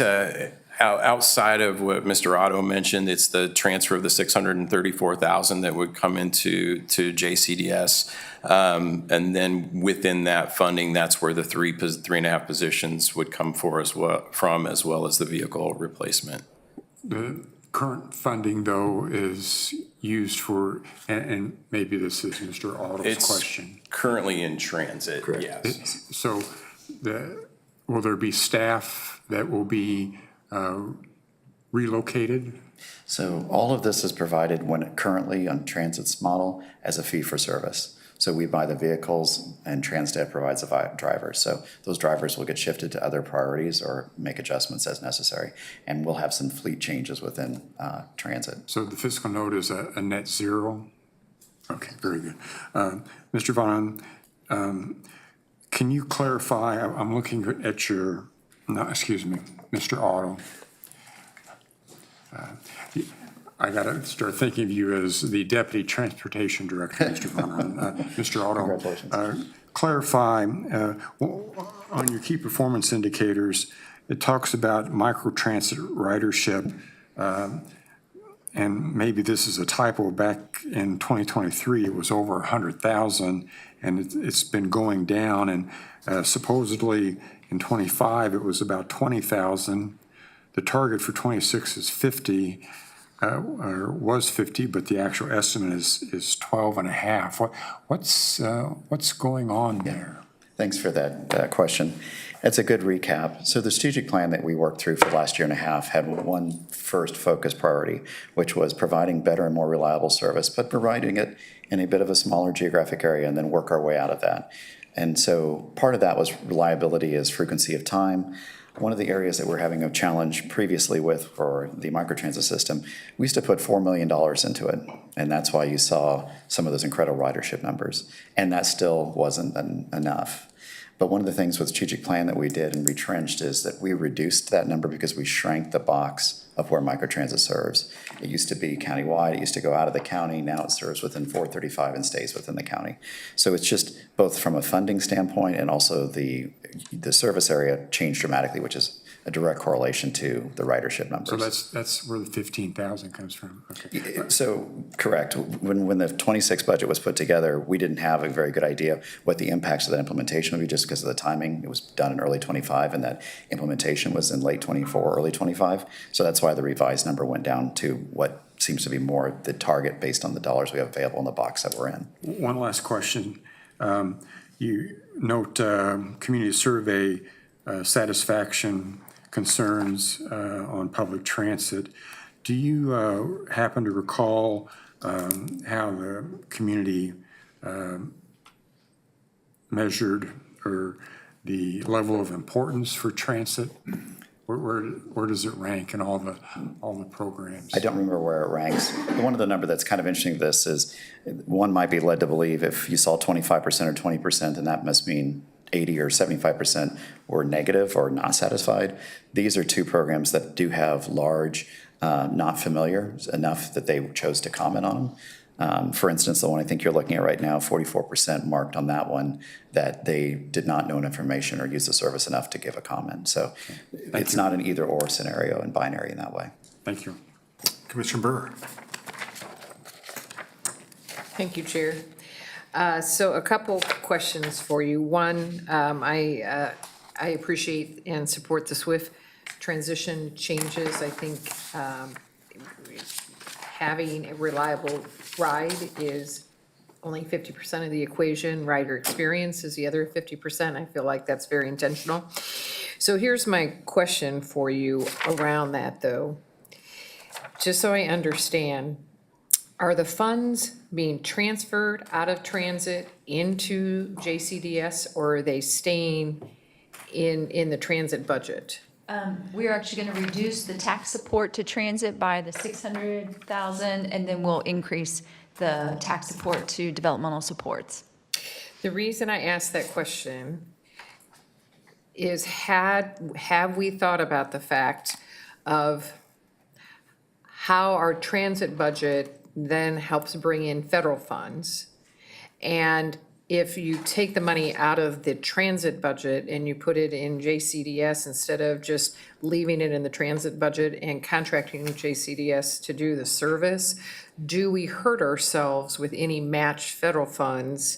outside of what Mr. Otto mentioned. It's the transfer of the $634,000 that would come into JCDS. And then within that funding, that's where the 3.5 positions would come as well as the vehicle replacement. The current funding, though, is used for, and maybe this is Mr. Otto's question. It's currently in transit, Correct. yes. So will there be staff that will be relocated? So all of this is provided currently on Transit's model as a fee for service. So we buy the vehicles and Transdev provides the drivers. So those drivers will get shifted to other priorities or make adjustments as necessary. And we'll have some fleet changes within Transit. So the fiscal note is a net zero? Okay, very good. Mr. Van Onen, can you clarify, I'm looking at your, no, excuse me, Mr. Otto. I got to start thinking of you as the Deputy Transportation Director, Mr. Van Onen. Mr. Otto, Congratulations. Clarify, on your key performance indicators, it talks about microtransit ridership, and maybe this is a typo. Back in 2023, it was over 100,000, and it's been going down, and supposedly in 25, it was about 20,000. The target for 26 is 50, or was 50, but the actual estimate is 12 and a half. What's going on there? Thanks for that question. It's a good recap. So the strategic plan that we worked through for the last year and a half had one first focus priority, which was providing better and more reliable service, but providing it in a bit of a smaller geographic area, and then work our way out of that. And so part of that was reliability as frequency of time. one of the areas that we're having a challenge previously with for the microtransit system, we used to put $4 million into it. And that's why you saw some of those incredible ridership numbers. And that still wasn't enough. But one of the things with the strategic plan that we did and retrenched is that we reduced that number because we shrank the box of where microtransit serves. It used to be countywide, it used to go out of the county, now it serves within 435 and stays within the county. So it's just both from a funding standpoint and also the service area changed dramatically, which is a direct correlation to the ridership numbers. So that's where the 15,000 comes from, okay. So, correct. When the 26 budget was put together, we didn't have a very good idea what the impacts of that implementation would be just because of the timing. It was done in early 25 and that implementation was in late 24, early 25. So that's why the revised number went down to what seems to be more the target based on the dollars we have available in the box that we're in. One last question. You note community survey satisfaction concerns on public transit. Do you happen to recall how the community measured or the level of importance for transit? Where does it rank in all the programs? I don't remember where it ranks. One of the number that's kind of interesting to this is one might be led to believe if you saw 25% or 20%, then that must mean 80 or 75% were negative or not satisfied. These are two programs that do have large not familiar enough that they chose to comment on them. For instance, the one I think you're looking at right now, 44% marked on that one that they did not know information or use the service enough to give a comment. So it's not an either or scenario and binary in that way. Thank you. Commissioner Brewer. Thank you, Chair. So a couple questions for you. One, I appreciate and support the swift transition changes. I think having a reliable ride is only 50% of the equation. Rider experience is the other 50%. I feel like that's very intentional. So here's my question for you around that, though. Just so I understand, are the funds being transferred out of transit into JCDS, or are they staying in the transit budget? We are actually going to reduce the tax support to transit by the 600,000, and then we'll increase the tax support to developmental supports. The reason I asked that question is have we thought about the fact of how our transit budget then helps bring in federal funds? And if you take the money out of the transit budget and you put it in JCDS instead of just leaving it in the transit budget and contracting with JCDS to do the service, do we hurt ourselves with any matched federal funds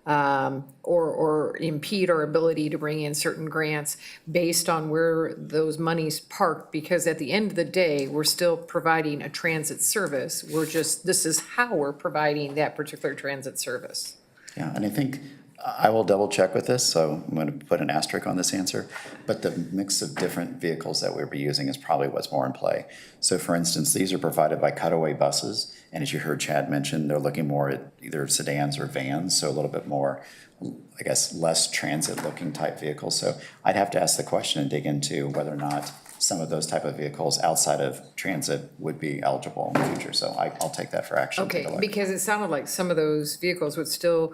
or impede our ability to bring in certain grants based on where those monies parked? Because at the end of the day, we're still providing a transit service. This is how we're providing that particular transit service. Yeah, and I think I will double check with this, so I'm going to put an asterisk on this answer, but the mix of different vehicles that we'll be using is probably what's more in play. So for instance, these are provided by Cutaway Buses, and as you heard Chad mention, they're looking more at either sedans or vans, so a little bit more, I guess, less transit-looking type vehicles. So I'd have to ask the question and dig into whether or not some of those type of vehicles outside of transit would be eligible in the future. So I'll take that for action. Okay, because it sounded like some of those vehicles would still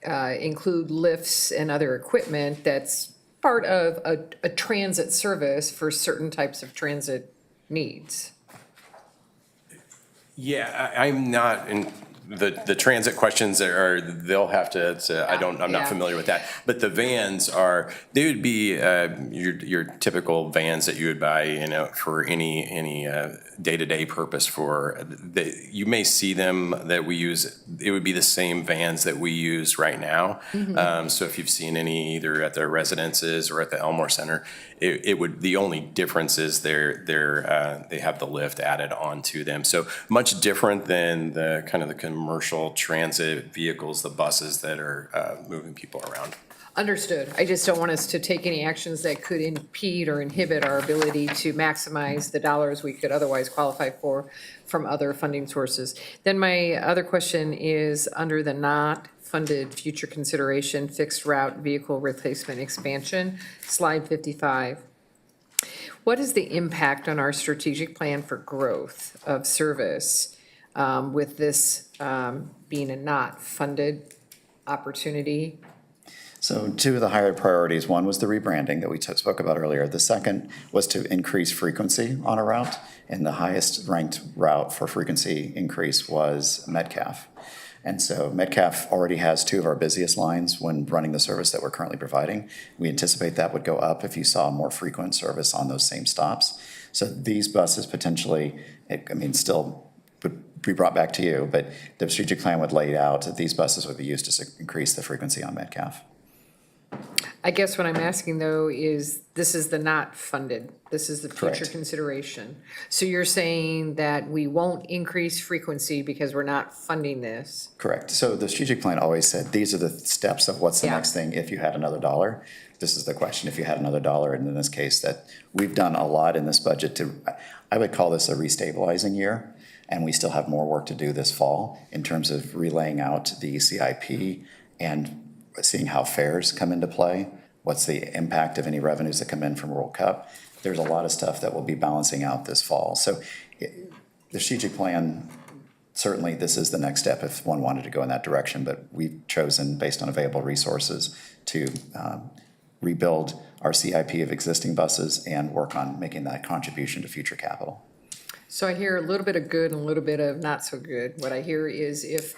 include lifts and other equipment that's part of a transit service for certain types of transit needs. Yeah, I'm not in the transit questions they'll have to I'm not familiar with that. But the vans they would be your typical vans that you would buy, for any day-to-day purpose you may see them that we use. It would be the same vans that we use right now. Mm-hmm. So if you've seen any either at their residences or at the Elmore Center, the only difference is they have the lift added onto them. So much different than the kind of the commercial transit vehicles, the buses that are moving people around. Understood. I just don't want us to take any actions that could impede or inhibit our ability to maximize the dollars we could otherwise qualify for from other funding sources. Then my other question is under the not funded future consideration fixed route vehicle replacement expansion, slide 55. what is the impact on our strategic plan for growth of service with this being a not funded opportunity? So two of the higher priorities, one was the rebranding that we spoke about earlier. The second was to increase frequency on a route, and the highest ranked route for frequency increase was Metcalf. And so Metcalf already has two of our busiest lines when running the service that we're currently providing. We anticipate that would go up if you saw more frequent service on those same stops. So these buses potentially, still would be brought back to you, but the strategic plan would lay out that these buses would be used to increase the frequency on Metcalf. I guess what I'm asking though is, this is the not funded, this is the future Correct. consideration. So you're saying that we won't increase frequency because we're not funding this? Correct. So the strategic plan always said, these are the steps of what's the Yeah. next thing if you had another dollar. This is the question, if you had another dollar, and in this case, that we've done a lot in this budget to, I would call this a restabilizing year, and we still have more work to do this fall in terms of relaying out the CIP and seeing how fares come into play, what's the impact of any revenues that come in from World Cup. There's a lot of stuff that we'll be balancing out this fall. So the strategic plan, certainly this is the next step if one wanted to go in that direction, but we've chosen, based on available resources, to rebuild our CIP of existing buses and work on making that contribution to future capital. So I hear a little bit of good and a little bit of not so good. What I hear is if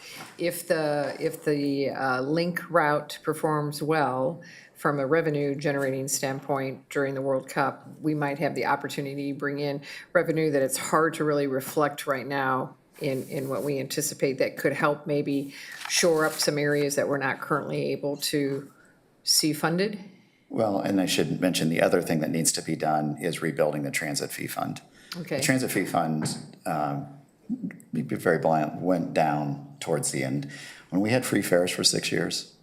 the link route performs well from a revenue generating standpoint during the World Cup, we might have the opportunity to bring in revenue that it's hard to really reflect right now in what we anticipate, that could help maybe shore up some areas that we're not currently able to see funded. Well, and I should mention the other thing that needs to be done is rebuilding the transit fee fund. Okay. The transit fee fund, be very blunt, went down towards the end. When we had free fares for 6 years,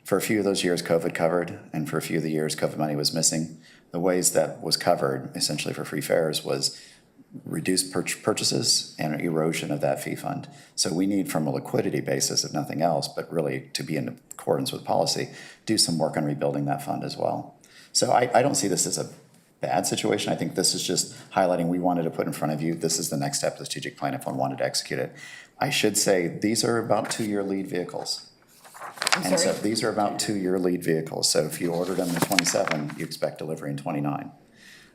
for a few of those years COVID covered, and for a few of the years COVID money was missing, the ways that was covered essentially for free fares was reduced purchases and erosion of that fee fund. So we need, from a liquidity basis, if nothing else, but really to be in accordance with policy, do some work on rebuilding that fund as well. So I don't see this as a bad situation. I think this is just highlighting, we wanted to put in front of you, this is the next step of the strategic plan if one wanted to execute it. I should say, these are about 2-year lead vehicles. And so these are about 2-year lead vehicles. So if you ordered them in 27, you expect delivery in 29.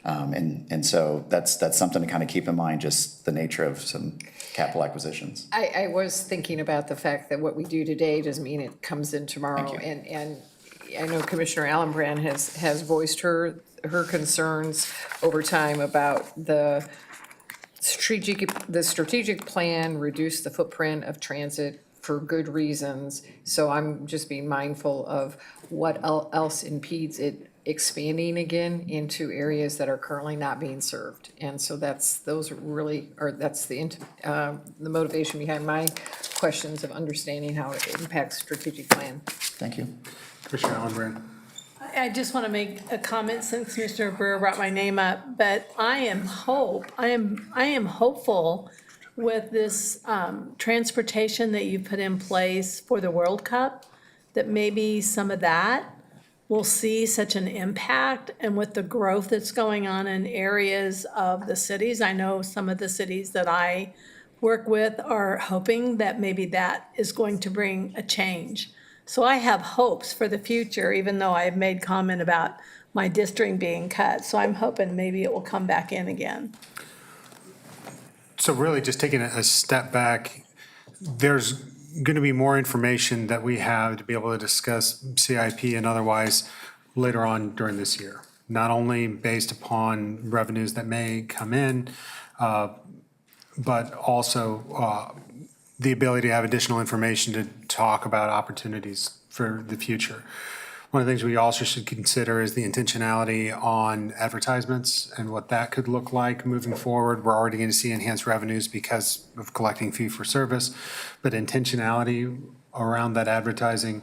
And so that's something to kind of keep in mind, just the nature of some capital acquisitions. I was thinking about the fact that what we do today doesn't mean it comes in tomorrow. Thank you. And I know Commissioner Allenbrand has voiced her concerns over time about the strategic plan, reduce the footprint of transit for good reasons. So I'm just being mindful of what else impedes it expanding again into areas that are currently not being served. And so that's the motivation behind my questions of understanding how it impacts strategic plan. Thank you. Commissioner Allenbrand. I just want to make a comment since Mr. Brewer brought my name up, but I am hopeful with this transportation that you put in place for the World Cup, that maybe some of that will see such an impact, and with the growth that's going on in areas of the cities, I know some of the cities that I work with are hoping that maybe that is going to bring a change. So I have hopes for the future, even though I've made comment about my district being cut. So I'm hoping maybe it will come back in again. So really, just taking a step back, there's going to be more information that we have to be able to discuss CIP and otherwise later on during this year. Not only based upon revenues that may come in, but also the ability to have additional information to talk about opportunities for the future. One of the things we also should consider is the intentionality on advertisements and what that could look like moving forward. We're already going to see enhanced revenues because of collecting fee for service, but intentionality around that advertising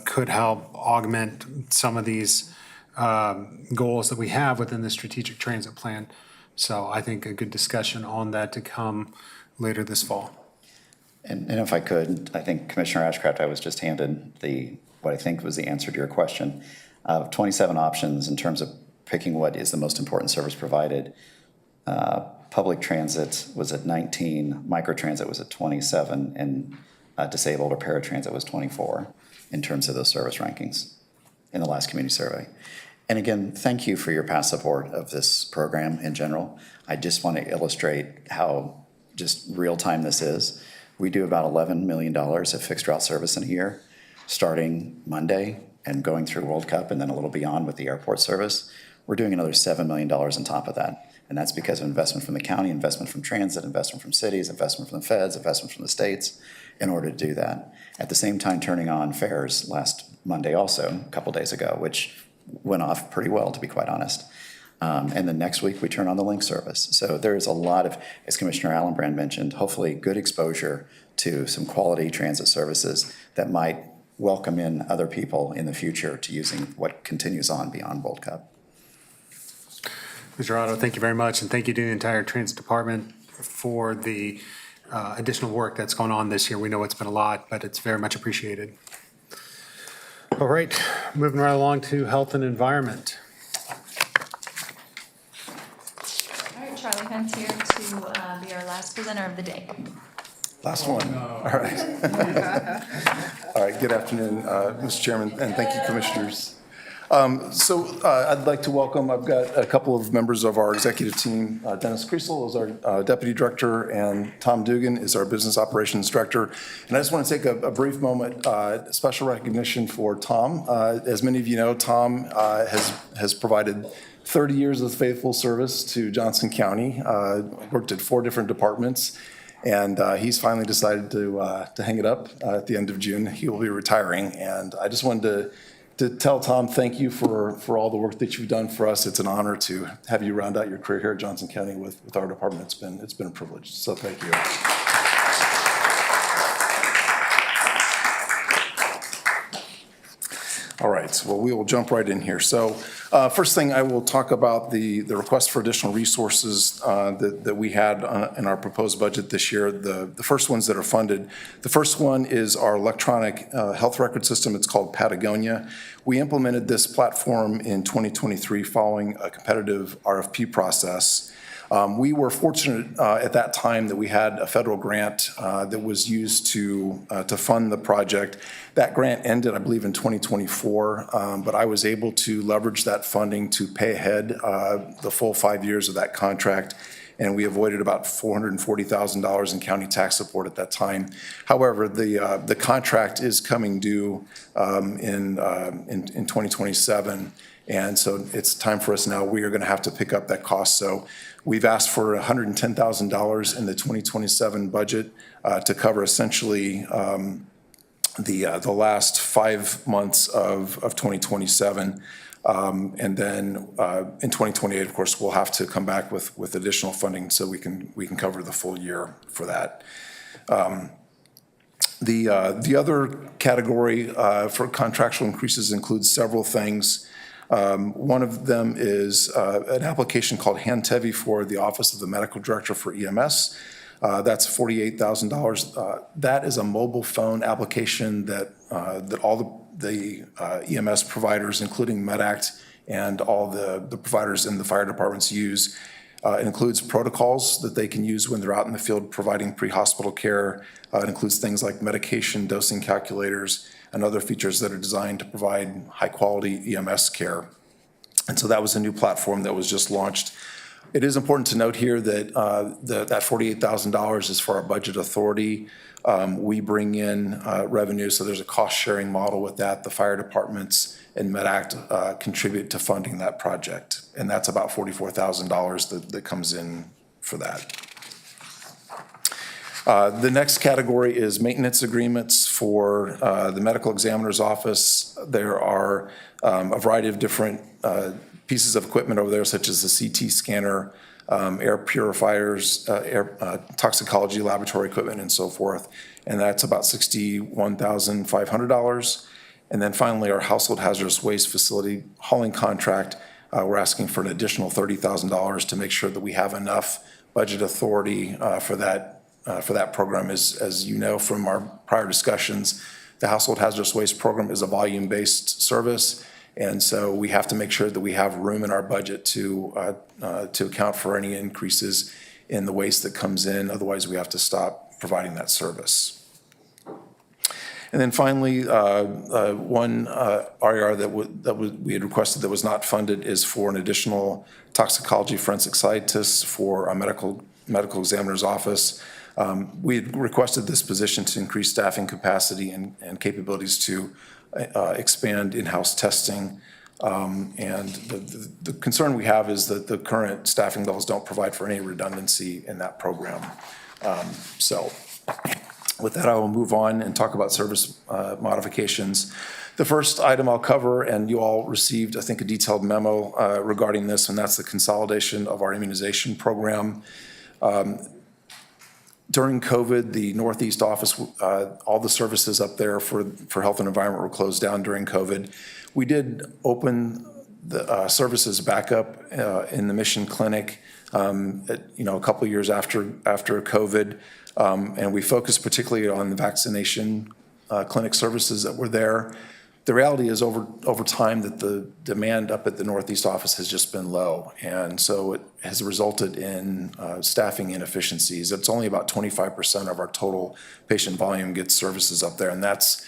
could help augment some of these goals that we have within the strategic transit plan. So I think a good discussion on that to come later this fall. And if I could, I think Commissioner Ashcraft, I was just handed what I think was the answer to your question. 27 options in terms of picking what is the most important service provided, public transit was at 19, microtransit was at 27, and disabled or paratransit was 24 in terms of those service rankings in the last community survey. And again, thank you for your past support of this program in general. I just want to illustrate how just real-time this is. We do about $11 million of fixed route service in a year, starting Monday and going through World Cup and then a little beyond with the airport service. We're doing another $7 million on top of that. And that's because of investment from the county, investment from transit, investment from cities, investment from the feds, investment from the states in order to do that. At the same time, turning on fares last Monday also, a couple days ago, which went off pretty well, to be quite honest. And then next week, we turn on the Link service. So there is a lot of, as Commissioner Allenbrand mentioned, hopefully good exposure to some quality transit services that might welcome in other people in the future to using what continues on beyond World Cup. Mr. Otto, thank you very much, and thank you to the entire Transit Department for the additional work that's gone on this year. We know it's been a lot, but it's very much appreciated. All right, moving right along to Health and Environment. All right, Charlie Hunt's here to be our last presenter of the day. Last one. All right. All right, good afternoon, Mr. Chairman, and thank you, Commissioners. I'd like to welcome, I've got a couple of members of our executive team. Dennis Kriesel is our Deputy Director, and Tom Dugan is our Business Operations Director. And I just want to take a brief moment, special recognition for Tom. As many of you know, Tom has provided 30 years of faithful service to Johnson County, worked at 4 different departments, and he's finally decided to hang it up at the end of June. He will be retiring, and I just wanted to tell Tom thank you for all the work that you've done for us. It's an honor to have you round out your career here at Johnson County with our department. It's been a privilege, so thank you. All right, well, we will jump right in here. So first thing, I will talk about the request for additional resources that we had in our proposed budget this year, the first ones that are funded. The first one is our electronic health record system. It's called Patagonia. We implemented this platform in 2023 following a competitive RFP process. We were fortunate at that time that we had a federal grant that was used to fund the project. That grant ended, I believe, in 2024, but I was able to leverage that funding to pay ahead the full 5 years of that contract, and we avoided about $440,000 in county tax support at that time. However, the contract is coming due in 2027. And so it's time for us now. We are going to have to pick up that cost. So we've asked for $110,000 in the 2027 budget to cover essentially the last 5 months of 2027. And then in 2028, of course, we'll have to come back with additional funding so we can cover the full year for that. The other category for contractual increases includes several things. One of them is an application called HANTEVI for the Office of the Medical Director for EMS. That's $48,000. That is a mobile phone application that all the EMS providers, including MedAct and all the providers in the fire departments use. It includes protocols that they can use when they're out in the field providing pre-hospital care. It includes things like medication dosing calculators and other features that are designed to provide high-quality EMS care. And so that was a new platform that was just launched. It is important to note here that that $48,000 is for our budget authority. We bring in revenue, so there's a cost-sharing model with that. The fire departments and MedAct contribute to funding that project, and that's about $44,000 that comes in for that. The next category is maintenance agreements for the medical examiner's office. There are a variety of different pieces of equipment over there, such as the CT scanner, air purifiers, toxicology laboratory equipment, and so forth. And that's about $61,500. And then finally, our household hazardous waste facility hauling contract, we're asking for an additional $30,000 to make sure that we have enough budget authority for that program. As you know from our prior discussions, the household hazardous waste program is a volume-based service, And so we have to make sure that we have room in our budget to account for any increases in the waste that comes in. Otherwise, we have to stop providing that service. And then finally, one RER that we had requested that was not funded is for an additional toxicology forensic scientist for a medical examiner's office. We had requested this position to increase staffing capacity and capabilities to expand in-house testing. And the concern we have is that the current staffing levels don't provide for any redundancy in that program. So with that, I will move on and talk about service modifications. The first item I'll cover, and you all received, I think, a detailed memo regarding this, and that's the consolidation of our immunization program. During COVID, the Northeast office, all the services up there for health and environment were closed down during COVID. We did open the services back up in the Mission Clinic, a couple years after COVID, and we focused particularly on the vaccination clinic services that were there. The reality is over time that the demand up at the Northeast office has just been low, and so it has resulted in staffing inefficiencies. It's only about 25% of our total patient volume gets services up there, and that's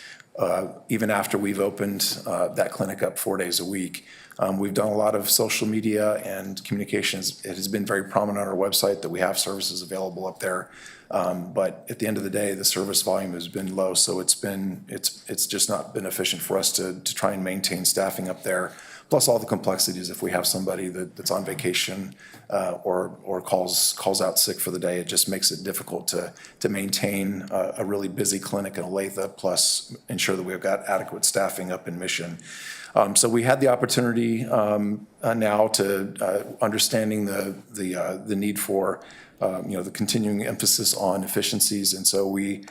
even after we've opened that clinic up 4 days a week. We've done a lot of social media and communications. It has been very prominent on our website that we have services available up there. But at the end of the day, the service volume has been low, so it's just not been efficient for us to try and maintain staffing up there. Plus all the complexities, if we have somebody that's on vacation or calls out sick for the day, it just makes it difficult to maintain a really busy clinic in Olathe, plus ensure that we've got adequate staffing up in Mission. So we had the opportunity now to understanding the need for the continuing emphasis on efficiencies, and so we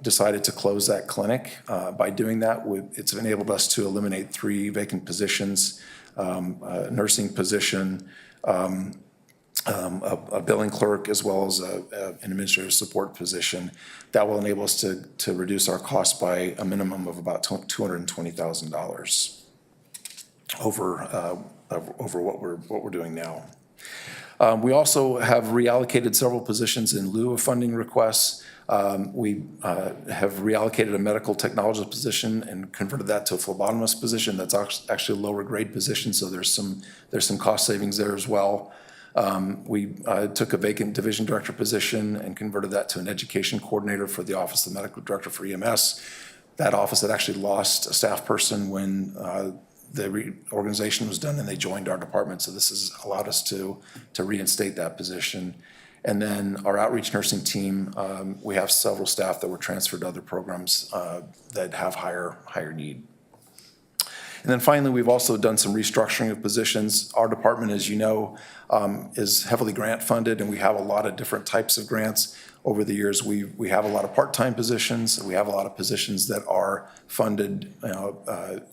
decided to close that clinic. By doing that, it's enabled us to eliminate 3 vacant positions, a nursing position, a billing clerk, as well as an administrative support position. That will enable us to reduce our costs by a minimum of about $220,000 over what we're doing now. We also have reallocated several positions in lieu of funding requests. We have reallocated a medical technologist position and converted that to a phlebotomist position. That's actually a lower grade position, so there's some cost savings there as well. We took a vacant division director position and converted that to an education coordinator for the Office of the Medical Director for EMS. That office had actually lost a staff person when the reorganization was done and they joined our department, so this has allowed us to reinstate that position. And then our outreach nursing team, we have several staff that were transferred to other programs that have higher need. And then finally, we've also done some restructuring of positions. Our department, as you know, is heavily grant funded, and we have a lot of different types of grants. Over the years, we have a lot of part-time positions. We have a lot of positions that are funded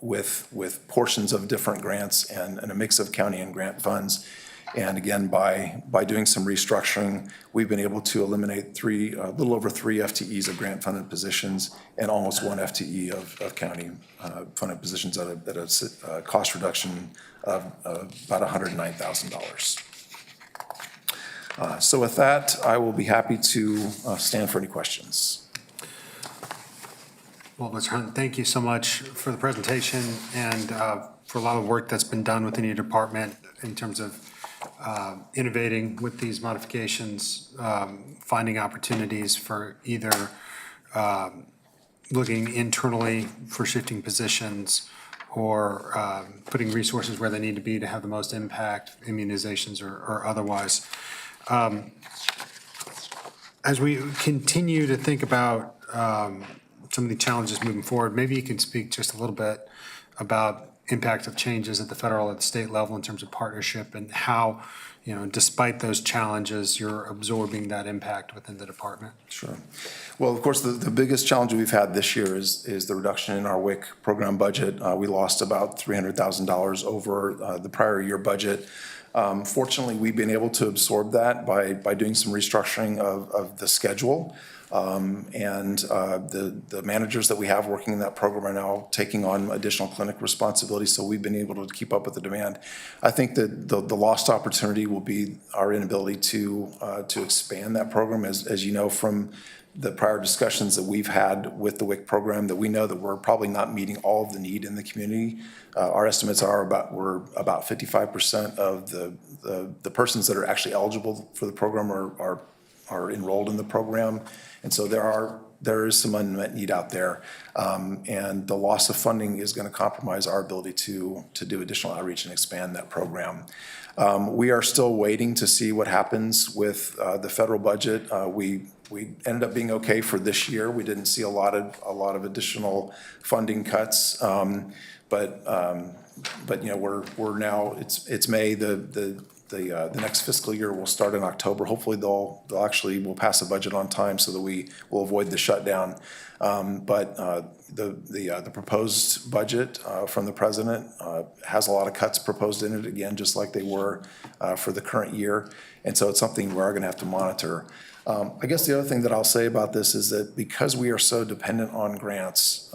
with portions of different grants and a mix of county and grant funds. And again, by doing some restructuring, we've been able to eliminate a little over 3 FTEs of grant-funded positions and almost 1 FTE of county-funded positions at a cost reduction of about $109,000. So with that, I will be happy to stand for any questions. Well, Mr. Hunt, thank you so much for the presentation and for a lot of work that's been done within your department in terms of innovating with these modifications, finding opportunities for either looking internally for shifting positions or putting resources where they need to be to have the most impact, immunizations or otherwise. As we continue to think about some of the challenges moving forward, maybe you can speak just a little bit about impact of changes at the federal and state level in terms of partnership and how, despite those challenges, you're absorbing that impact within the department. Sure. Well, of course, the biggest challenge we've had this year is the reduction in our WIC program budget. We lost about $300,000 over the prior year budget. Fortunately, we've been able to absorb that by doing some restructuring of the schedule. And the managers that we have working in that program are now taking on additional clinic responsibilities, so we've been able to keep up with the demand. I think that the lost opportunity will be our inability to expand that program. As you know from the prior discussions that we've had with the WIC program, that we know that we're probably not meeting all of the need in the community. Our estimates are we're about 55% of the persons that are actually eligible for the program are enrolled in the program. And so there is some unmet need out there. And the loss of funding is going to compromise our ability to do additional outreach and expand that program. We are still waiting to see what happens with the federal budget. We ended up being okay for this year. We didn't see a lot of additional funding cuts. But you know, we're now, it's May, the next fiscal year will start in October. Hopefully we'll pass a budget on time so that we will avoid the shutdown. But the proposed budget from the president has a lot of cuts proposed in it, again, just like they were for the current year. And so it's something we are going to have to monitor. I guess the other thing that I'll say about this is that because we are so dependent on grants,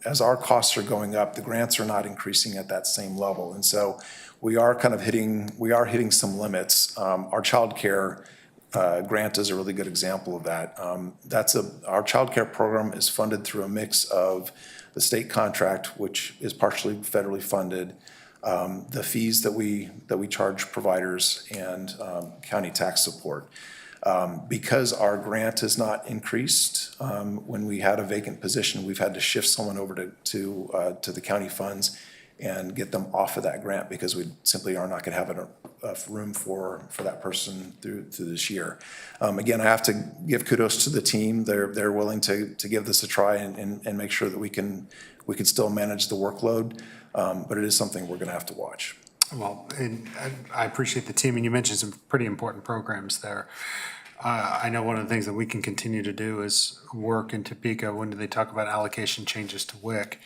as our costs are going up, the grants are not increasing at that same level. And so we are kind of hitting some limits. Our child care grant is a really good example of that. Our child care program is funded through a mix of the state contract, which is partially federally funded, the fees that we charge providers, and county tax support. Because our grant has not increased, when we had a vacant position, we've had to shift someone over to the county funds and get them off of that grant because we simply are not going to have enough room for that person through this year. Again, I have to give kudos to the team. They're willing to give this a try and make sure that we can still manage the workload, but it is something we're going to have to watch. Well, and I appreciate the team, and you mentioned some pretty important programs there. I know one of the things that we can continue to do is work in Topeka when they talk about allocation changes to WIC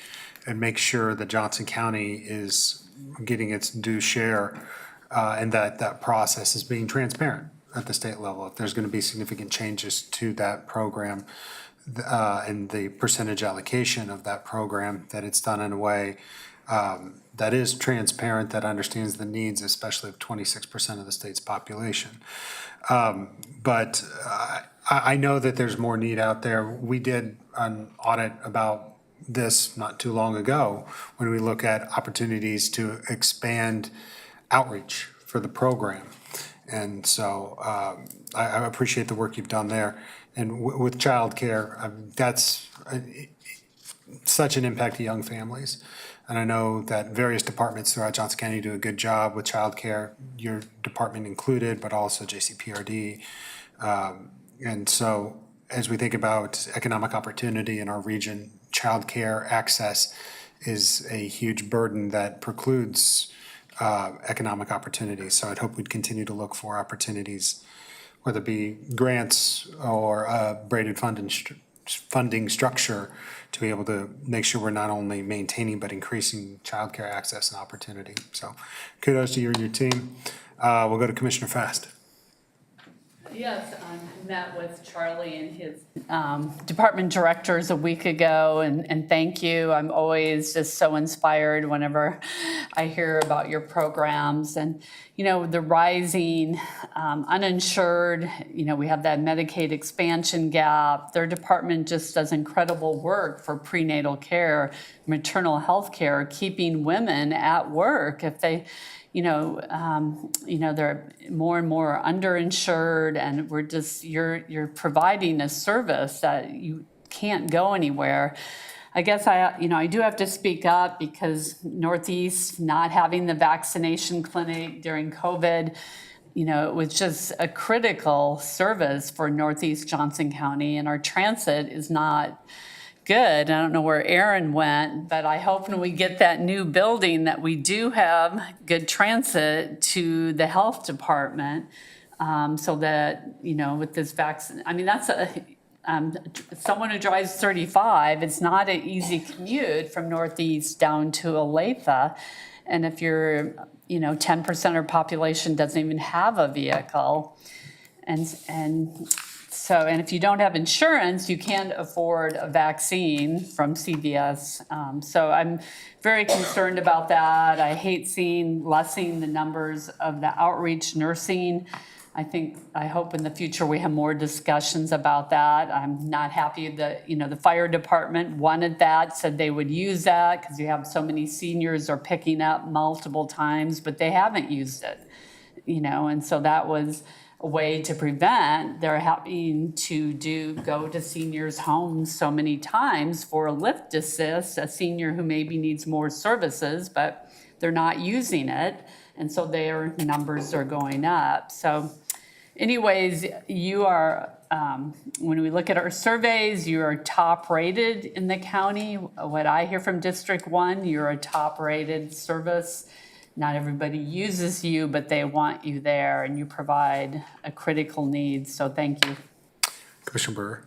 and make sure that Johnson County is getting its due share and that process is being transparent at the state level. If there's going to be significant changes to that program and the percentage allocation of that program, that it's done in a way that is transparent, that understands the needs, especially of 26% of the state's population. But I know that there's more need out there. We did an audit about this not too long ago when we look at opportunities to expand outreach for the program. And so I appreciate the work you've done there. And with childcare, that's such an impact to young families. And I know that various departments throughout Johnson County do a good job with childcare, your department included, but also JCPRD. And so as we think about economic opportunity in our region, childcare access is a huge burden that precludes economic opportunity. So I'd hope we'd continue to look for opportunities, whether it be grants or a braided funding structure, to be able to make sure we're not only maintaining but increasing childcare access and opportunity. So kudos to you and your team. We'll go to Commissioner Fast. Yes, I met with Charlie and his department directors a week ago, and thank you. I'm always just so inspired whenever I hear about your programs. And, you know, the rising uninsured, you know, we have that Medicaid expansion gap. Their department just does incredible work for prenatal care, maternal health care, keeping women at work if they, they're more and more underinsured, and we're just, you're providing a service that you can't go anywhere. I guess I do have to speak up because Northeast not having the vaccination clinic during COVID, it was just a critical service for Northeast Johnson County, and our transit is not good. I don't know where Aaron went, but I hope when we get that new building that we do have good transit to the health department, so that, with this vaccine, I mean, that's someone who drives 35, it's not an easy commute from Northeast down to Olathe. And if you're, 10% of our population doesn't even have a vehicle, and So, and if you don't have insurance, you can't afford a vaccine from CVS. So I'm very concerned about that. I hate lessening the numbers of the outreach nursing. I hope in the future we have more discussions about that. I'm not happy that, the fire department wanted that, said they would use that because you have so many seniors are picking up multiple times, but they haven't used it, and so that was a way to prevent their having to go to seniors' homes so many times for a lift assist, a senior who maybe needs more services, but they're not using it. And so their numbers are going up. So anyways, you are, when we look at our surveys, you are top rated in the county. What I hear from District 1, you're a top rated service. Not everybody uses you, but they want you there and you provide a critical need. So thank you. Commissioner Brewer.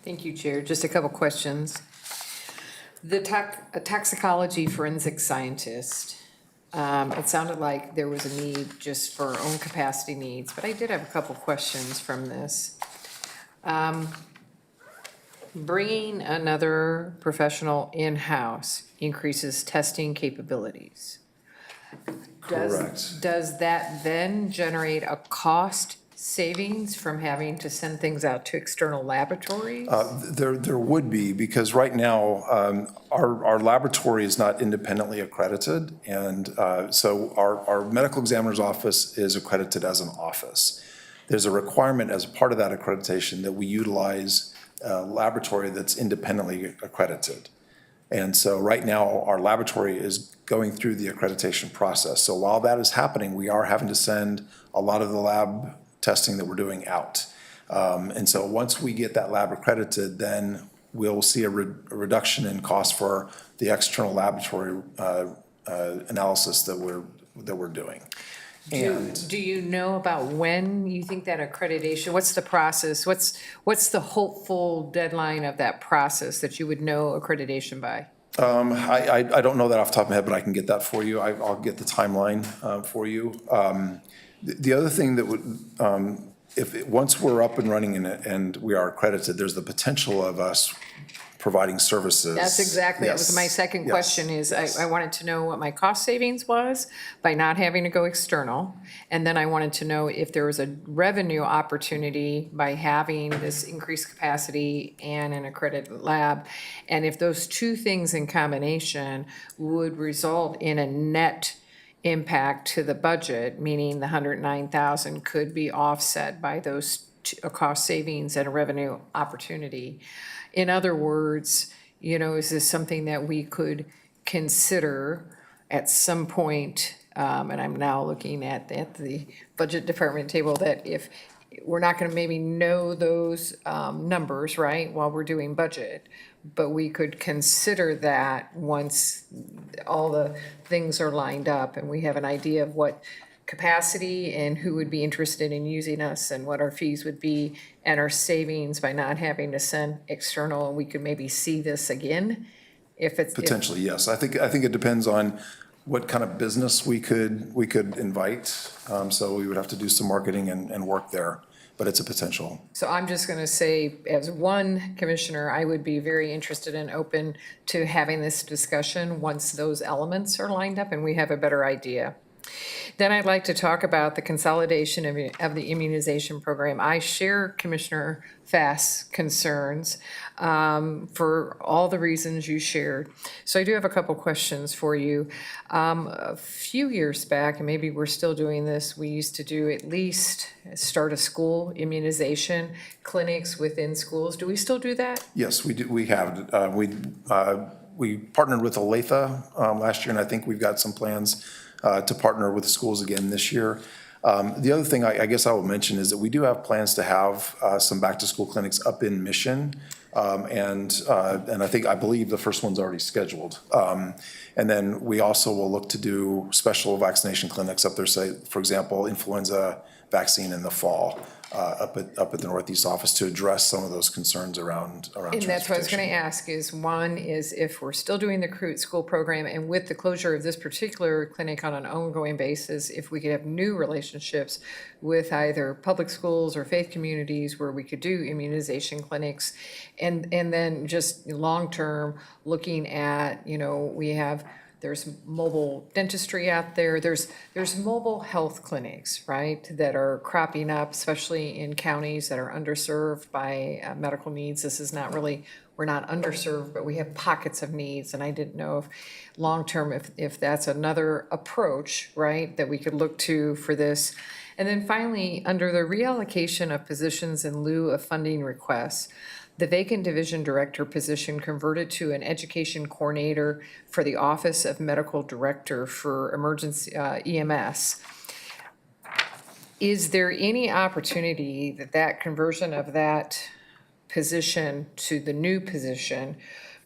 Thank you, Chair. Just a couple questions. The toxicology forensic scientist, it sounded like there was a need just for own capacity needs, but I did have a couple questions from this. Bringing another professional in-house increases testing capabilities. Correct. Does that then generate a cost savings from having to send things out to external laboratories? There would be, because right now, our laboratory is not independently accredited, and so our medical examiner's office is accredited as an office. There's a requirement as part of that accreditation that we utilize a laboratory that's independently accredited. And so right now, our laboratory is going through the accreditation process. So while that is happening, we are having to send a lot of the lab testing that we're doing out. And so once we get that lab accredited, then we'll see a reduction in cost for the external laboratory analysis that we're doing. Do you know about when you think that accreditation, what's the process? What's the hopeful deadline of that process that you would know accreditation by? I don't know that off the top of my head, but I can get that for you. I'll get the timeline for you. The other thing that would, once we're up and running and we are accredited, there's the potential of us providing services. That's exactly, that was Yes. my second Yes. question is, Yes. I wanted to know what my cost savings was by not having to go external. And then I wanted to know if there was a revenue opportunity by having this increased capacity and an accredited lab. And if those two things in combination would result in a net impact to the budget, meaning the 109,000 could be offset by those a cost savings and a revenue opportunity. In other words, is this something that we could consider at some point? And I'm now looking at the budget department table, that if we're not going to maybe know those numbers, right, while we're doing budget, but we could consider that once all the things are lined up and we have an idea of what capacity and who would be interested in using us and what our fees would be and our savings by not having to send external, and we could maybe see this again if it's. Potentially, yes. I think it depends on what kind of business we could invite. So we would have to do some marketing and work there, but it's a potential. So I'm just going to say, as one commissioner, I would be very interested and open to having this discussion once those elements are lined up and we have a better idea. Then I'd like to talk about the consolidation of the immunization program. I share Commissioner Fass's concerns for all the reasons you shared. So I do have a couple questions for you. A few years back, and maybe we're still doing this, we used to do at least start a school immunization clinics within schools. Do we still do that? Yes, we do. We have. We partnered with Olathe last year, and I think we've got some plans to partner with the schools again this year. The other thing I guess I will mention is that we do have plans to have some back-to-school clinics up in Mission, and I believe the first one's already scheduled. And then we also will look to do special vaccination clinics up there, say, for example, influenza vaccine in the fall. up at the Northeast office to address some of those concerns around And that's what I was going transportation. to ask is, one is if we're still doing the Recruit School program and with the closure of this particular clinic on an ongoing basis, if we could have new relationships with either public schools or faith communities where we could do immunization clinics. And then just long-term, looking at, there's mobile dentistry out there. There's mobile health clinics, right, that are cropping up, especially in counties that are underserved by medical needs. This is not really, we're not underserved, but we have pockets of needs. And I didn't know if long-term, if that's another approach, right, that we could look to for this. And then finally, under the reallocation of positions in lieu of funding requests, the vacant division director position converted to an education coordinator for the Office of Medical Director for Emergency EMS. Is there any opportunity that conversion of that position to the new position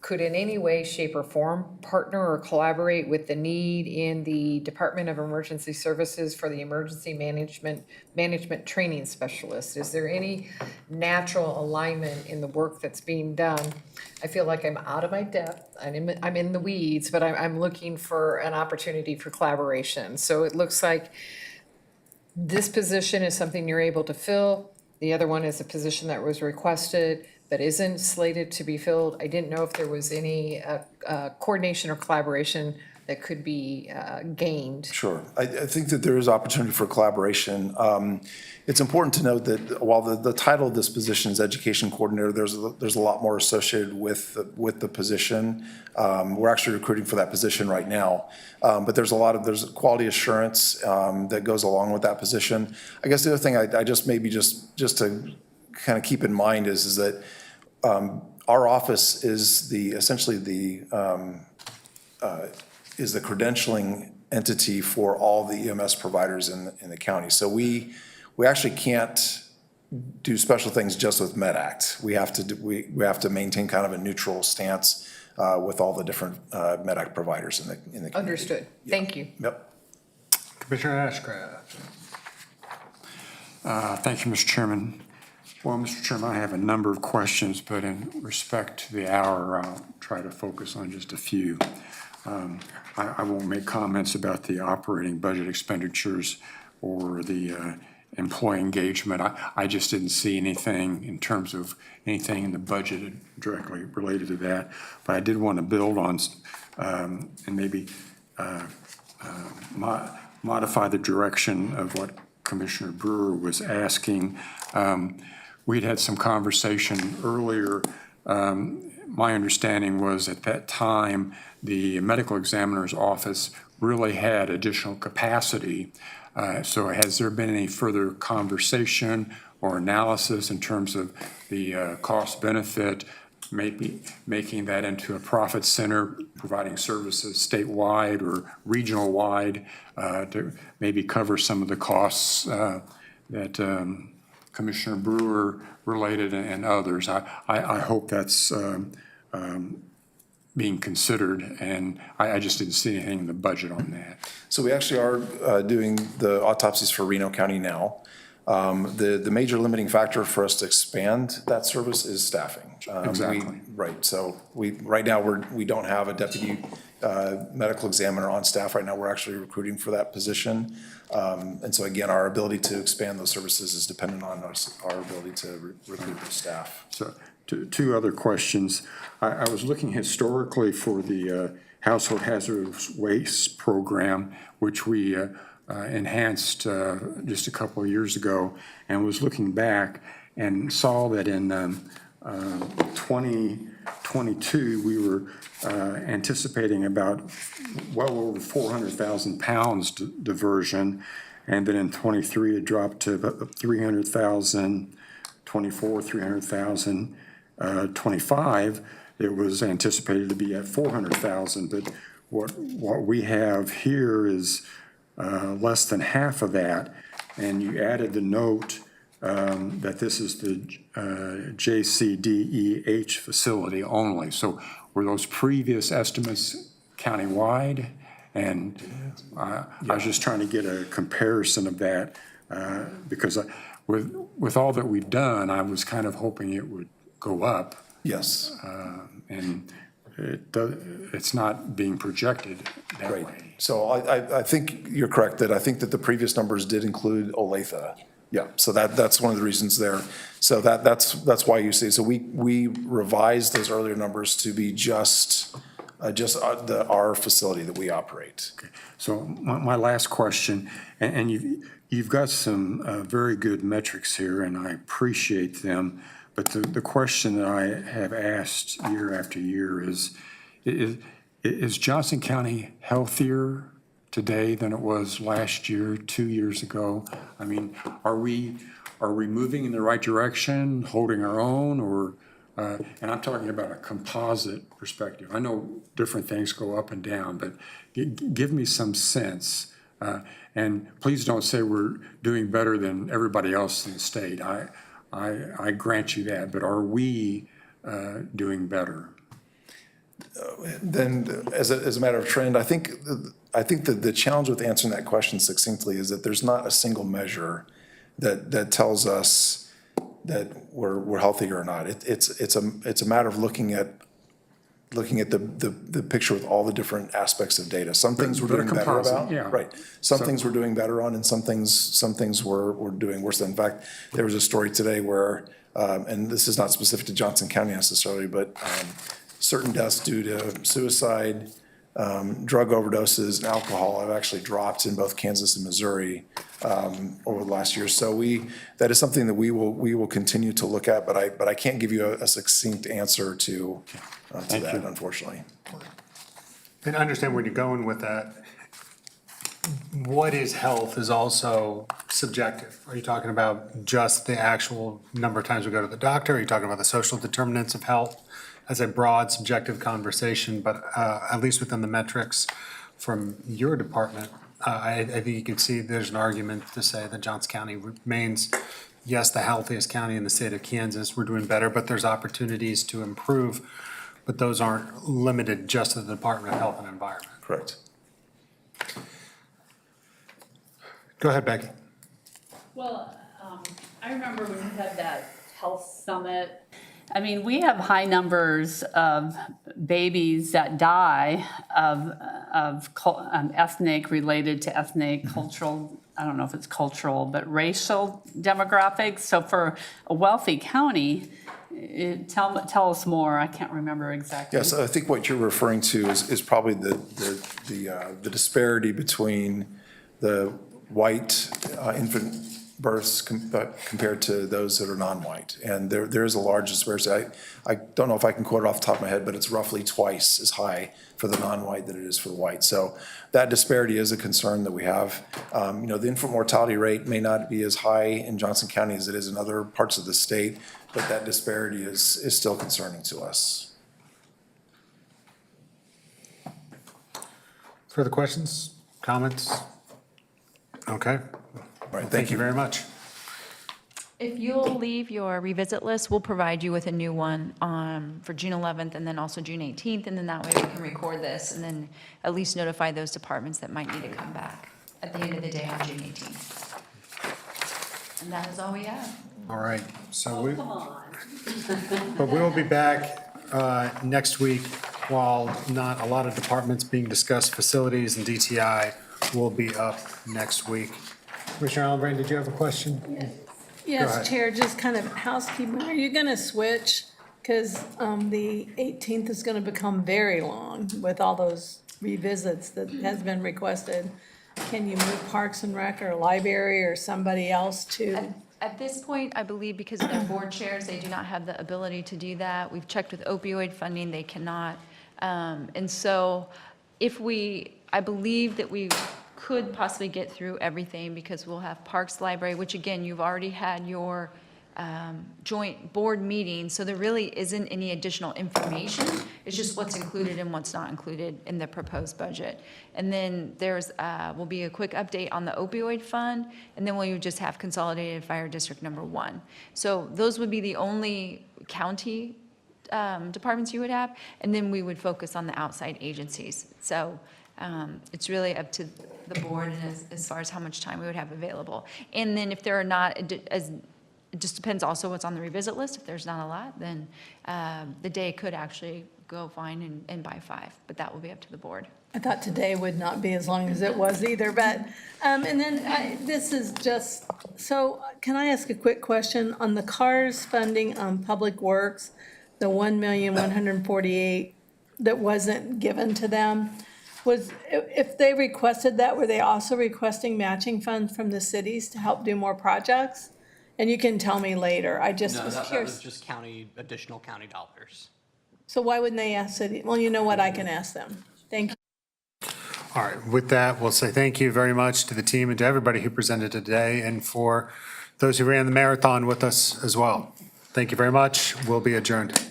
could in any way, shape, or form partner or collaborate with the need in the Department of Emergency Services for the Emergency Management Training Specialist? Is there any natural alignment in the work that's being done? I feel like I'm out of my depth. I'm in the weeds, but I'm looking for an opportunity for collaboration. So it looks like this position is something you're able to fill. The other one is a position that was requested but isn't slated to be filled. I didn't know if there was any coordination or collaboration that could be gained. Sure. I think that there is opportunity for collaboration. It's important to note that while the title of this position is education coordinator, there's a lot more associated with the position. We're actually recruiting for that position right now. But there's quality assurance that goes along with that position. I guess the other thing I just maybe just to kind of keep in mind is that our office is essentially the credentialing entity for all the EMS providers in the county. So we actually can't do special things just with MedAct. We have to maintain kind of a neutral stance with all the different MedAct providers in the community. Understood. Thank you. Yep. Commissioner Ashcraft. Thank you, Mr. Chairman. Well, Mr. Chairman, I have a number of questions, but in respect to the hour, I'll try to focus on just a few. I won't make comments about the operating budget expenditures or the employee engagement. I just didn't see anything in terms of anything in the budget directly related to that. But I did want to build on and maybe modify the direction of what Commissioner Brewer was asking. We'd had some conversation earlier. My understanding was at that time, the medical examiner's office really had additional capacity. So has there been any further conversation or analysis in terms of the cost benefit, maybe making that into a profit center, providing services statewide or regional wide to maybe cover some of the costs that Commissioner Brewer related and others? I hope that's being considered, and I just didn't see anything in the budget on that. So we actually are doing the autopsies for Reno County now. The major limiting factor for us to expand that service is staffing. Exactly. Right. So right now we don't have a deputy medical examiner on staff right now. We're actually recruiting for that position. And so again, our ability to expand those services is dependent on our ability to recruit the staff. So two other questions. I was looking historically for the household hazardous waste program, which we enhanced just a couple of years ago, and was looking back and saw that in 2022 we were anticipating about well over 400,000 pounds diversion, and then in 23 it dropped to about 300,000, 24, 300,000, 25 it was anticipated to be at 400,000, but what we have here is less than half of that, and you added the note that this is the JCDEH facility only. So were those previous estimates countywide? And I was just trying to get a comparison of that because with all that we've done, I was kind of hoping it would go up. Yes. And it's not being projected that Right. way. So I think you're correct, that I think that the previous numbers did include Olathe. Yeah, so that's one of the reasons there. So that's why you see, so we revised those earlier numbers to be just our facility that we operate. So my last question, and you've got some very good metrics here, and I appreciate them. But the question that I have asked year after year is Johnson County healthier today than it was last year, 2 years ago? I mean, are we moving in the right direction, holding our own, or, and I'm talking about a composite perspective. I know different things go up and down, but give me some sense. And please don't say we're doing better than everybody else in the state. I grant you that, but are we doing better? Then, as a matter of trend, I think that the challenge with answering that question succinctly is that there's not a single measure that tells us that we're healthy or not. It's a matter of looking at the picture with all the different aspects of data. Some things we're doing better about. Yeah. Right. Some things we're doing better on, and some things we're doing worse than. In fact, there was a story today where, and this is not specific to Johnson County necessarily, but certain deaths due to suicide, drug overdoses, and alcohol have actually dropped in both Kansas and Missouri over the last year. So that is something that we will continue to look at, but I can't give you a succinct answer to that, unfortunately. And I understand where you're going with that. What is health is also subjective. Are you talking about just the actual number of times we go to the doctor? Are you talking about the social determinants of health as a broad subjective conversation? But at least within the metrics from your department, I think you can see there's an argument to say that Johnson County remains, yes, the healthiest county in the state of Kansas. We're doing better, but there's opportunities to improve. But those aren't limited just to the Department of Health and Environment. Correct. Go ahead, Becky. Well, I remember when we had that health summit. I mean, we have high numbers of babies that die of ethnic, related to ethnic, cultural, I don't know if it's cultural, but racial demographics. So for a wealthy county, tell us more. I can't remember exactly. Yes, I think what you're referring to is probably the disparity between the white infant births compared to those that are non-white. And there is a large disparity. I don't know if I can quote it off the top of my head, but it's roughly twice as high for the non-white than it is for the white. So that disparity is a concern that we have. The infant mortality rate may not be as high in Johnson County as it is in other parts of the state, but that disparity is still concerning to us. Further questions, comments? Okay. All right, Thank you very much. If you'll leave your revisit list, we'll provide you with a new one for June 11th and then also June 18th. And then that way we can record this and then at least notify those departments that might need to come back at the end of the day on June 18th. And that is all we have. All right, so Come on. but we will be back next week. While not a lot of departments being discussed, facilities and DTI will be up next week. Commissioner Allenbrand, did you have a question? Go Yes, ahead. Chair, just kind of housekeeping. Are you going to switch? Because the 18th is going to become very long with all those revisits that has been requested. Can you move Parks and Rec or Library or somebody else to? At this point, I believe because of their board chairs, they do not have the ability to do that. We've checked with opioid funding, they cannot. And so I believe that we could possibly get through everything because we'll have Parks, Library, which again, you've already had your joint board meeting, so there really isn't any additional information. It's just what's included and what's not included in the proposed budget. And then there's will be a quick update on the opioid fund, and then we'll just have Consolidated Fire District number 1. So those would be the only county departments you would have, and then we would focus on the outside agencies. So It's really up to the board and as far as how much time we would have available. And then if there are not, it just depends also what's on the revisit list. If there's not a lot, then the day could actually go fine and buy 5, but that will be up to the board. I thought today would not be as long as it was either, but, and then this is just, so can I ask a quick question? On the CARS funding on Public Works, the $1,148,000 that wasn't given to them, if they requested that, were they also requesting matching funds from the cities to help do more projects? And you can tell me later, I just No, was that was curious. just additional county dollars. So why wouldn't they ask city? Well, you know what, I can ask them. Thank you. All right, with that, we'll say thank you very much to the team and to everybody who presented today, and for those who ran the marathon with us as well. Thank you very much. We'll be adjourned.